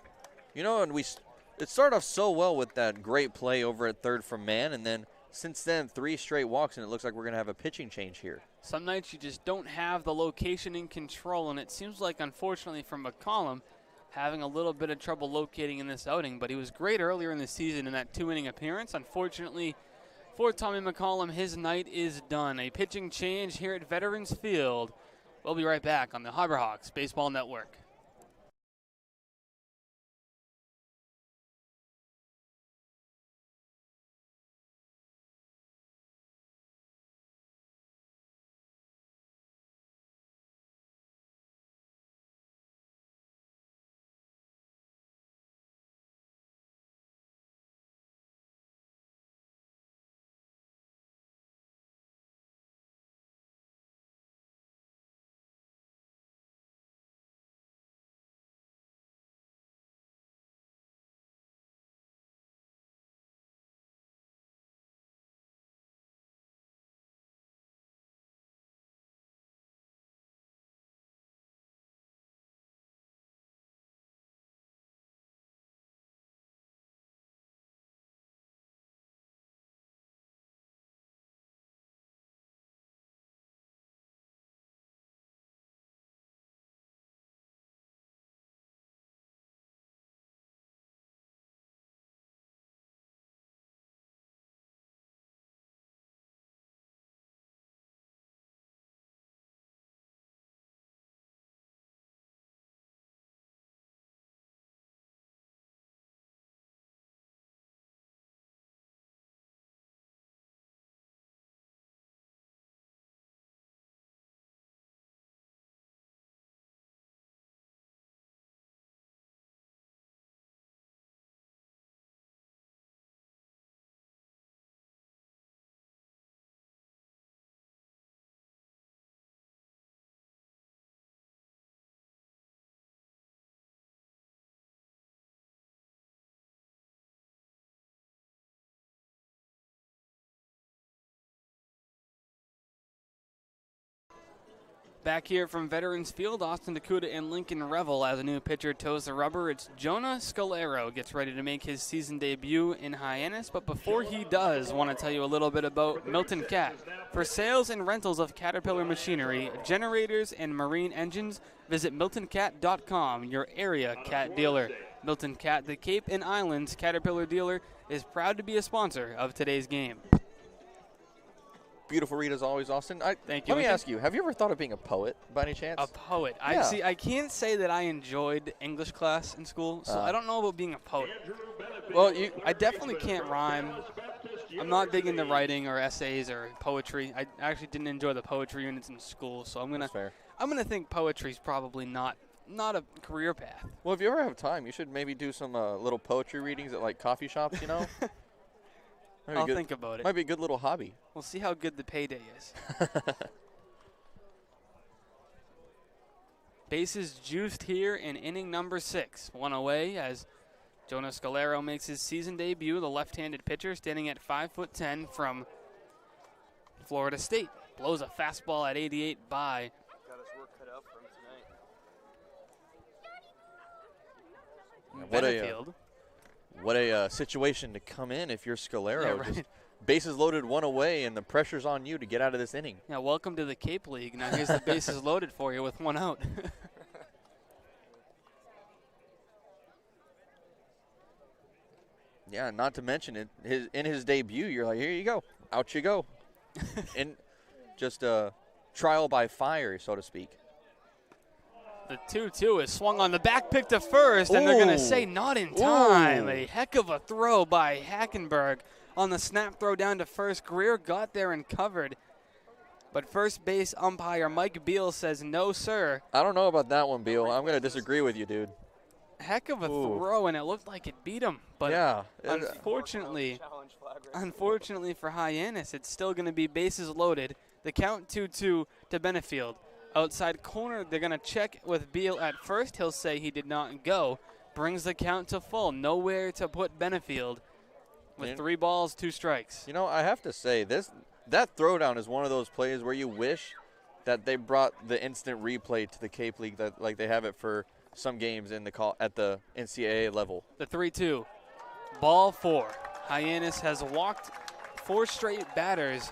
You know, and it started off so well with that great play over at third from Mann, and then since then 3 straight walks, and it looks like we're going to have a pitching change here. Some nights you just don't have the location in control, and it seems like, unfortunately, for McCollum, having a little bit of trouble locating in this outing, but he was great earlier in the season in that 2-inning appearance. Unfortunately for Tommy McCollum, his night is done. A pitching change here at Veterans Field. We'll be right back on the Harbor Hawks Baseball Network. Back here from Veterans Field, Austin DeCouta and Lincoln Revill as a new pitcher toes the rubber. It's Jonah Scalero gets ready to make his season debut in Hyannis. But before he does, I want to tell you a little bit about Milton Cat. For sales and rentals of Caterpillar machinery, generators, and marine engines, visit MiltonCat.com, your area cat dealer. Milton Cat, the Cape and Islands Caterpillar dealer, is proud to be a sponsor of today's game. Beautiful read as always, Austin. Thank you. Let me ask you, have you ever thought of being a poet by any chance? A poet. Yeah. I can't say that I enjoyed English class in school, so I don't know about being a poet. Well, I definitely can't rhyme. I'm not big into writing or essays or poetry. I actually didn't enjoy the poetry units in school, so I'm gonna think poetry's probably not a career path. Well, if you ever have time, you should maybe do some little poetry readings at like coffee shops, you know? I'll think about it. Might be a good little hobby. We'll see how good the payday is. Bases juiced here in inning number 6. 1 away as Jonah Scalero makes his season debut, the left-handed pitcher standing at 5'10" from Florida State. Blows a fastball at 88 by. Got his work cut out for him tonight. Benefield. What a situation to come in if you're Scalero. Yeah, right. Just bases loaded, 1 away, and the pressure's on you to get out of this inning. Yeah, welcome to the Cape League. Now here's the bases loaded for you with 1 out. Yeah, not to mention it. In his debut, you're like, here you go, out you go, and just trial by fire, so to speak. The 2-2 is swung on the back pick to first, and they're going to say not in time. Ooh. A heck of a throw by Hackenberg on the snap throw down to first. Greer got there and covered. But first base umpire Mike Beal says, no, sir. I don't know about that one, Beal. I'm going to disagree with you, dude. Heck of a throw, and it looked like it beat him. But yeah. unfortunately for Hyannis, it's still going to be bases loaded. The count 2-2 to Benefield. Outside corner, they're going to check with Beal at first. He'll say he did not go. Brings the count to full. Nowhere to put Benefield with 3 balls, 2 strikes. You know, I have to say, that throwdown is one of those plays where you wish that they brought the instant replay to the Cape League, that like they have it for some games in at the NCAA level. The 3-2. Ball 4. Hyannis has walked 4 straight batters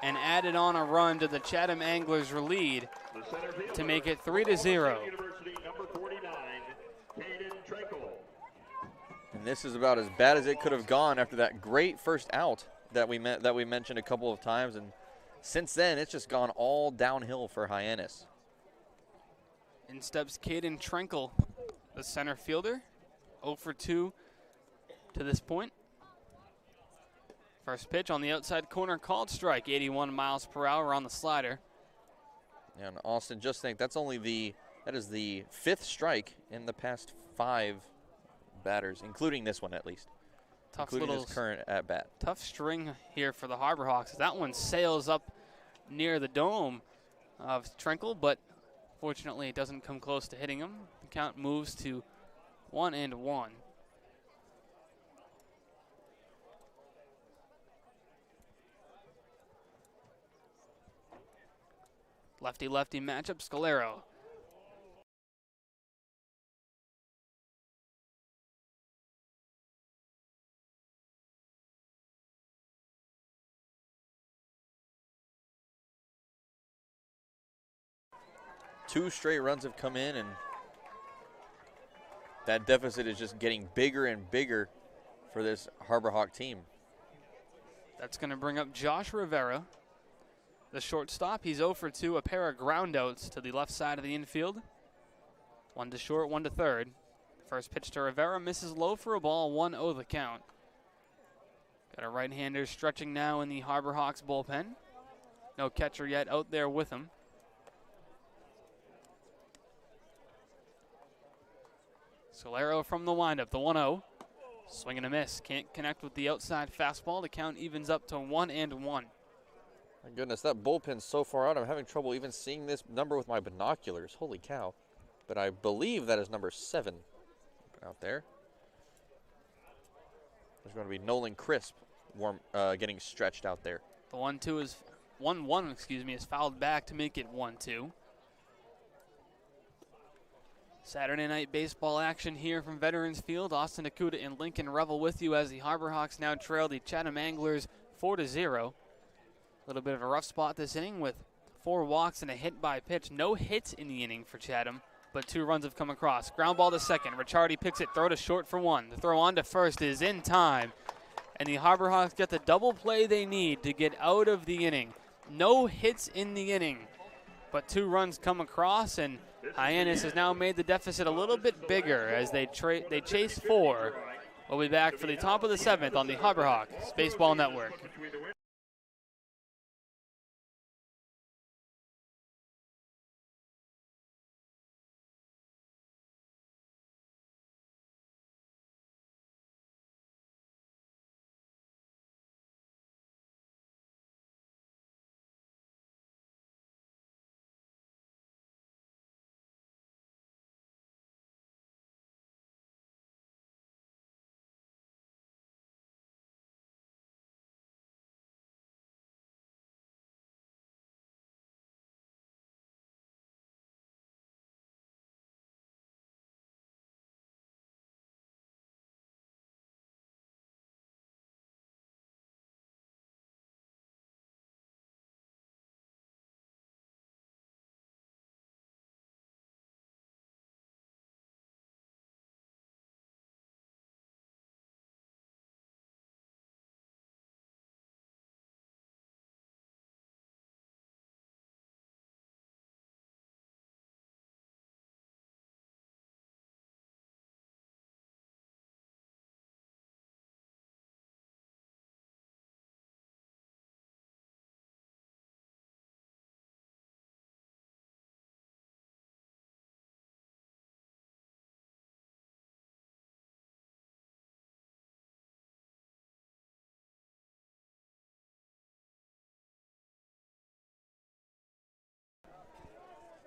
and added on a run to the Chatham Anglers' lead to make it 3-0. And this is about as bad as it could have gone after that great first out that we mentioned a couple of times, and since then it's just gone all downhill for Hyannis. In steps Caden Trenkle, the center fielder, 0 for 2 to this point. First pitch on the outside corner, called strike, 81 miles per hour on the slider. And Austin, just think that is the 5th strike in the past 5 batters, including this one at least. Including his current at bat. Tough string here for the Harbor Hawks. That one sails up near the dome of Trenkle, but fortunately it doesn't come close to hitting him. The count moves to 1-1. Lefty-lefty matchup, Scalero. Two straight runs have come in, and that deficit is just getting bigger and bigger for this Harbor Hawk team. That's going to bring up Josh Rivera, the shortstop. He's 0 for 2, a pair of groundouts to the left side of the infield. 1 to short, 1 to third. First pitch to Rivera, misses low for a ball, 1-0 the count. Got a right-hander stretching now in the Harbor Hawks bullpen. No catcher yet out there with him. Scalero from the windup, the 1-0. Swing and a miss. Can't connect with the outside fastball. The count evens up to 1-1. My goodness, that bullpen's so far out, I'm having trouble even seeing this number with my binoculars. Holy cow. But I believe that is number 7 out there. There's going to be Nolan Crisp getting stretched out there. The 1-2 is 1-1, is fouled back to make it 1-2. Saturday night baseball action here from Veterans Field. Austin DeCouta and Lincoln Revill with you as the Harbor Hawks now trail the Chatham Anglers 4-0. A little bit of a rough spot this inning with 4 walks and a hit by pitch. No hits in the inning for Chatham, but 2 runs have come across. Ground ball to second. Ricciardi picks it, throw to short for 1. The throw on to first is in time, and the Harbor Hawks get the double play they need to get out of the inning. No hits in the inning, but 2 runs come across, and Hyannis has now made the deficit a little bit bigger as they chase 4. We'll be back for the top of the 7th on the Harbor Hawks Baseball Network.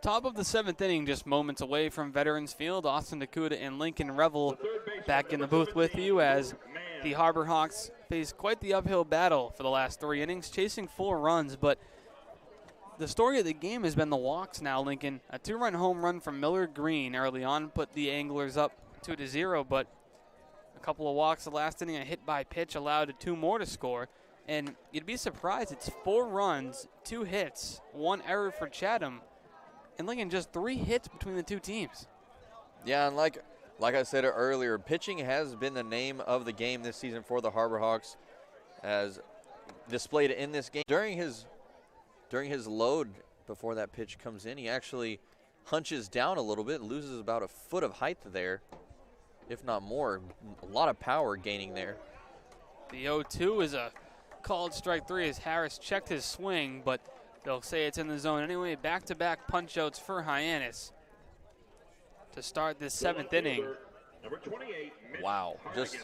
Top of the 7th inning, just moments away from Veterans Field. Austin DeCouta and Lincoln Revill back in the booth with you as the Harbor Hawks face quite the uphill battle for the last 3 innings, chasing 4 runs. But the story of the game has been the walks now, Lincoln. A 2-run home run from Miller Green early on put the Anglers up 2-0, but a couple of walks the last inning, a hit by pitch allowed 2 more to score. And you'd be surprised, it's 4 runs, 2 hits, 1 error for Chatham. And Lincoln, just 3 hits between the 2 teams. Yeah, and like I said earlier, pitching has been the name of the game this season for the Harbor Hawks, as displayed in this game. During his load before that pitch comes in, he actually hunches down a little bit, loses about a foot of height there, if not more. A lot of power gaining there. The 0-2 is a called strike 3 as Harris checked his swing, but they'll say it's in the zone anyway. Back-to-back punch-outs for Hyannis to start this 7th inning. Number 28, Wow, just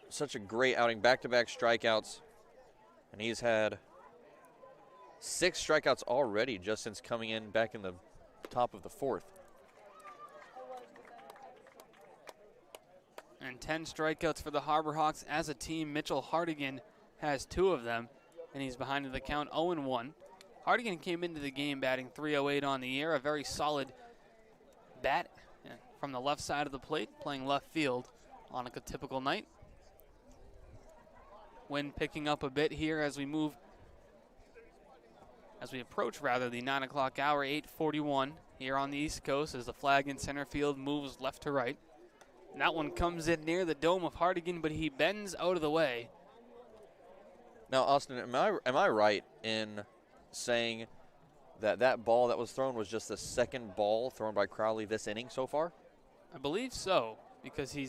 such a great outing. Back-to-back strikeouts, and he's had 6 strikeouts already just since coming in back in the top of the 4th. And 10 strikeouts for the Harbor Hawks as a team. Mitchell Hardigan has 2 of them, and he's behind in the count 0-1. Hardigan came into the game batting .308 on the year, a very solid bat from the left side of the plate, playing left field on a typical night. Wind picking up a bit here as we approach the 9 o'clock hour, 8:41 here on the East Coast as the flag in center field moves left to right. And that one comes in near the dome of Hardigan, but he bends out of the way. Now, Austin, am I right in saying that ball that was thrown was just the second ball thrown by Crowley this inning so far? I believe so, because he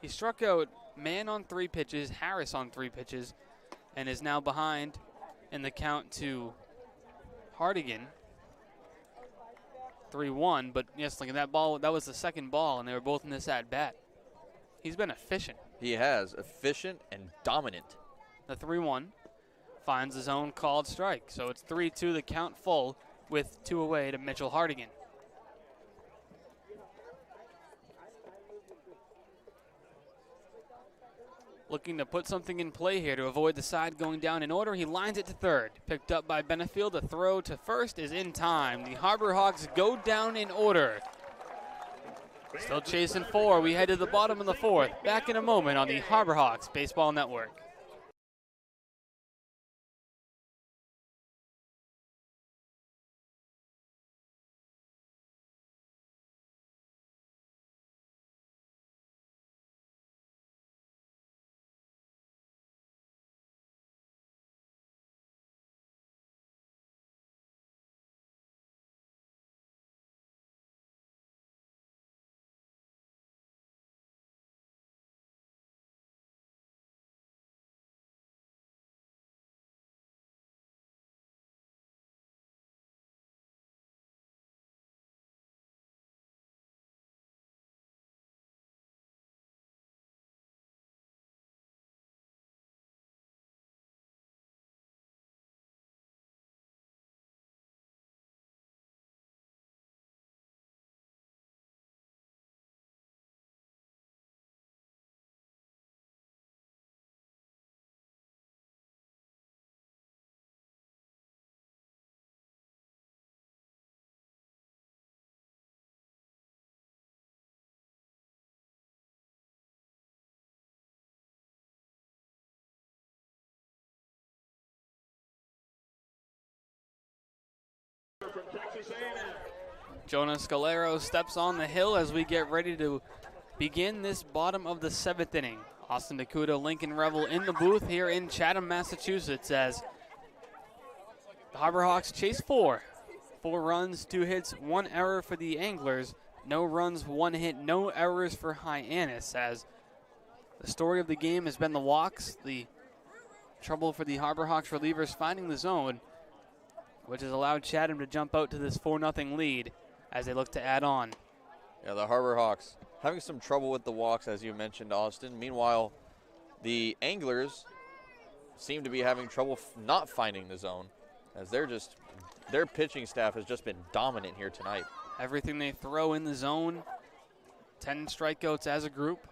struck out Mann on 3 pitches, Harris on 3 pitches, and is now behind in the count to Hardigan. 3-1, but yes, like that was the second ball, and they were both in this at bat. He's been efficient. He has, efficient and dominant. The 3-1 finds his own called strike, so it's 3-2, the count full with 2 away to Mitchell Hardigan. Looking to put something in play here to avoid the side going down in order. He lines it to third. Picked up by Benefield. The throw to first is in time. The Harbor Hawks go down in order. Still chasing 4. We head to the bottom of the 4th. Back in a moment on the Harbor Hawks Baseball Network. Jonah Scalero steps on the hill as we get ready to begin this bottom of the 7th inning. Austin DeCouta, Lincoln Revill in the booth here in Chatham, Massachusetts, as the Harbor Hawks chase 4. 4 runs, 2 hits, 1 error for the Anglers. No runs, 1 hit, no errors for Hyannis, as the story of the game has been the walks, the trouble for the Harbor Hawks relievers finding the zone, which has allowed Chatham to jump out to this 4-0 lead as they look to add on. Yeah, the Harbor Hawks having some trouble with the walks, as you mentioned, Austin. Meanwhile, the Anglers seem to be having trouble not finding the zone, as they're just their pitching staff has just been dominant here tonight. Everything they throw in the zone, 10 strikeouts as a group.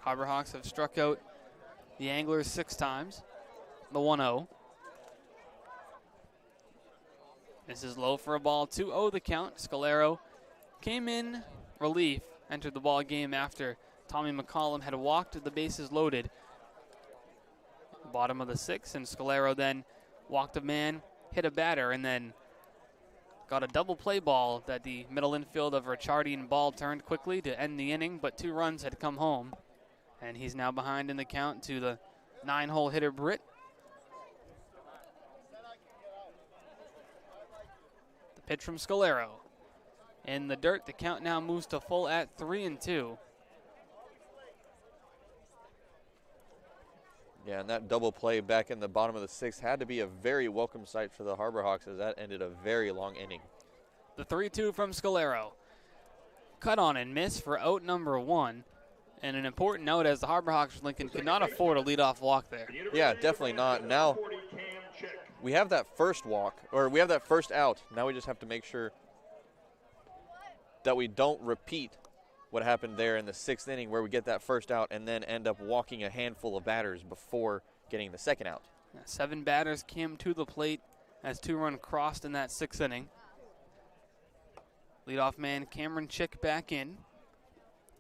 Harborhawks have struck out the Anglers 6 times. The 1-0. This is low for a ball. 2-0 the count. Scalero came in relief, entered the ball game after Tommy McCollum had walked the bases loaded. Bottom of the 6th, and Scalero then walked a man, hit a batter, and then got a double play ball that the middle infield of Ricciardi and Ball turned quickly to end the inning, but 2 runs had come home. And he's now behind in the count to the 9-hole hitter Britt. The pitch from Scalero. In the dirt, the count now moves to full at 3-2. Yeah, and that double play back in the bottom of the 6th had to be a very welcome sight for the Harborhawks, as that ended a very long inning. The 3-2 from Scalero. Cut on and miss for out number 1. And an important note, as the Harborhawks Lincoln could not afford a leadoff walk there. Yeah, definitely not. Now we have that first walk, or we have that first out. Now we just have to make sure that we don't repeat what happened there in the 6th inning, where we get that first out and then end up walking a handful of batters before getting the second out. 7 batters came to the plate as 2 runs crossed in that 6th inning. Leadoff man Cameron Chick back in.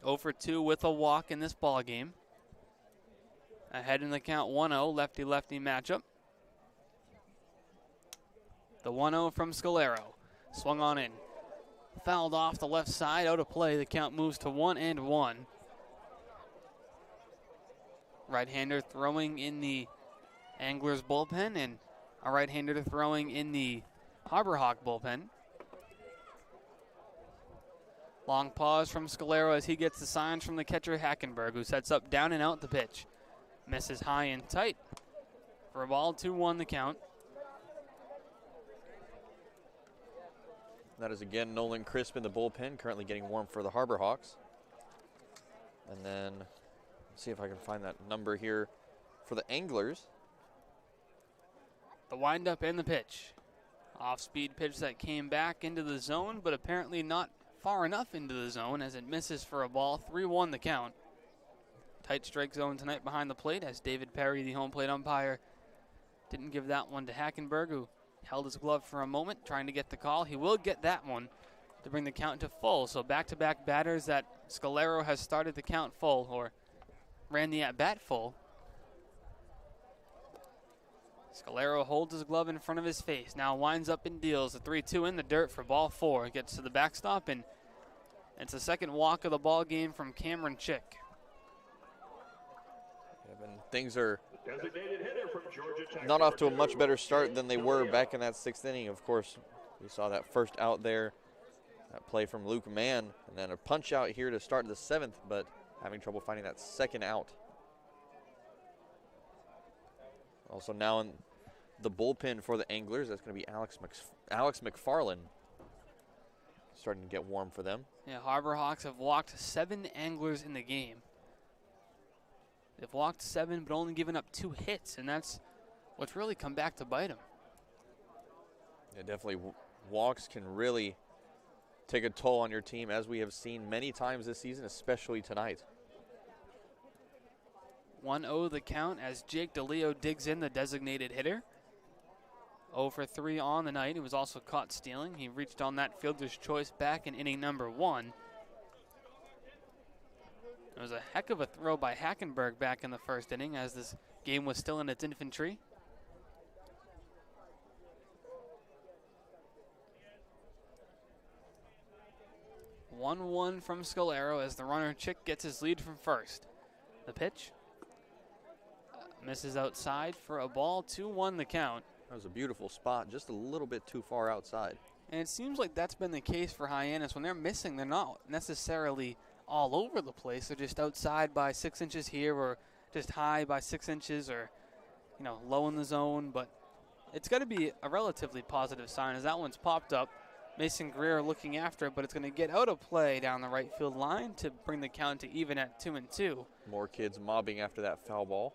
0 for 2 with a walk in this ball game. Ahead in the count 1-0, lefty-lefty matchup. The 1-0 from Scalero. Swung on in. Fouled off the left side, out of play. The count moves to 1-1. Right-hander throwing in the Anglers bullpen, and a right-hander throwing in the Harborhawk bullpen. Long pause from Scalero as he gets the signs from the catcher Hackenberg, who sets up down and out the pitch. Misses high and tight for a ball. 2-1 the count. That is again Nolan Crisp in the bullpen, currently getting warm for the Harborhawks. And then let's see if I can find that number here for the Anglers. The windup and the pitch. Off-speed pitch that came back into the zone, but apparently not far enough into the zone as it misses for a ball. 3-1 the count. Tight strike zone tonight behind the plate as David Perry, the home plate umpire, didn't give that one to Hackenberg, who held his glove for a moment trying to get the call. He will get that one to bring the count to full. So back-to-back batters that Scalero has started the count full, or ran the at-bat full. Scalero holds his glove in front of his face. Now winds up and deals. The 3-2 in the dirt for ball 4. Gets to the backstop, and it's the second walk of the ball game from Cameron Chick. Things are not off to a much better start than they were back in that 6th inning. Of course, we saw that first out there, that play from Luke Mann, and then a punch out here to start the 7th, but having trouble finding that second out. Also now in the bullpen for the Anglers, that's going to be Alex McFarland, starting to get warm for them. Yeah, Harborhawks have walked 7 Anglers in the game. They've walked 7, but only given up 2 hits, and that's what's really come back to bite them. Yeah, definitely walks can really take a toll on your team, as we have seen many times this season, especially tonight. 1-0 the count as Jake DeLeo digs in, the designated hitter. 0 for 3 on the night. He was also caught stealing. He reached on that fielder's choice back in inning number 1. It was a heck of a throw by Hackenberg back in the 1st inning as this game was still in its infancy. One from Scalero as the runner Chick gets his lead from first. The pitch misses outside for a ball. 2-1 the count. That was a beautiful spot, just a little bit too far outside. And it seems like that's been the case for Hyannis. When they're missing, they're not necessarily all over the place. They're just outside by 6 inches here, or just high by 6 inches, or low in the zone. But it's got to be a relatively positive sign as that one's popped up. Mason Greer looking after it, but it's going to get out of play down the right field line to bring the count to even at 2-2. More kids mobbing after that foul ball.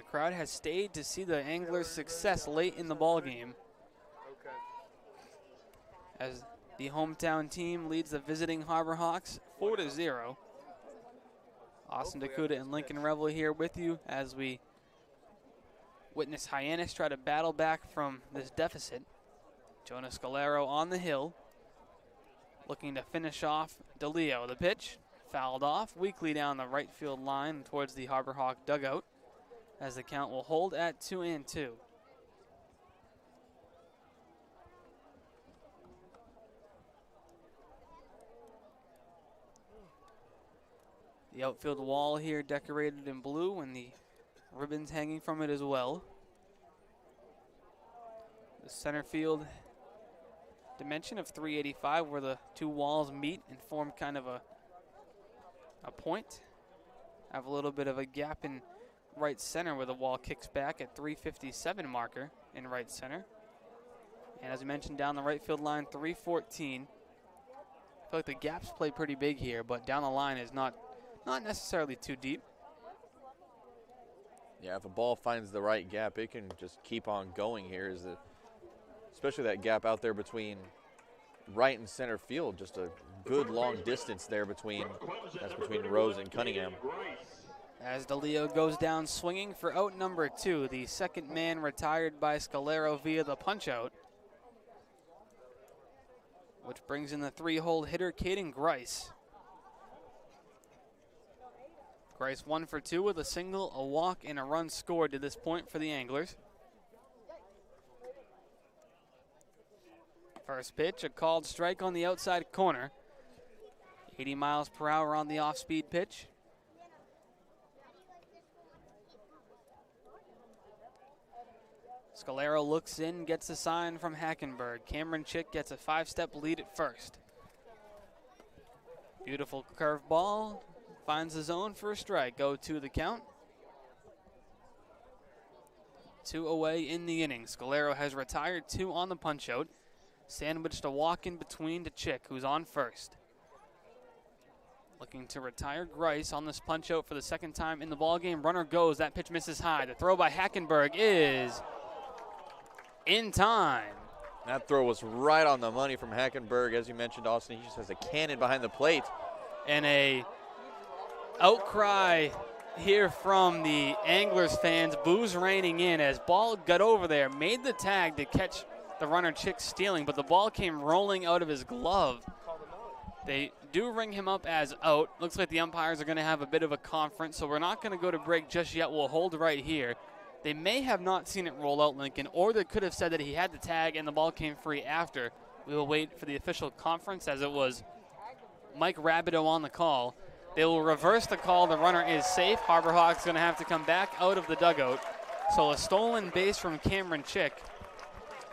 The crowd has stayed to see the Anglers' success late in the ball game. Okay. As the hometown team leads the visiting Harbor Hawks 4-0. Austin DeCouta and Lincoln Revill here with you as we witness Hyannis try to battle back from this deficit. Jonah Scalero on the hill, looking to finish off DeLeo. The pitch fouled off weakly down the right field line towards the Harbor Hawk dugout, as the count will hold at 2-2. The outfield wall here decorated in blue and the ribbons hanging from it as well. The center field dimension of 385 where the two walls meet and form kind of a point. Have a little bit of a gap in right center where the wall kicks back at 357 marker in right center. And as we mentioned, down the right field line, 314. I feel like the gaps play pretty big here, but down the line is not necessarily too deep. Yeah, if a ball finds the right gap, it can just keep on going here. Especially that gap out there between right and center field, just a good long distance there between Rose and Cunningham. As DeLeo goes down swinging for out number 2, the second man retired by Scalero via the punch-out, which brings in the 3-hole hitter, Caden Grice. Grice 1 for 2 with a single, a walk, and a run scored to this point for the Anglers. First pitch, a called strike on the outside corner. 80 miles per hour on the off-speed pitch. Scalero looks in, gets a sign from Hackenberg. Cameron Chick gets a 5-step lead at first. Beautiful curve ball. Finds the zone for a strike. 0-2 the count. 2 away in the inning. Scalero has retired 2 on the punch-out. Sandwiched a walk in between to Chick, who's on first. Looking to retire Grice on this punch-out for the second time in the ballgame. Runner goes. That pitch misses high. The throw by Hackenberg is in time. That throw was right on the money from Hackenberg. As you mentioned, Austin, he just has a cannon behind the plate. And a outcry here from the Anglers fans. Boos raining in as ball got over there. Made the tag to catch the runner Chick stealing, but the ball came rolling out of his glove. They do ring him up as out. Looks like the umpires are going to have a bit of a conference, so we're not going to go to break just yet. We'll hold right here. They may have not seen it roll out, Lincoln, or they could have said that he had the tag and the ball came free after. We will wait for the official conference, as it was Mike Rabideau on the call. They will reverse the call. The runner is safe. Harbor Hawks going to have to come back out of the dugout. So a stolen base from Cameron Chick.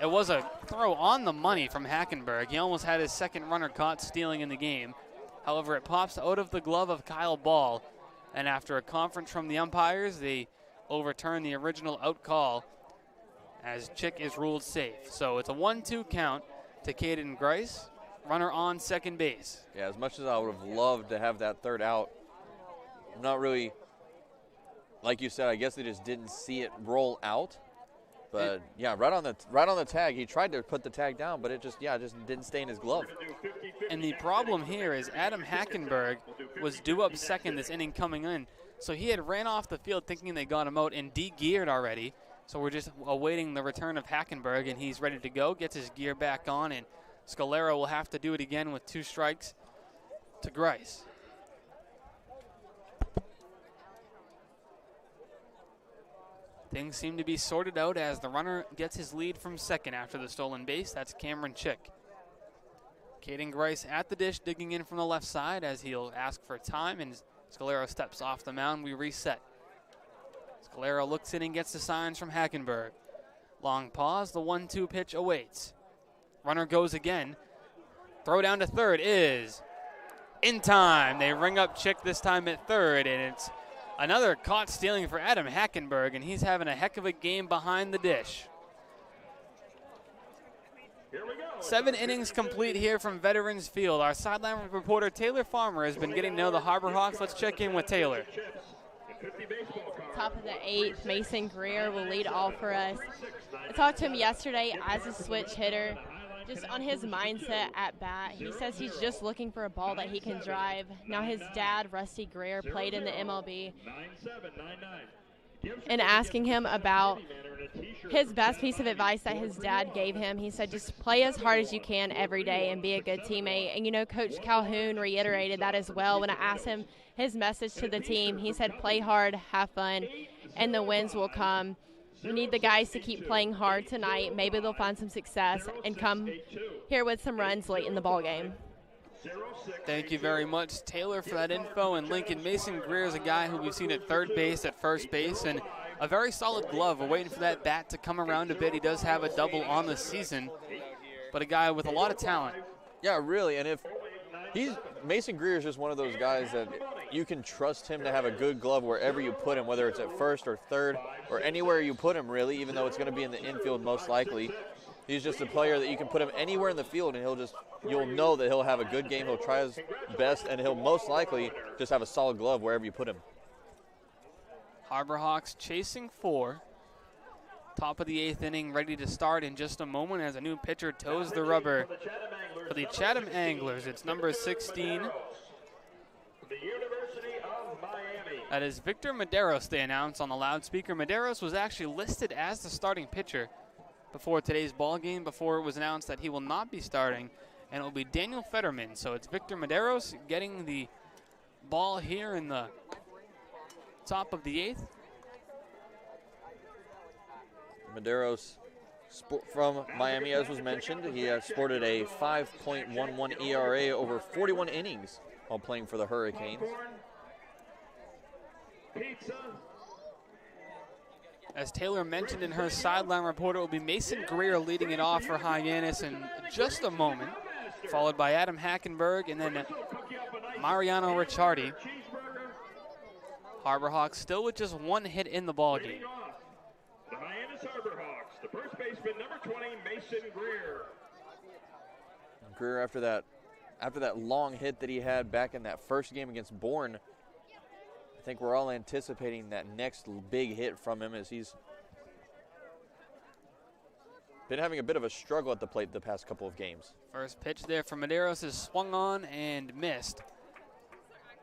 It was a throw on the money from Hackenberg. He almost had his second runner caught stealing in the game. However, it pops out of the glove of Kyle Ball. And after a conference from the umpires, they overturn the original out call as Chick is ruled safe. So it's a 1-2 count to Caden Grice. Runner on second base. Yeah, as much as I would have loved to have that third out, I'm not really, like you said, I guess they just didn't see it roll out. But yeah, right on the tag. He tried to put the tag down, but it just didn't stay in his glove. And the problem here is Adam Hackenberg was due up second this inning coming in. So he had ran off the field thinking they got him out and de-geared already. So we're just awaiting the return of Hackenberg, and he's ready to go, gets his gear back on, and Scalero will have to do it again with 2 strikes to Grice. Things seem to be sorted out as the runner gets his lead from second after the stolen base. That's Cameron Chick. Caden Grice at the dish, digging in from the left side as he'll ask for time, and Scalero steps off the mound. We reset. Scalero looks in and gets the signs from Hackenberg. Long pause, the 1-2 pitch awaits. Runner goes again. Throw down to third is in time. They ring up Chick this time at third, and it's another caught stealing for Adam Hackenberg, and he's having a heck of a game behind the dish. 7 innings complete here from Veterans Field. Our sideline reporter Taylor Farmer has been getting to know the Harbor Hawks. Let's check in with Taylor. Top of the 8th, Mason Greer will lead off for us. I talked to him yesterday as a switch hitter, just on his mindset at bat. He says he's just looking for a ball that he can drive. Now his dad, Rusty Greer, played in the MLB. And asking him about his best piece of advice that his dad gave him, he said just play as hard as you can every day and be a good teammate. And, you know, Coach Calhoun reiterated that as well. When I asked him his message to the team, he said play hard, have fun, and the wins will come. We need the guys to keep playing hard tonight. Maybe they'll find some success and come here with some runs late in the ball game. Thank you very much, Taylor, for that info. And Lincoln, Mason Greer is a guy who we've seen at third base, at first base, and a very solid glove. We're waiting for that bat to come around a bit. He does have a double on the season, but a guy with a lot of talent. Yeah, really. And if Mason Greer is just one of those guys that you can trust him to have a good glove wherever you put him, whether it's at first or third or anywhere you put him, really, even though it's going to be in the infield most likely. He's just a player that you can put him anywhere in the field, and you'll know that he'll have a good game. He'll try his best, and he'll most likely just have a solid glove wherever you put him. Harbor Hawks chasing 4. Top of the 8th inning, ready to start in just a moment as a new pitcher toes the rubber for the Chatham Anglers. It's number 16. That is Victor Medeiros, they announced on the loudspeaker. Medeiros was actually listed as the starting pitcher before today's ball game, before it was announced that he will not be starting, and it will be Daniel Fetterman. So it's Victor Medeiros getting the ball here in the top of the 8th. Medeiros from Miami, as was mentioned. He has sported a 5.11 ERA over 41 innings while playing for the Hurricanes. As Taylor mentioned in her sideline report, it will be Mason Greer leading it off for Hyannis in just a moment, followed by Adam Hackenberg and then Mariano Ricciardi. Harbor Hawks still with just 1 hit in the ball game. The Hyannis Harbor Hawks, the first baseman, number 20, Mason Greer. Greer, after that long hit that he had back in that first game against Bourne, I think we're all anticipating that next big hit from him, as he's been having a bit of a struggle at the plate the past couple of games. First pitch there from Medeiros is swung on and missed.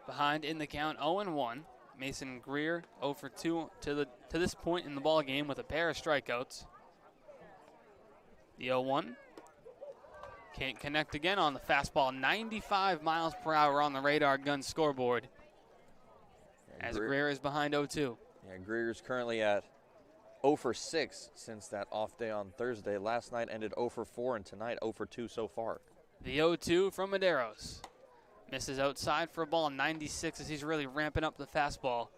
Behind in the count, 0-1. Mason Greer 0 for 2 to this point in the ball game with a pair of strikeouts. The 0-1 can't connect again on the fastball. 95 miles per hour on the radar gun scoreboard. As Greer is behind 0-2. Yeah, Greer's currently at 0 for 6 since that off day on Thursday. Last night ended 0 for 4, and tonight 0 for 2 so far. The 0-2 from Medeiros. Misses outside for a ball 96 as he's really ramping up the fastball.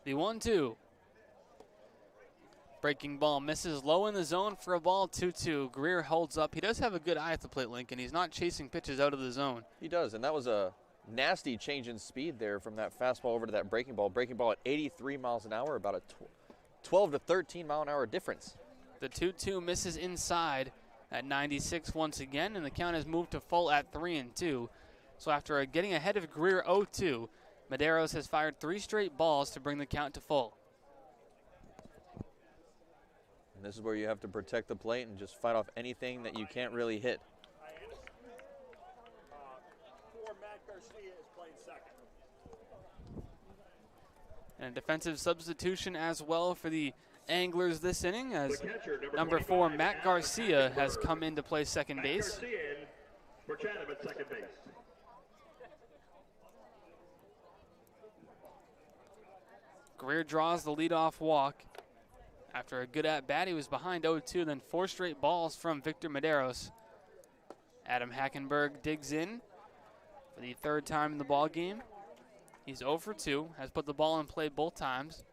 The 1-2. Breaking ball misses low in the zone for a ball 2-2. Greer holds up. He does have a good eye at the plate, Lincoln. He's not chasing pitches out of the zone. He does, and that was a nasty change in speed there from that fastball over to that breaking ball. Breaking ball at 83 miles an hour, about a 12 to 13 mile an hour difference. The 2-2 misses inside at 96 once again, and the count has moved to full at 3-2. So after getting ahead of Greer 0-2, Medeiros has fired 3 straight balls to bring the count to full. And this is where you have to protect the plate and just fight off anything that you can't really hit. And a defensive substitution as well for the Anglers this inning, as number 4, Matt Garcia, has come in to play second base. For Chatham at second base. Greer draws the leadoff walk. After a good at-bat, he was behind 0-2, then 4 straight balls from Victor Medeiros. Adam Hackenberg digs in for the 3rd time in the ball game. He's 0 for 2, has put the ball in play both times.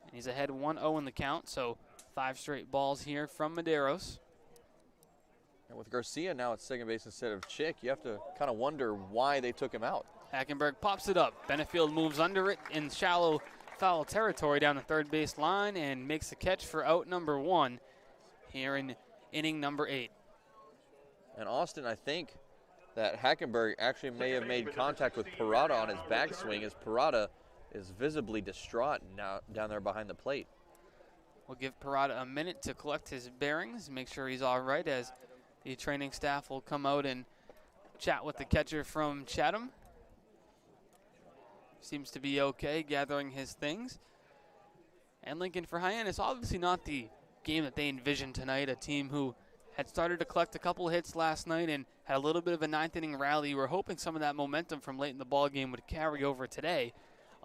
And he's ahead 1-0 in the count, so 5 straight balls here from Medeiros. And with Garcia now at second base instead of Chick, you have to kind of wonder why they took him out. Hackenberg pops it up. Benefield moves under it in shallow foul territory down the third base line and makes the catch for out number 1 here in inning number 8. And Austin, I think, that Hackenberg actually may have made contact with Parada on his backswing, as Parada is visibly distraught now down there behind the plate. We'll give Parada a minute to collect his bearings, make sure he's all right, as the training staff will come out and chat with the catcher from Chatham. Seems to be okay, gathering his things. And Lincoln, for Hyannis, obviously not the game that they envisioned tonight, a team who had started to collect a couple hits last night and had a little bit of a ninth-inning rally. You were hoping some of that momentum from late in the ball game would carry over today.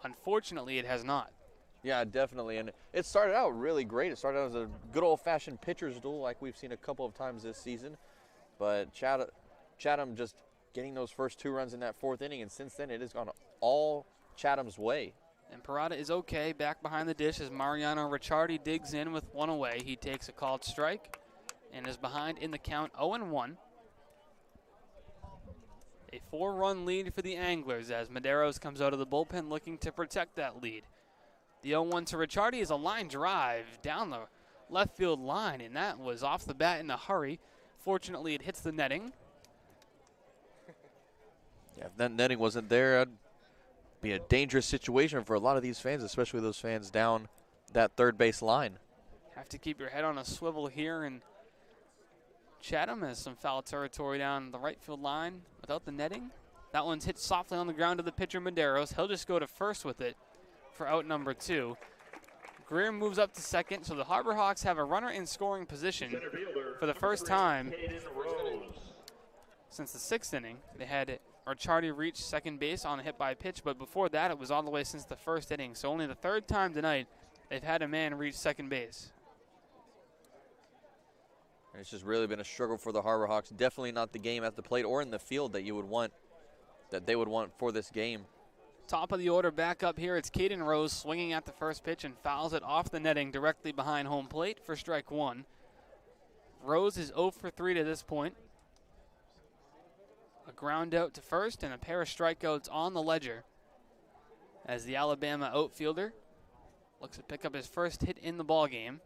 Unfortunately, it has not. Yeah, definitely. And it started out really great. It started out as a good old-fashioned pitcher's duel like we've seen a couple of times this season. But Chatham just getting those first 2 runs in that 4th inning, and since then it has gone all Chatham's way. And Parada is okay back behind the dish as Mariano Ricciardi digs in with 1 away. He takes a called strike and is behind in the count 0-1. A 4-run lead for the Anglers as Medeiros comes out of the bullpen looking to protect that lead. The 0-1 to Ricciardi is a line drive down the left field line, and that was off the bat in a hurry. Fortunately, it hits the netting. Yeah, if that netting wasn't there, it'd be a dangerous situation for a lot of these fans, especially those fans down that third base line. Have to keep your head on a swivel here, and Chatham has some foul territory down the right field line without the netting. That one's hit softly on the ground to the pitcher Medeiros. He'll just go to first with it for out number 2. Greer moves up to second, so the Harbor Hawks have a runner in scoring position for the first time since the 6th inning. They had Ricciardi reach second base on a hit by pitch, but before that it was all the way since the 1st inning. So only the 3rd time tonight they've had a man reach second base. And it's just really been a struggle for the Harbor Hawks. Definitely not the game at the plate or in the field that you would want, that they would want for this game. Top of the order back up here, it's Caden Rose swinging at the first pitch and fouls it off the netting directly behind home plate for strike 1. Rose is 0 for 3 to this point. A ground out to first and a pair of strikeouts on the ledger as the Alabama outfielder looks to pick up his first hit in the ballgame.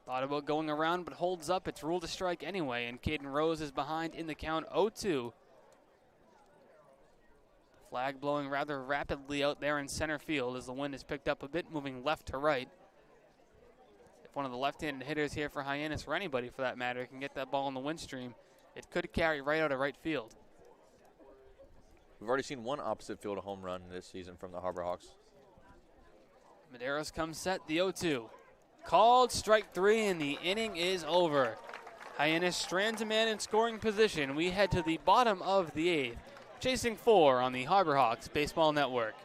Thought about going around, but holds up. It's ruled a strike anyway, and Caden Rose is behind in the count 0-2. Flag blowing rather rapidly out there in center field as the wind is picked up a bit, moving left to right. If one of the left-handed hitters here for Hyannis, or anybody for that matter, can get that ball in the wind stream, it could carry right out of right field. We've already seen one opposite field home run this season from the Harbor Hawks. Medeiros comes set, the 0-2. Called strike 3, and the inning is over. Hyannis strands a man in scoring position. We head to the bottom of the 8th, chasing 4 on the Harbor Hawks Baseball Network.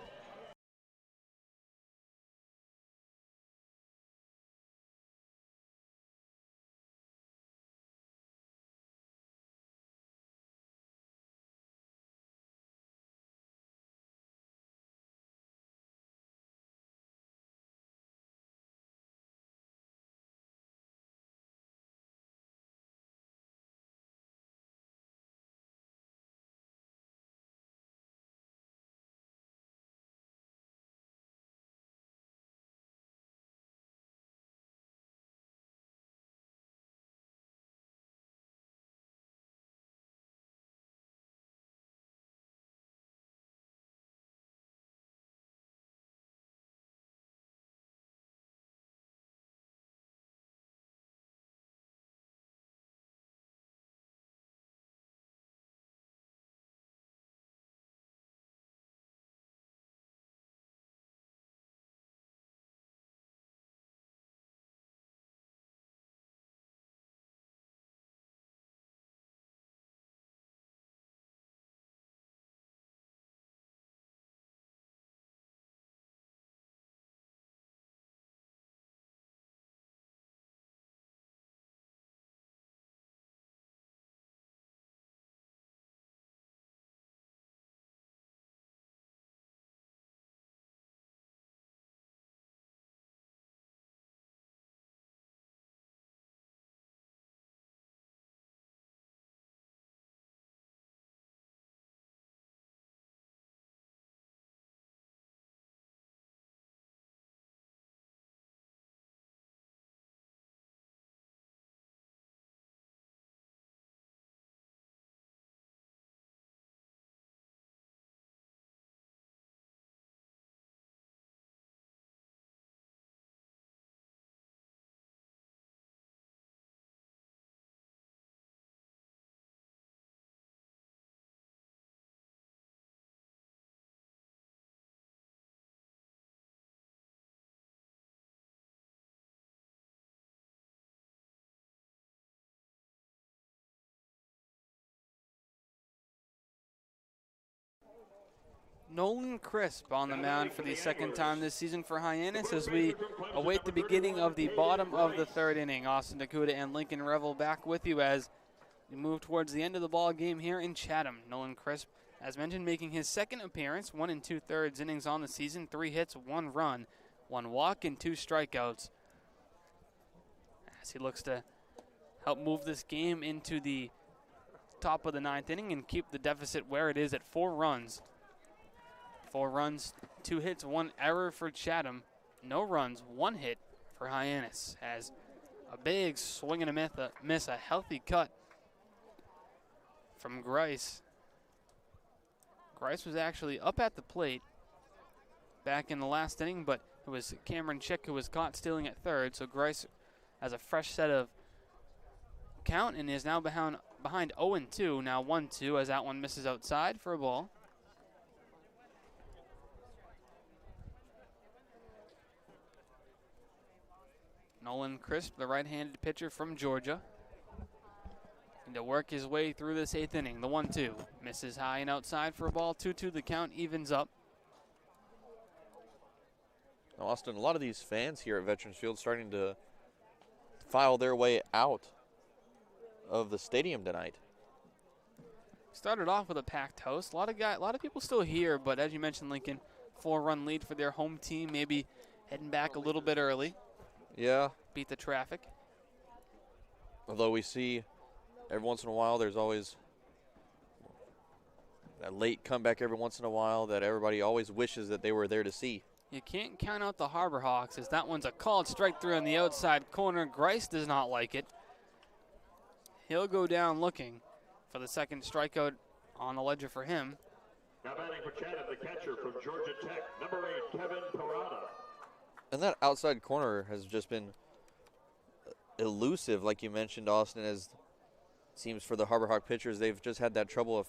Nolan Crisp on the mound for the second time this season for Hyannis as we await the beginning of the bottom of the third inning. Austin DeCouta and Lincoln Revill back with you as we move towards the end of the ball game here in Chatham. Nolan Crisp, as mentioned, making his second appearance, 1 2/3 innings on the season, 3 hits, 1 run, 1 walk, and 2 strikeouts. As he looks to help move this game into the top of the 9th inning and keep the deficit where it is at 4 runs. 4 runs, 2 hits, 1 error for Chatham. No runs, 1 hit for Hyannis. As a big swing and a miss, a healthy cut from Grice. Grice was actually up at the plate back in the last inning, but it was Cameron Chick who was caught stealing at third. So Grice has a fresh set of count and is now behind 0-2. Now 1-2 as that one misses outside for a ball. Nolan Crisp, the right-handed pitcher from Georgia, and to work his way through this 8th inning. The 1-2 misses high and outside for a ball. 2-2, the count evens up. Austin, a lot of these fans here at Veterans Field starting to file their way out of the stadium tonight. Started off with a packed house. A lot of people still here, but as you mentioned, Lincoln, 4-run lead for their home team. Maybe heading back a little bit early. Yeah. Beat the traffic. Although we see every once in a while there's always that late comeback every once in a while that everybody always wishes that they were there to see. You can't count out the Harbor Hawks as that one's a called strike through on the outside corner. Grice does not like it. He'll go down looking for the second strikeout on the ledger for him. Now batting for Chatham, the catcher from Georgia Tech, number 8, Kevin Parada. And that outside corner has just been elusive, like you mentioned, Austin, as it seems for the Harbor Hawk pitchers. They've just had that trouble of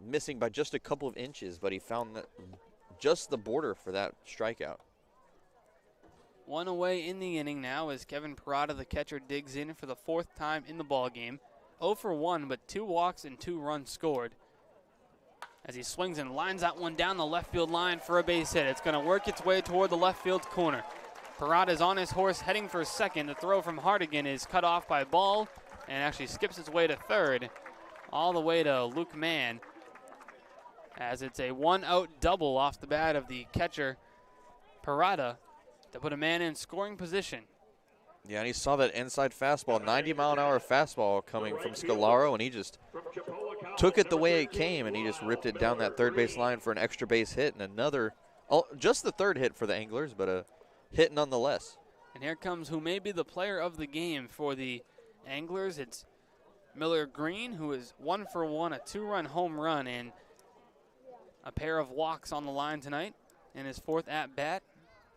missing by just a couple of inches, but he found that just the border for that strikeout. 1 away in the inning now as Kevin Parada, the catcher, digs in for the 4th time in the ball game. 0 for 1, but 2 walks and 2 runs scored. As he swings and lines that one down the left field line for a base hit. It's going to work its way toward the left field corner. Parada's on his horse heading for second. The throw from Hardigan is cut off by Ball and actually skips its way to third all the way to Luke Mann, as it's a 1-out double off the bat of the catcher Parada to put a man in scoring position. Yeah, and he saw that inside fastball, 90-mile-an-hour fastball coming from Scalaro, and he just took it the way it came, and he just ripped it down that third base line for an extra base hit and another, just the 3rd hit for the Anglers, but a hit nonetheless. And here comes who may be the player of the game for the Anglers. It's Miller Green, who is 1 for 1, a 2-run home run, and a pair of walks on the line tonight in his 4th at-bat,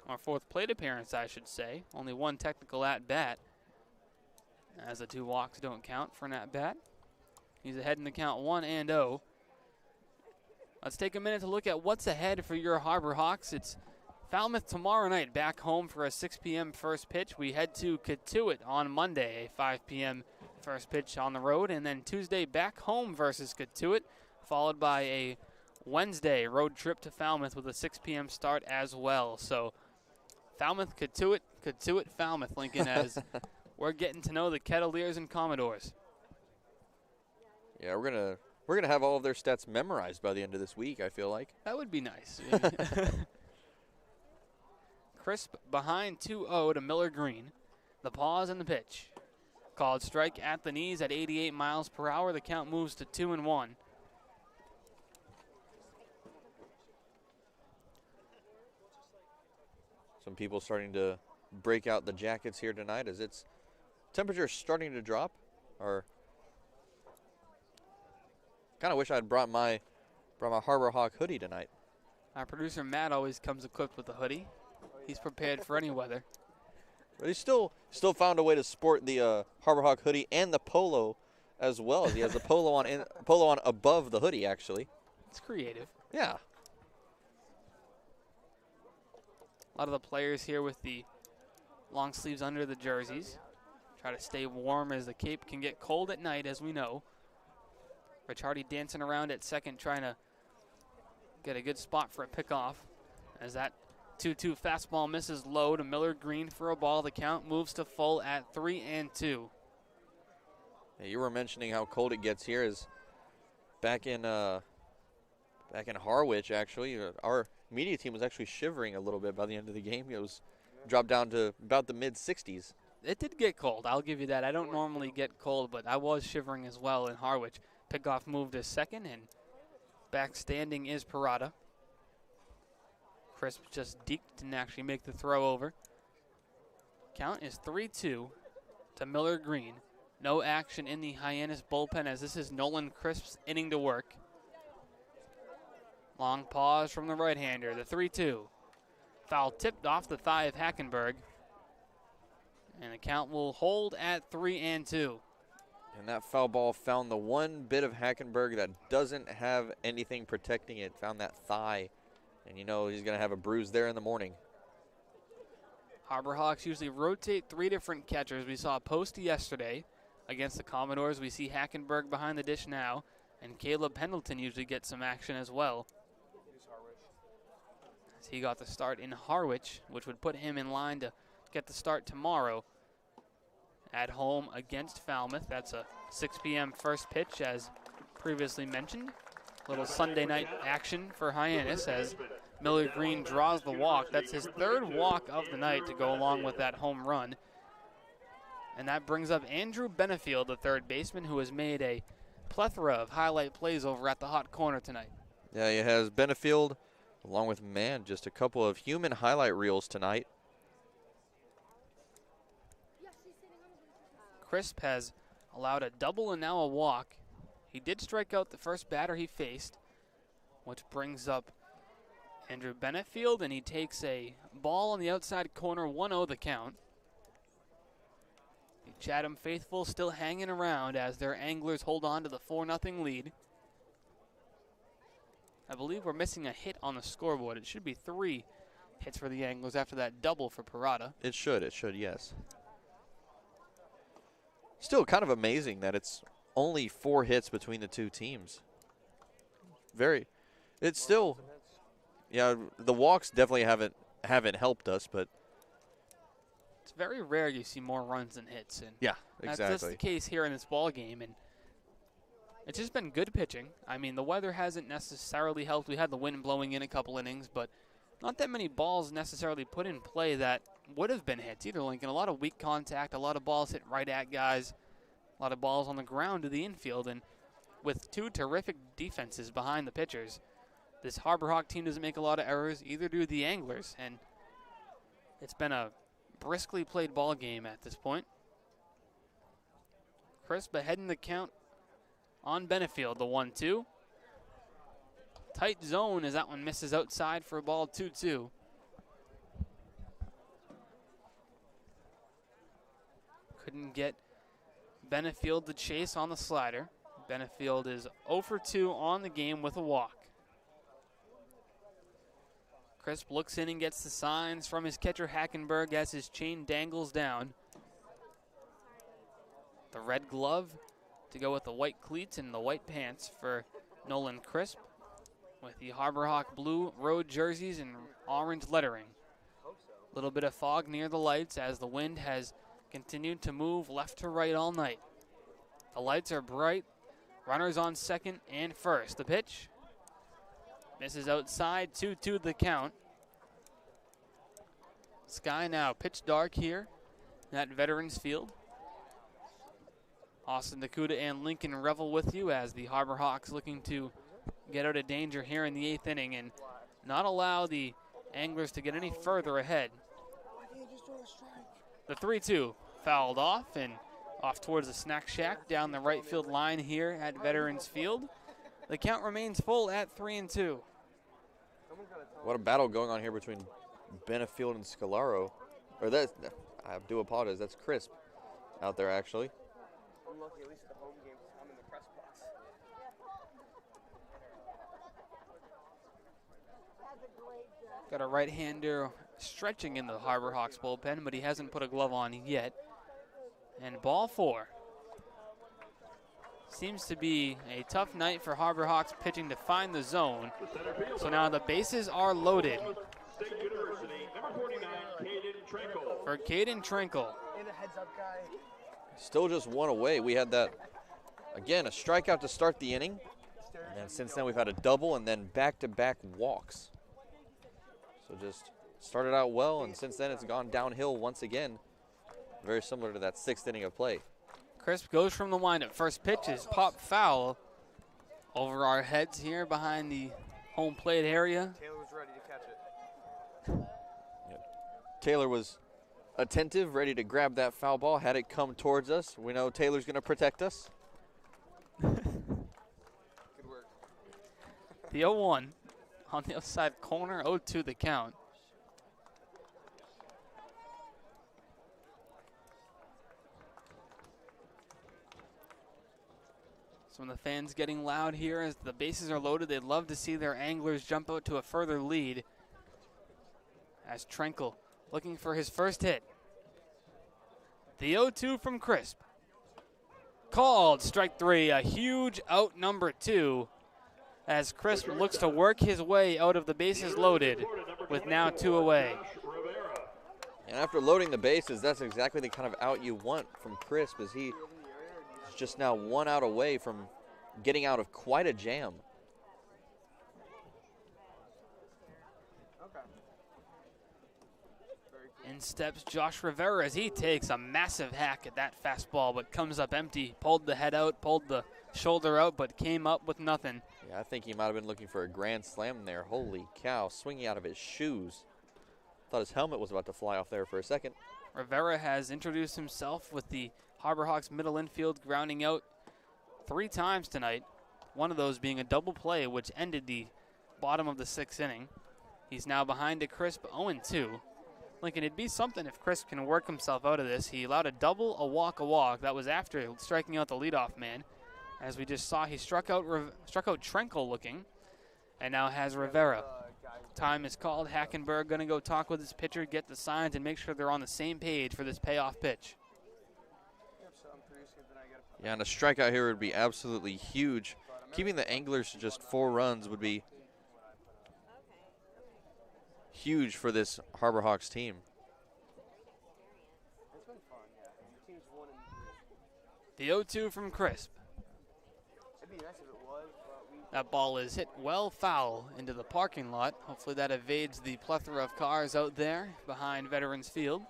or 4th plate appearance, I should say. Only 1 technical at-bat, as the 2 walks don't count for an at-bat. He's ahead in the count 1-0. Let's take a minute to look at what's ahead for your Harbor Hawks. It's Falmouth tomorrow night, back home for a 6 p.m. first pitch. We head to Cotuit on Monday, a 5 p.m. first pitch on the road. And then Tuesday, back home versus Cotuit, followed by a Wednesday road trip to Falmouth with a 6 p.m. start as well. So Falmouth, Cotuit, Cotuit, Falmouth, Lincoln, as we're getting to know the Kettleers and Commodores. Yeah, we're gonna have all of their stats memorized by the end of this week, I feel like. That would be nice. Crisp behind 2-0 to Miller Green. The pause and the pitch. Called strike at the knees at 88 miles per hour. The count moves to 2-1. Some people starting to break out the jackets here tonight as it's temperature starting to drop. Or kind of wish I'd brought my Harbor Hawk hoodie tonight. Our producer Matt always comes equipped with a hoodie. He's prepared for any weather. But he still found a way to sport the Harbor Hawk hoodie and the polo as well. He has the polo on above the hoodie, actually. It's creative. Yeah. A lot of the players here with the long sleeves under the jerseys. Try to stay warm as the Cape can get cold at night, as we know. Rich Hardy dancing around at second, trying to get a good spot for a pickoff as that 2-2 fastball misses low to Miller Green for a ball. The count moves to full at 3-2. Yeah, you were mentioning how cold it gets here. Is back in Harwich, actually, our media team was actually shivering a little bit by the end of the game. It was dropped down to about the mid-60s. It did get cold, I'll give you that. I don't normally get cold, but I was shivering as well in Harwich. Pickoff moved to second, and back standing is Parada. Crisp just deked, didn't actually make the throw over. Count is 3-2 to Miller Green. No action in the Hyannis bullpen as this is Nolan Crisp's inning to work. Long pause from the right-hander, the 3-2. Foul tipped off the thigh of Hackenberg. And the count will hold at 3-2. And that foul ball found the one bit of Hackenberg that doesn't have anything protecting it. Found that thigh. And you know he's going to have a bruise there in the morning. Harbor Hawks usually rotate 3 different catchers. We saw Posty yesterday against the Commodores. We see Hackenberg behind the dish now. And Caleb Pendleton usually gets some action as well. As he got the start in Harwich, which would put him in line to get the start tomorrow at home against Falmouth. That's a 6 p.m. first pitch, as previously mentioned. Little Sunday night action for Hyannis as Miller Green draws the walk. That's his 3rd walk of the night to go along with that home run. And that brings up Andrew Benefield, the third baseman, who has made a plethora of highlight plays over at the hot corner tonight. Yeah, he has Benefield, along with, man, just a couple of human highlight reels tonight. Crisp has allowed a double and now a walk. He did strike out the first batter he faced, which brings up Andrew Benefield, and he takes a ball on the outside corner, 1-0 the count. The Chatham faithful still hanging around as their anglers hold on to the 4-0 lead. I believe we're missing a hit on the scoreboard. It should be 3 hits for the anglers after that double for Parada. It should, yes. Still kind of amazing that it's only 4 hits between the two teams. It's still, yeah, the walks definitely haven't helped us, but it's very rare you see more runs than hits. And yeah, exactly. That's the case here in this ball game, and it's just been good pitching. I mean, the weather hasn't necessarily helped. We had the wind blowing in a couple innings, but not that many balls necessarily put in play that would have been hits either, Lincoln. A lot of weak contact, a lot of balls hit right at guys, a lot of balls on the ground to the infield, and with 2 terrific defenses behind the pitchers, this Harbor Hawk team doesn't make a lot of errors, either do the anglers, and it's been a briskly played ball game at this point. Crisp ahead in the count on Benefield, the 1-2. Tight zone as that one misses outside for a ball, 2-2. Couldn't get Benefield to chase on the slider. Benefield is 0 for 2 on the game with a walk. Crisp looks in and gets the signs from his catcher Hackenberg as his chain dangles down. The red glove to go with the white cleats and the white pants for Nolan Crisp, with the Harbor Hawk blue road jerseys and orange lettering. A little bit of fog near the lights as the wind has continued to move left to right all night. The lights are bright. Runners on second and first. The pitch misses outside, 2-2 the count. Sky now pitch dark here at Veterans Field. Austin DeCouta and Lincoln Revill with you as the Harbor Hawks looking to get out of danger here in the 8th inning and not allow the anglers to get any further ahead. The 3-2 fouled off and off towards the snack shack down the right field line here at Veterans Field. The count remains full at 3-2. What a battle going on here between Benefield and Scalaro. Or that, I do apologize, that's Crisp out there actually. I'm lucky, at least at the home games, I'm in the press box. Got a right-hander stretching in the Harbor Hawks bullpen, but he hasn't put a glove on yet. And ball 4. Seems to be a tough night for Harbor Hawks pitching to find the zone. So now the bases are loaded State University, number 49, Caden Trinkle. for Caden Trinkle. Still just one away. We had that, again, a strikeout to start the inning. And then since then we've had a double and then back-to-back walks. So just started out well, and since then it's gone downhill once again. Very similar to that 6th inning of play. Crisp goes from the windup. First pitch is popped foul over our heads here behind the home plate area. Taylor was ready to catch it. Taylor was attentive, ready to grab that foul ball. Had it come towards us, we know Taylor's going to protect us. Good work. The 0-1 on the outside corner, 0-2 the count. Some of the fans getting loud here as the bases are loaded. They'd love to see their anglers jump out to a further lead. As Trinkle looking for his first hit. The 0-2 from Crisp. Called strike 3, a huge out number 2 as Crisp looks to work his way out of the bases loaded with now 2 away. And after loading the bases, that's exactly the kind of out you want from Crisp, as he is just now 1 out away from getting out of quite a jam. In steps Josh Rivera as he takes a massive hack at that fastball, but comes up empty. Pulled the head out, pulled the shoulder out, but came up with nothing. Yeah, I think he might have been looking for a grand slam there. Holy cow, swinging out of his shoes. Thought his helmet was about to fly off there for a second. Rivera has introduced himself with the Harbor Hawks middle infield grounding out 3 times tonight. One of those being a double play, which ended the bottom of the 6th inning. He's now behind a Crisp 0-2. Lincoln, it'd be something if Crisp can work himself out of this. He allowed a double, a walk. That was after striking out the leadoff man. As we just saw, he struck out Trinkle looking, and now has Rivera. Time is called. Hackenberg going to go talk with his pitcher, get the signs, and make sure they're on the same page for this payoff pitch. Yeah, and a strikeout here would be absolutely huge. Keeping the Anglers to just 4 runs would be huge for this Harbor Hawks team. The 0-2 from Crisp. That ball is hit well foul into the parking lot. Hopefully that evades the plethora of cars out there behind Veterans Field.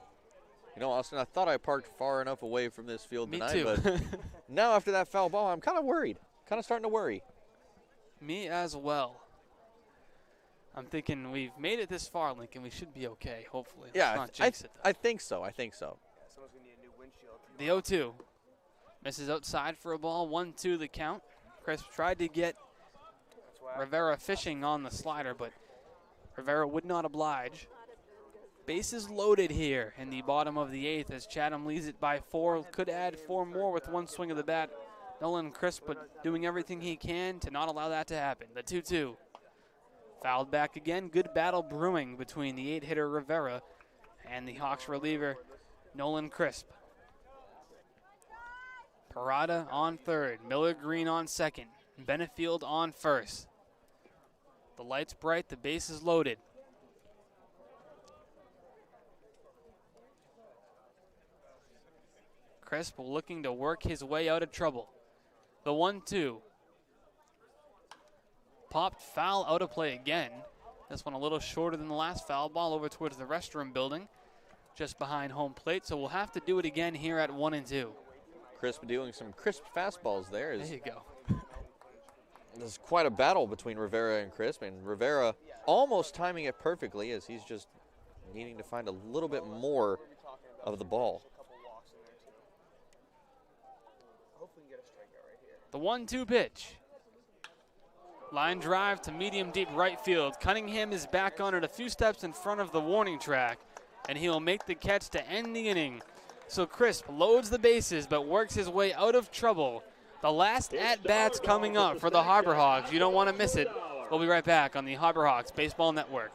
You know, Austin, I thought I parked far enough away from this field Me tonight, too. but now after that foul ball, I'm kind of worried. Kind of starting to worry. Me as well. I'm thinking we've made it this far, Lincoln. We should be okay, hopefully. Yeah, Let's not jinx it, though. I think so. I think so. Someone's going to need a new windshield. The 0-2. Misses outside for a ball. 1-2 the count. Crisp tried to get Rivera fishing on the slider, but Rivera would not oblige. Bases loaded here in the bottom of the 8th as Chatham leads it by 4. Could add 4 more with 1 swing of the bat. Nolan Crisp, but doing everything he can to not allow that to happen. The 2-2. Fouled back again. Good battle brewing between the 8-hitter Rivera and the Hawks reliever Nolan Crisp. Parada on 3rd. Miller Green on 2nd. Benefield on 1st. The lights bright. The bases loaded. Crisp looking to work his way out of trouble. The 1-2. Popped foul out of play again. This one a little shorter than the last foul ball over towards the restroom building, just behind home plate. So we'll have to do it again here at 1-2. Crisp doing some crisp fastballs there. There you go. There's quite a battle between Rivera and Crisp, and Rivera almost timing it perfectly as he's just needing to find a little bit more of the ball. The 1-2 pitch. Line drive to medium deep right field. Cunningham is back on it a few steps in front of the warning track, and he'll make the catch to end the inning. So Crisp loads the bases but works his way out of trouble. The last at-bats coming up for the Harbor Hawks. You don't want to miss it. We'll be right back on the Harbor Hawks Baseball Network.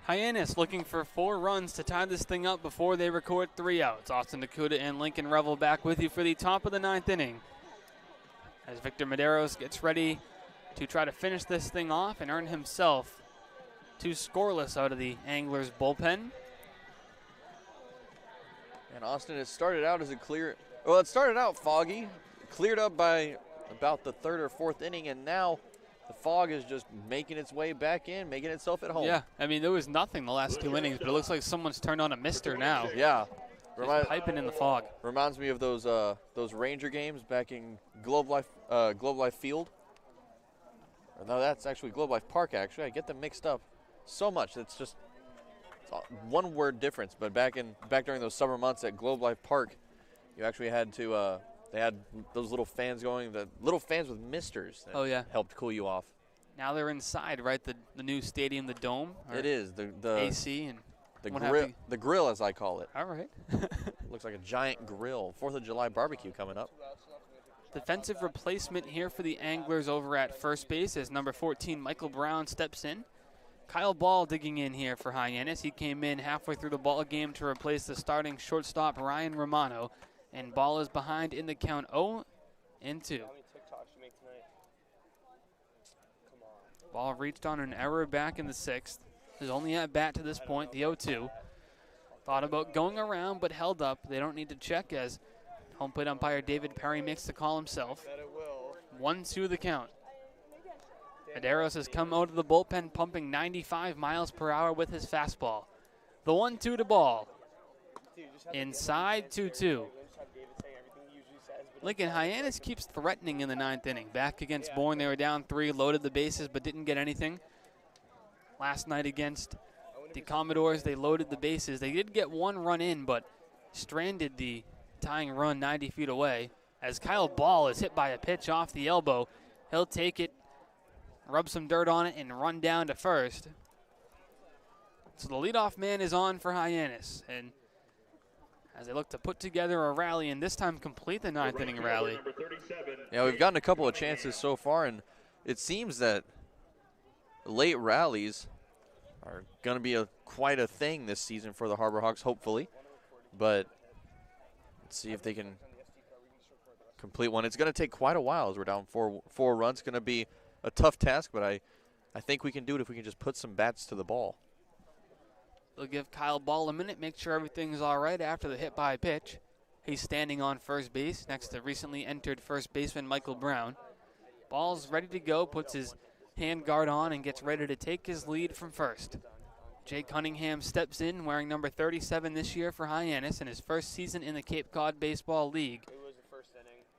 Hyannis looking for 4 runs to tie this thing up before they record 3 outs. Austin DeCouta and Lincoln Revill back with you for the top of the 9th inning, as Victor Medeiros gets ready to try to finish this thing off and earn himself 2 scoreless out of the Anglers bullpen. And Austin has started out as it started out foggy, cleared up by about the 3rd or 4th inning, and now the fog is just making its way back in, making itself at home. Yeah, I mean, there was nothing the last 2 innings, but it looks like someone's turned on a mister now. Yeah. Just piping in the fog. Reminds me of those Ranger games back in Globe Life Field. Or no, that's actually Globe Life Park, actually. I get them mixed up so much. It's just one word difference. But back during those summer months at Globe Life Park, you actually had to they had those little fans going, the little fans with misters that helped cool you off. Now they're inside, right? The new stadium, the Dome. It is the AC and the grill, as I call it. All right. Looks like a giant grill. 4th of July barbecue coming up. Defensive replacement here for the Anglers over at first base as number 14 Michael Brown steps in. Kyle Ball digging in here for Hyannis. He came in halfway through the ball game to replace the starting shortstop Ryan Romano, and Ball is behind in the count 0-2. How many TikToks you make tonight? Come on. Ball reached on an error back in the 6th. His only at bat to this point, the 0-2. Thought about going around but held up. They don't need to check as home plate umpire David Perry makes the call himself. 1-2 the count. Medeiros has come out of the bullpen pumping 95 miles per hour with his fastball. The 1-2 to Ball. Inside 2-2. Lincoln Hyannis keeps threatening in the 9th inning. Back against Bourne, they were down 3, loaded the bases but didn't get anything. Last night against the Commodores, they loaded the bases. They did get 1 run in, but stranded the tying run 90 feet away. As Kyle Ball is hit by a pitch off the elbow, he'll take it, rub some dirt on it, and run down to first. So the leadoff man is on for Hyannis, and as they look to put together a rally and this time complete the 9th inning rally. Yeah, we've gotten a couple of chances so far, and it seems that late rallies are going to be quite a thing this season for the Harbor Hawks, hopefully. But let's see if they can complete one. It's going to take quite a while as we're down four runs. It's going to be a tough task, but I think we can do it if we can just put some bats to the ball. They'll give Kyle Ball a minute, make sure everything's all right after the hit by pitch. He's standing on first base next to recently entered first baseman Michael Brown. Ball's ready to go, puts his hand guard on, and gets ready to take his lead from first. Jay Cunningham steps in wearing number 37 this year for Hyannis in his first season in the Cape Cod Baseball League,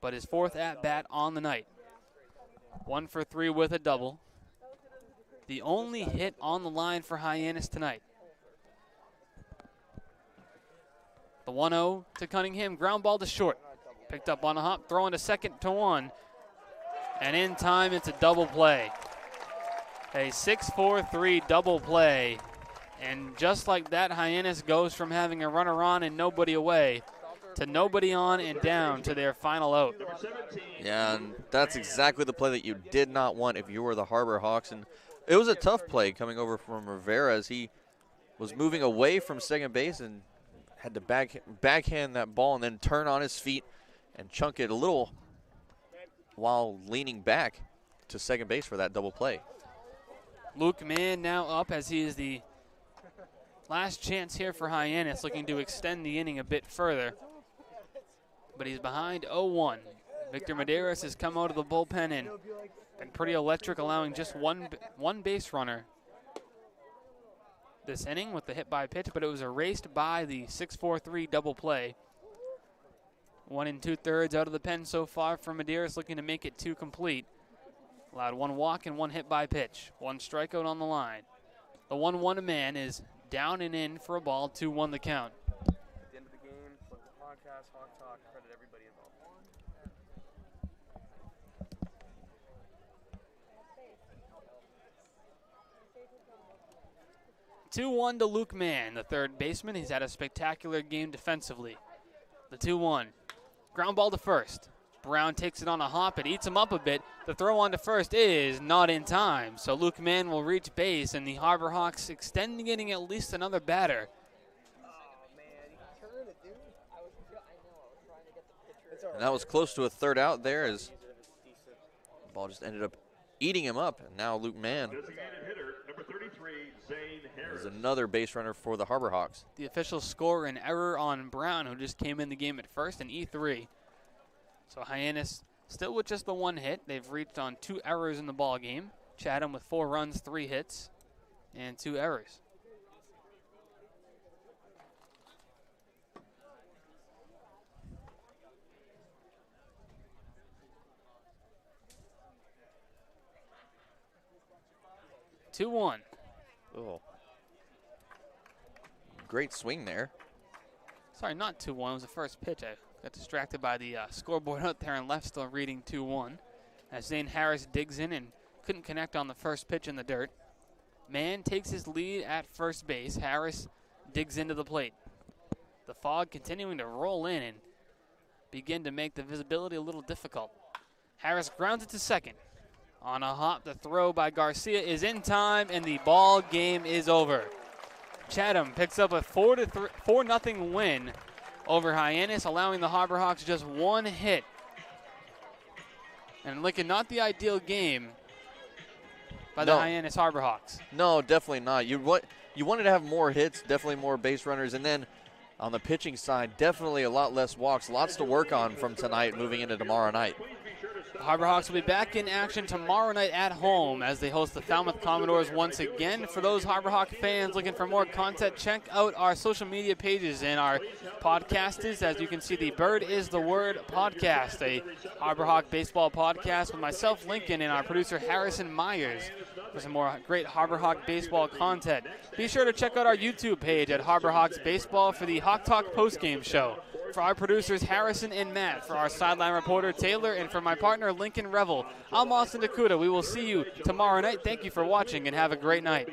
but his 4th at-bat on the night. 1 for 3 with a double. The only hit on the line for Hyannis tonight. The 1-0 to Cunningham, ground ball to short. Picked up on a hop, throwing to second to 1. And in time, it's a double play. A 6-4-3 double play. And just like that, Hyannis goes from having a runner on and nobody away to nobody on and down to their final out. Yeah, and that's exactly the play that you did not want if you were the Harbor Hawks. And it was a tough play coming over from Rivera as he was moving away from second base and had to backhand that ball and then turn on his feet and chunk it a little while leaning back to second base for that double play. Luke Mann now up as he is the last chance here for Hyannis, looking to extend the inning a bit further. But he's behind 0-1. Victor Medeiros has come out of the bullpen and been pretty electric, allowing just one base runner this inning with the hit by pitch, but it was erased by the 6-4-3 double play. 1 2/3 out of the pen so far for Medeiros, looking to make it 2 complete. Allowed 1 walk and 1 hit by pitch. 1 strikeout on the line. The 1-1 man is down and in for a ball, 2-1 the count. At the end of the game, look at the podcast, Hawk Talk, credit everybody involved. 2-1 to Luke Mann, the third baseman. He's had a spectacular game defensively. The 2-1. Ground ball to first. Brown takes it on a hop and eats him up a bit. The throw on to first is not in time. So Luke Mann will reach base, and the Harbor Hawks extending getting at least another batter. And that was close to a third out there as the ball just ended up eating him up. And now Luke Mann is another base runner for the Harbor Hawks. The officials score an error on Brown, who just came in the game at first, and E3. So Hyannis still with just the one hit. They've reached on 2 errors in the ball game. Chatham with 4 runs, 3 hits, and 2 errors. Two-one. Oh. Great swing there. Sorry, not 2-1. It was the first pitch. I got distracted by the scoreboard out there and left, still reading 2-1. As Zane Harris digs in and couldn't connect on the first pitch in the dirt. Mann takes his lead at first base. Harris digs into the plate. The fog continuing to roll in and begin to make the visibility a little difficult. Harris grounds it to second. On a hop, the throw by Garcia is in time, and the ball game is over. Chatham picks up a 4-0 win over Hyannis, allowing the Harbor Hawks just 1 hit. And looking not the ideal game by the Hyannis Harbor Hawks. No, definitely not. You wanted to have more hits, definitely more base runners, and then on the pitching side, definitely a lot less walks. Lots to work on from tonight moving into tomorrow night. The Harbor Hawks will be back in action tomorrow night at home as they host the Falmouth Commodores once again. For those Harbor Hawk fans looking for more content, check out our social media pages and our podcasters. As you can see, the Bird is the Word podcast, a Harbor Hawk baseball podcast with myself, Lincoln, and our producer, Harrison Meyers, for some more great Harbor Hawk baseball content. Be sure to check out our YouTube page at Harbor Hawks Baseball for the Hawk Talk postgame show. For our producers, Harrison and Matt, for our sideline reporter, Taylor, and for my partner, Lincoln Revill, I'm Austin DeCouta. We will see you tomorrow night. Thank you for watching, and have a great night.